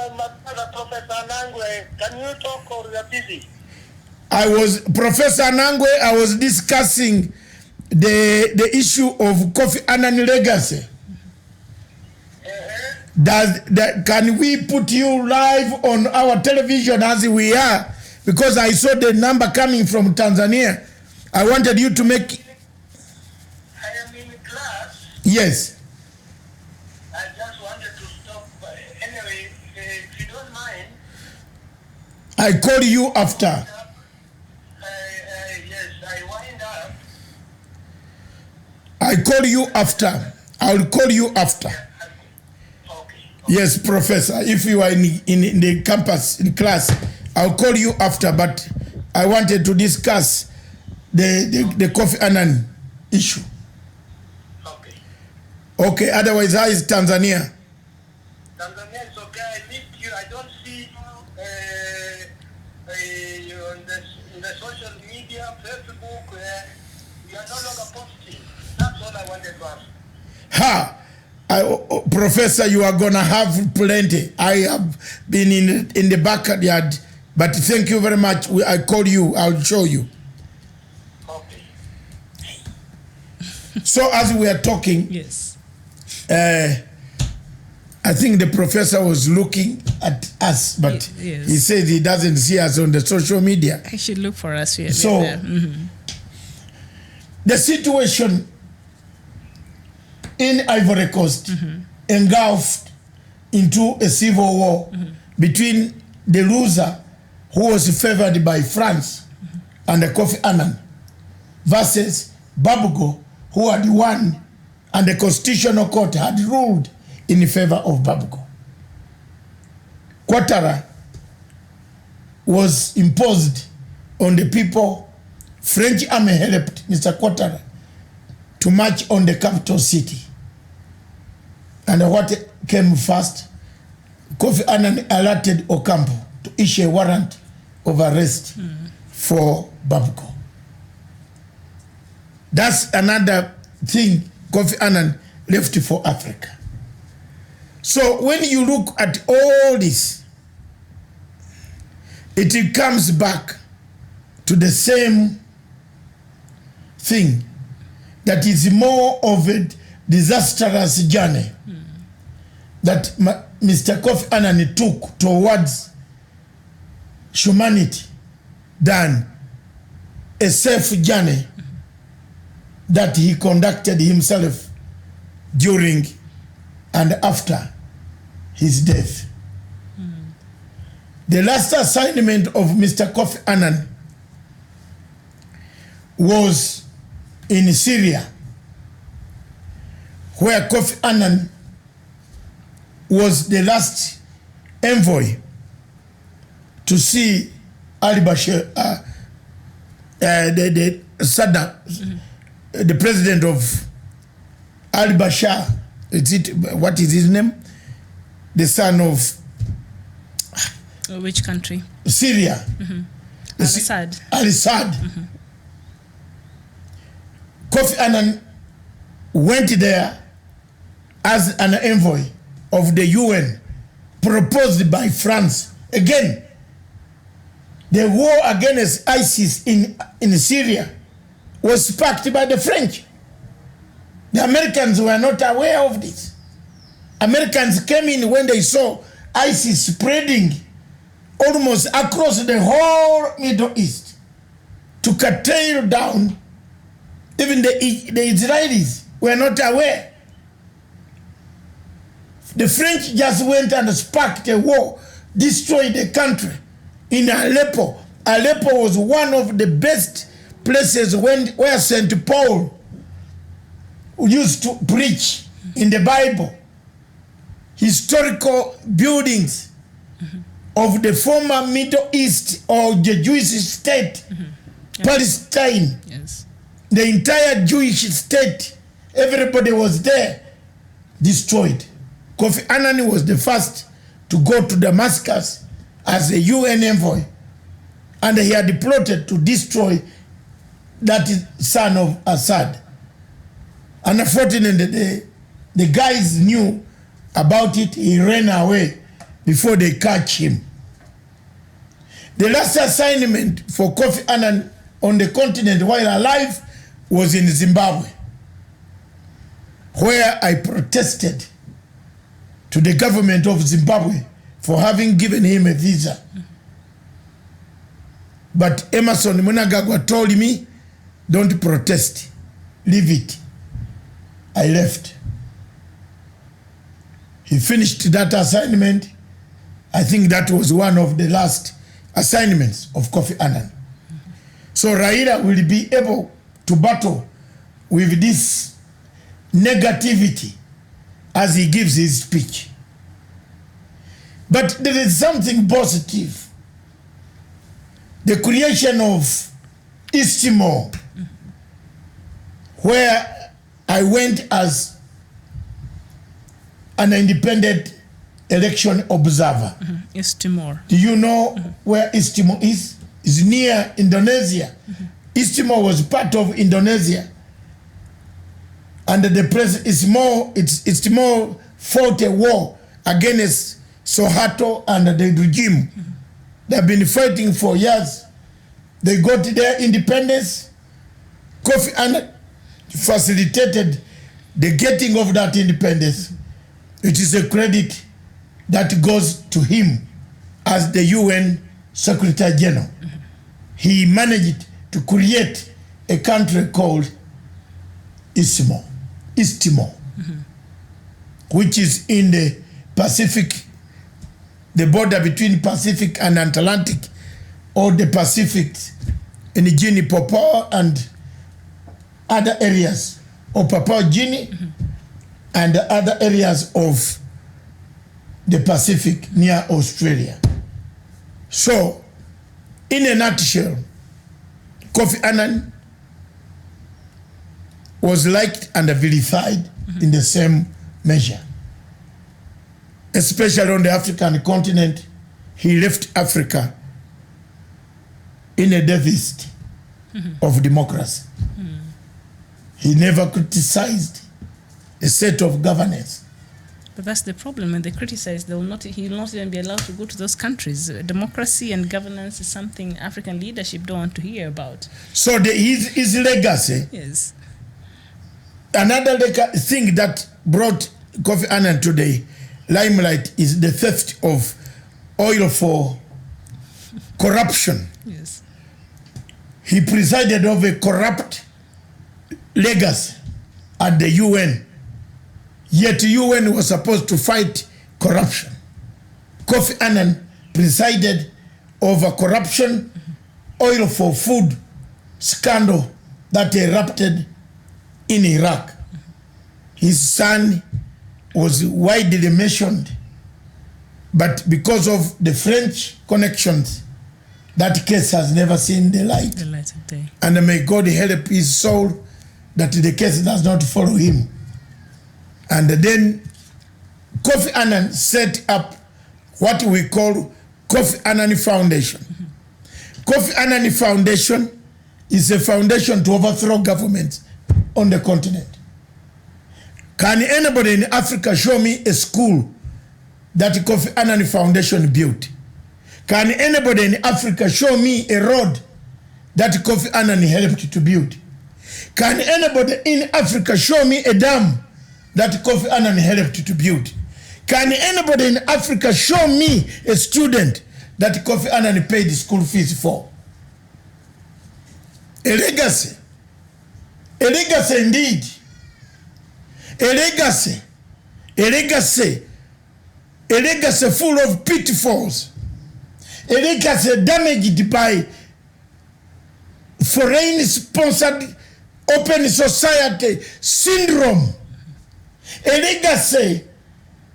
Nangwe, can you talk or you are busy? Professor Nangwe, I was discussing the issue of Kofi Annan legacy. Can we put you live on our television as we are? Because I saw the number coming from Tanzania. I wanted you to make... I am in class. Yes. I just wanted to stop. Anyway, if you don't mind... I call you after. Yes, I wind up. I call you after. I'll call you after. Yes, Professor. If you are in the campus, in class, I'll call you after, but I wanted to discuss the Kofi Annan issue. Okay, otherwise, how is Tanzania? Ha! Professor, you are gonna have plenty. I have been in the backyard, but thank you very much. I call you. I'll show you. Okay. So as we are talking, Yes. I think the professor was looking at us, but Yes. he said he doesn't see us on the social media. I should look for us here. So the situation in Ivory Coast engulfed into a civil war between the loser, who was favored by France, and the Kofi Annan, versus Babgo, who had won, and the Constitutional Court had ruled in favor of Babgo. Ouattara was imposed on the people. French army helped Mr. Ouattara to march on the capital city. And what came first? Kofi Annan alerted Ocampo to issue a warrant of arrest for Babgo. That's another thing Kofi Annan left for Africa. So when you look at all this, it comes back to the same thing, that is more of a disastrous journey that Mr. Kofi Annan took towards humanity than a safe journey that he conducted himself during and after his death. The last assignment of Mr. Kofi Annan was in Syria, where Kofi Annan was the last envoy to see Ali Bashir, the Saddam, the president of Ali Bashar. What is his name? The son of Which country? Syria. Al-Assad. Al-Assad. Kofi Annan went there as an envoy of the UN proposed by France. Again, the war against ISIS in Syria was sparked by the French. The Americans were not aware of this. Americans came in when they saw ISIS spreading almost across the whole Middle East to curtail down. Even the Israelis were not aware. The French just went and sparked a war, destroyed the country. In Aleppo, Aleppo was one of the best places where St. Paul used to preach in the Bible. Historical buildings of the former Middle East or the Jewish state, Palestine. Yes. The entire Jewish state, everybody was there, destroyed. Kofi Annan was the first to go to Damascus as a UN envoy, and he had plotted to destroy that son of Assad. Unfortunately, the guys knew about it. He ran away before they catch him. The last assignment for Kofi Annan on the continent while alive was in Zimbabwe, where I protested to the government of Zimbabwe for having given him a visa. But Emerson Mnangagwa told me, don't protest, leave it. I left. He finished that assignment. I think that was one of the last assignments of Kofi Annan. So Raila will be able to battle with this negativity as he gives his speech. But there is something positive. The creation of East Timor, where I went as an independent election observer. East Timor. Do you know where East Timor is? It's near Indonesia. East Timor was part of Indonesia and the president is more, it's more fought a war against Soharto and the regime. They've been fighting for years. They got their independence. Kofi Annan facilitated the getting of that independence. It is a credit that goes to him as the UN Secretary General. He managed to create a country called East Timor, which is in the Pacific, the border between Pacific and Atlantic, or the Pacific in Guinea, Papua, and other areas of Papua Guinea, and other areas of the Pacific near Australia. So, in a nutshell, Kofi Annan was liked and vilified in the same measure. Especially on the African continent, he left Africa in a deficit of democracy. He never criticized a set of governance. But that's the problem. When they criticize, he will not even be allowed to go to those countries. Democracy and governance is something African leadership don't want to hear about. So his legacy, yes. Another thing that brought Kofi Annan to the limelight is the theft of oil for corruption. Yes. He presided over a corrupt legacy at the UN. Yet the UN was supposed to fight corruption. Kofi Annan presided over corruption, oil for food scandal that erupted in Iraq. His son was widely mentioned, but because of the French connections, that case has never seen the light. The light of day. And may God help his soul that the case does not follow him. And then Kofi Annan set up what we call Kofi Annan Foundation. Kofi Annan Foundation is a foundation to overthrow governments on the continent. Can anybody in Africa show me a school that Kofi Annan Foundation built? Can anybody in Africa show me a road that Kofi Annan helped to build? Can anybody in Africa show me a dam that Kofi Annan helped to build? Can anybody in Africa show me a student that Kofi Annan paid school fees for? A legacy. A legacy indeed. A legacy. A legacy. A legacy full of pitfalls. A legacy damaged by foreign-sponsored open society syndrome. A legacy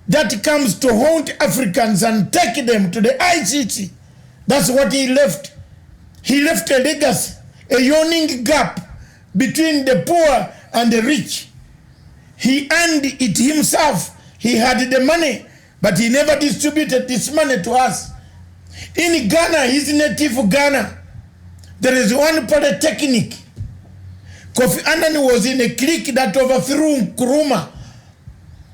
that comes to haunt Africans and take them to the ICT. That's what he left. He left a legacy, a yawning gap between the poor and the rich. He earned it himself. He had the money, but he never distributed this money to us. In Ghana, his native Ghana, there is one polytechnic. Kofi Annan was in a clique that overthrew Nkrumah.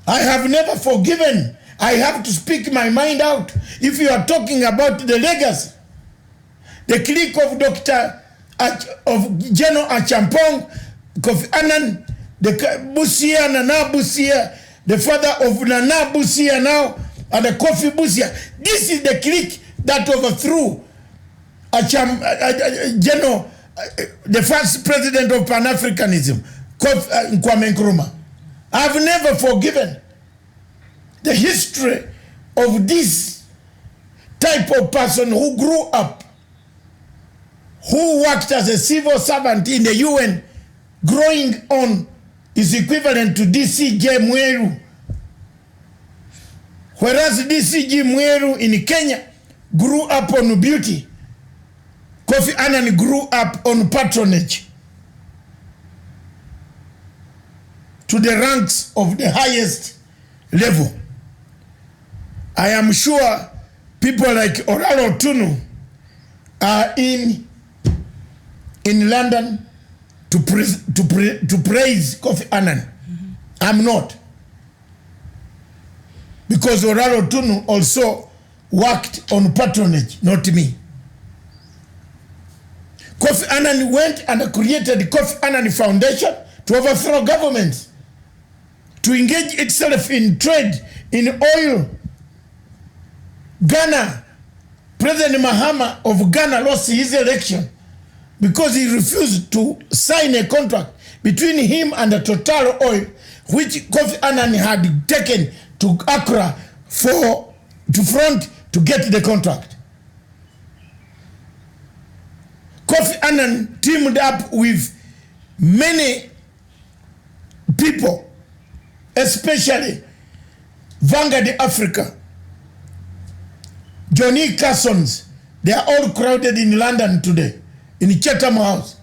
I have never forgiven. I have to speak my mind out. If you are talking about the legacy, the clique of General Achampong, Kofi Annan, the Busia, Nana Busia, the father of Nana Busia now, and the Kofi Busia. This is the clique that overthrew General, the first president of Pan-Africanism, Kwame Nkrumah. I've never forgiven. The history of this type of person who grew up, who worked as a civil servant in the UN, growing on, is equivalent to DCJ Mwilu. Whereas DCJ Mwilu in Kenya grew up on beauty, Kofi Annan grew up on patronage to the ranks of the highest level. I am sure people like Oralo Tunu are in London to praise Kofi Annan. I'm not. Because Oralo Tunu also worked on patronage, not me. Kofi Annan went and created the Kofi Annan Foundation to overthrow governments, to engage itself in trade, in oil. Ghana, President Mahama of Ghana lost his election because he refused to sign a contract between him and the Total Oil, which Kofi Annan had taken to Accra to get the contract. Kofi Annan teamed up with many people, especially Vanguard Africa, Johnny Carsons. They are all crowded in London today, in Chatham House.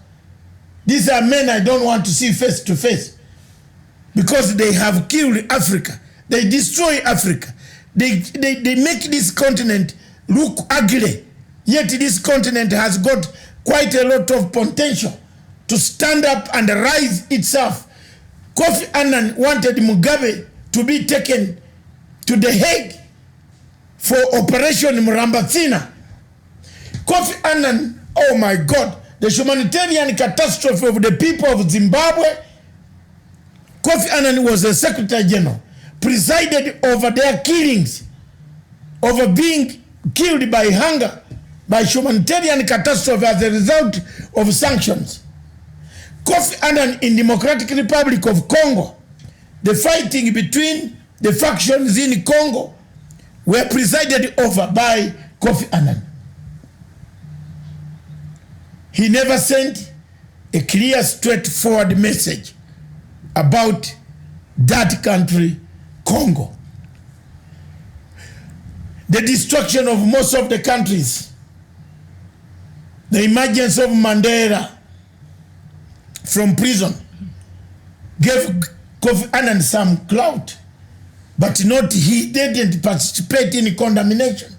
These are men I don't want to see face to face because they have killed Africa. They destroy Africa. They make this continent look ugly. Yet this continent has got quite a lot of potential to stand up and rise itself. Kofi Annan wanted Mugabe to be taken to The Hague for Operation Murambatsina. Kofi Annan, oh my God, the humanitarian catastrophe of the people of Zimbabwe. Kofi Annan was the Secretary General, presided over their killings, over being killed by hunger, by humanitarian catastrophe as a result of sanctions. Kofi Annan in Democratic Republic of Congo, the fighting between the factions in Congo were presided over by Kofi Annan. He never sent a clear, straightforward message about that country, Congo. The destruction of most of the countries, the emergence of Mandela from prison gave Kofi Annan some clout, but he didn't participate in condemnation.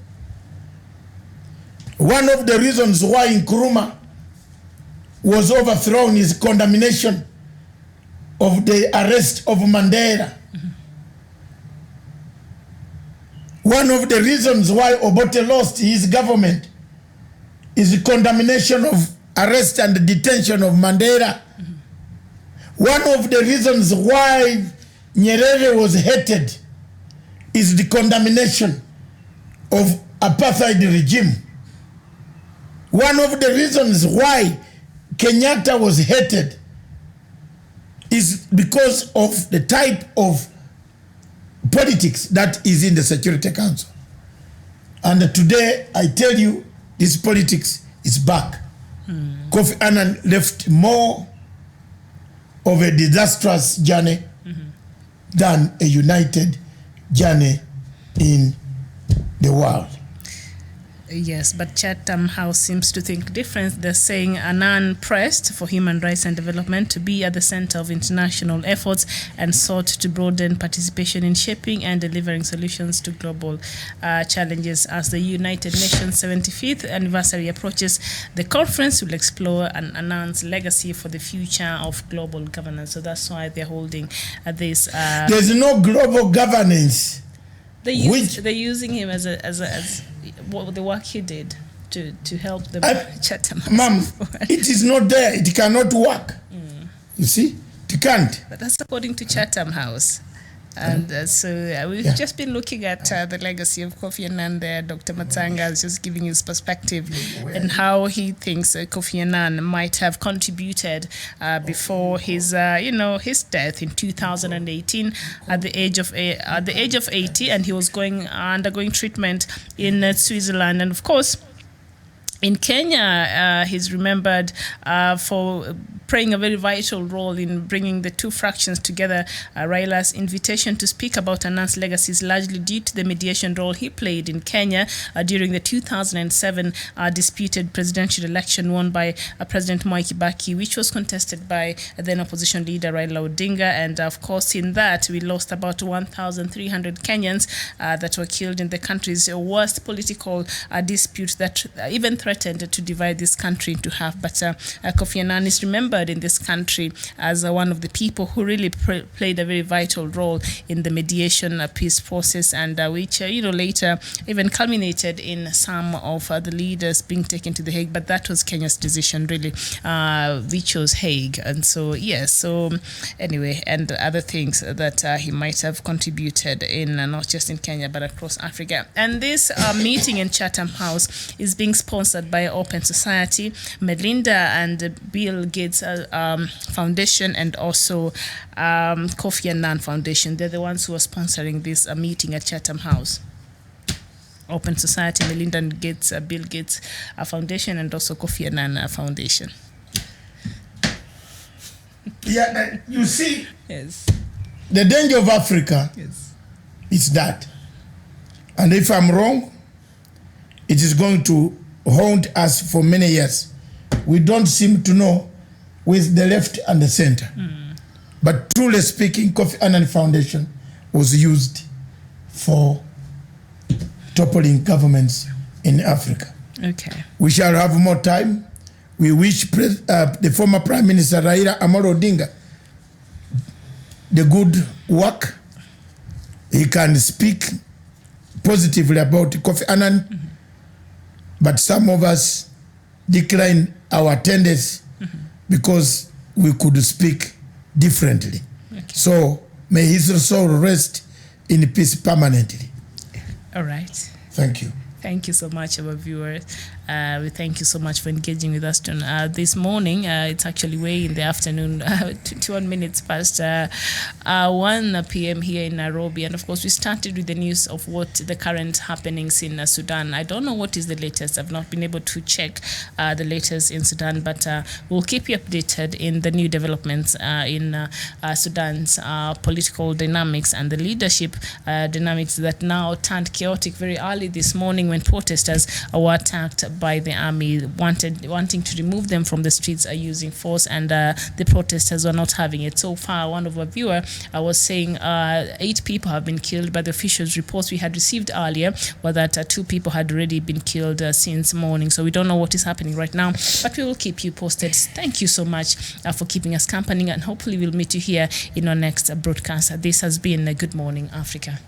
One of the reasons why Nkrumah was overthrown is condemnation of the arrest of Mandela. One of the reasons why Obote lost his government is the condemnation of arrest and detention of Mandela. One of the reasons why Nyerere was hated is the condemnation of apartheid regime. One of the reasons why Kenyatta was hated is because of the type of politics that is in the Security Council. And today, I tell you, this politics is back. Kofi Annan left more of a disastrous journey than a united journey in the world. Yes, but Chatham House seems to think different. They're saying Annan pressed for human rights and development to be at the center of international efforts and sought to broaden participation in shaping and delivering solutions to global challenges. As the United Nations 75th anniversary approaches, the conference will explore Annan's legacy for the future of global governance. So that's why they're holding this. There's no global governance. They're using him as what the work he did to help them. Chatham. Ma'am, it is not there. It cannot work. You see, it can't. But that's according to Chatham House. And so we've just been looking at the legacy of Kofi Annan there. Dr. Matsanga is just giving his perspective and how he thinks Kofi Annan might have contributed before his, his death in 2018 at the age of 80, and he was undergoing treatment in Switzerland, and of course. In Kenya, he's remembered for playing a very vital role in bringing the two fractions together. Raila's invitation to speak about Annan's legacy is largely due to the mediation role he played in Kenya during the 2007 disputed presidential election won by President Mwai Kibaki, which was contested by then opposition leader Raila Odinga. And of course, in that, we lost about 1,300 Kenyans that were killed in the country's worst political dispute that even threatened to divide this country into half. But Kofi Annan is remembered in this country as one of the people who really played a very vital role in the mediation peace process, and which later even culminated in some of the leaders being taken to The Hague. But that was Kenya's decision, really. We chose Hague, and so yes. So anyway, and other things that he might have contributed in not just in Kenya but across Africa. And this meeting in Chatham House is being sponsored by Open Society, Melinda and Bill Gates Foundation, and also Kofi Annan Foundation. They're the ones who are sponsoring this meeting at Chatham House. Open Society, Melinda and Gates, Bill Gates Foundation, and also Kofi Annan Foundation. Yeah, you see, Yes. the danger of Africa is that. And if I'm wrong, it is going to haunt us for many years. We don't seem to know with the left and the center. But truly speaking, Kofi Annan Foundation was used for toppling governments in Africa. Okay. We shall have more time. We wish the former Prime Minister Raila Amolo Odinga the good work. He can speak positively about Kofi Annan, but some of us decline our attendance because we could speak differently. Okay. So may his soul rest in peace permanently. All right. Thank you. Thank you so much, our viewers. We thank you so much for engaging with us this morning. It's actually way in the afternoon, 21 minutes past 1 p.m. here in Nairobi. And of course, we started with the news of what the current happenings in Sudan. I don't know what is the latest. I've not been able to check the latest in Sudan, but we'll keep you updated in the new developments in Sudan's political dynamics and the leadership dynamics that now turned chaotic very early this morning when protesters were attacked by the army, wanting to remove them from the streets using force, and the protesters were not having it. So far, one of our viewers was saying 8 people have been killed, but the officials' reports we had received earlier were that 2 people had already been killed since morning. So we don't know what is happening right now, but we will keep you posted. Thank you so much for keeping us company, and hopefully we'll meet you here in our next broadcast. This has been Good Morning Africa.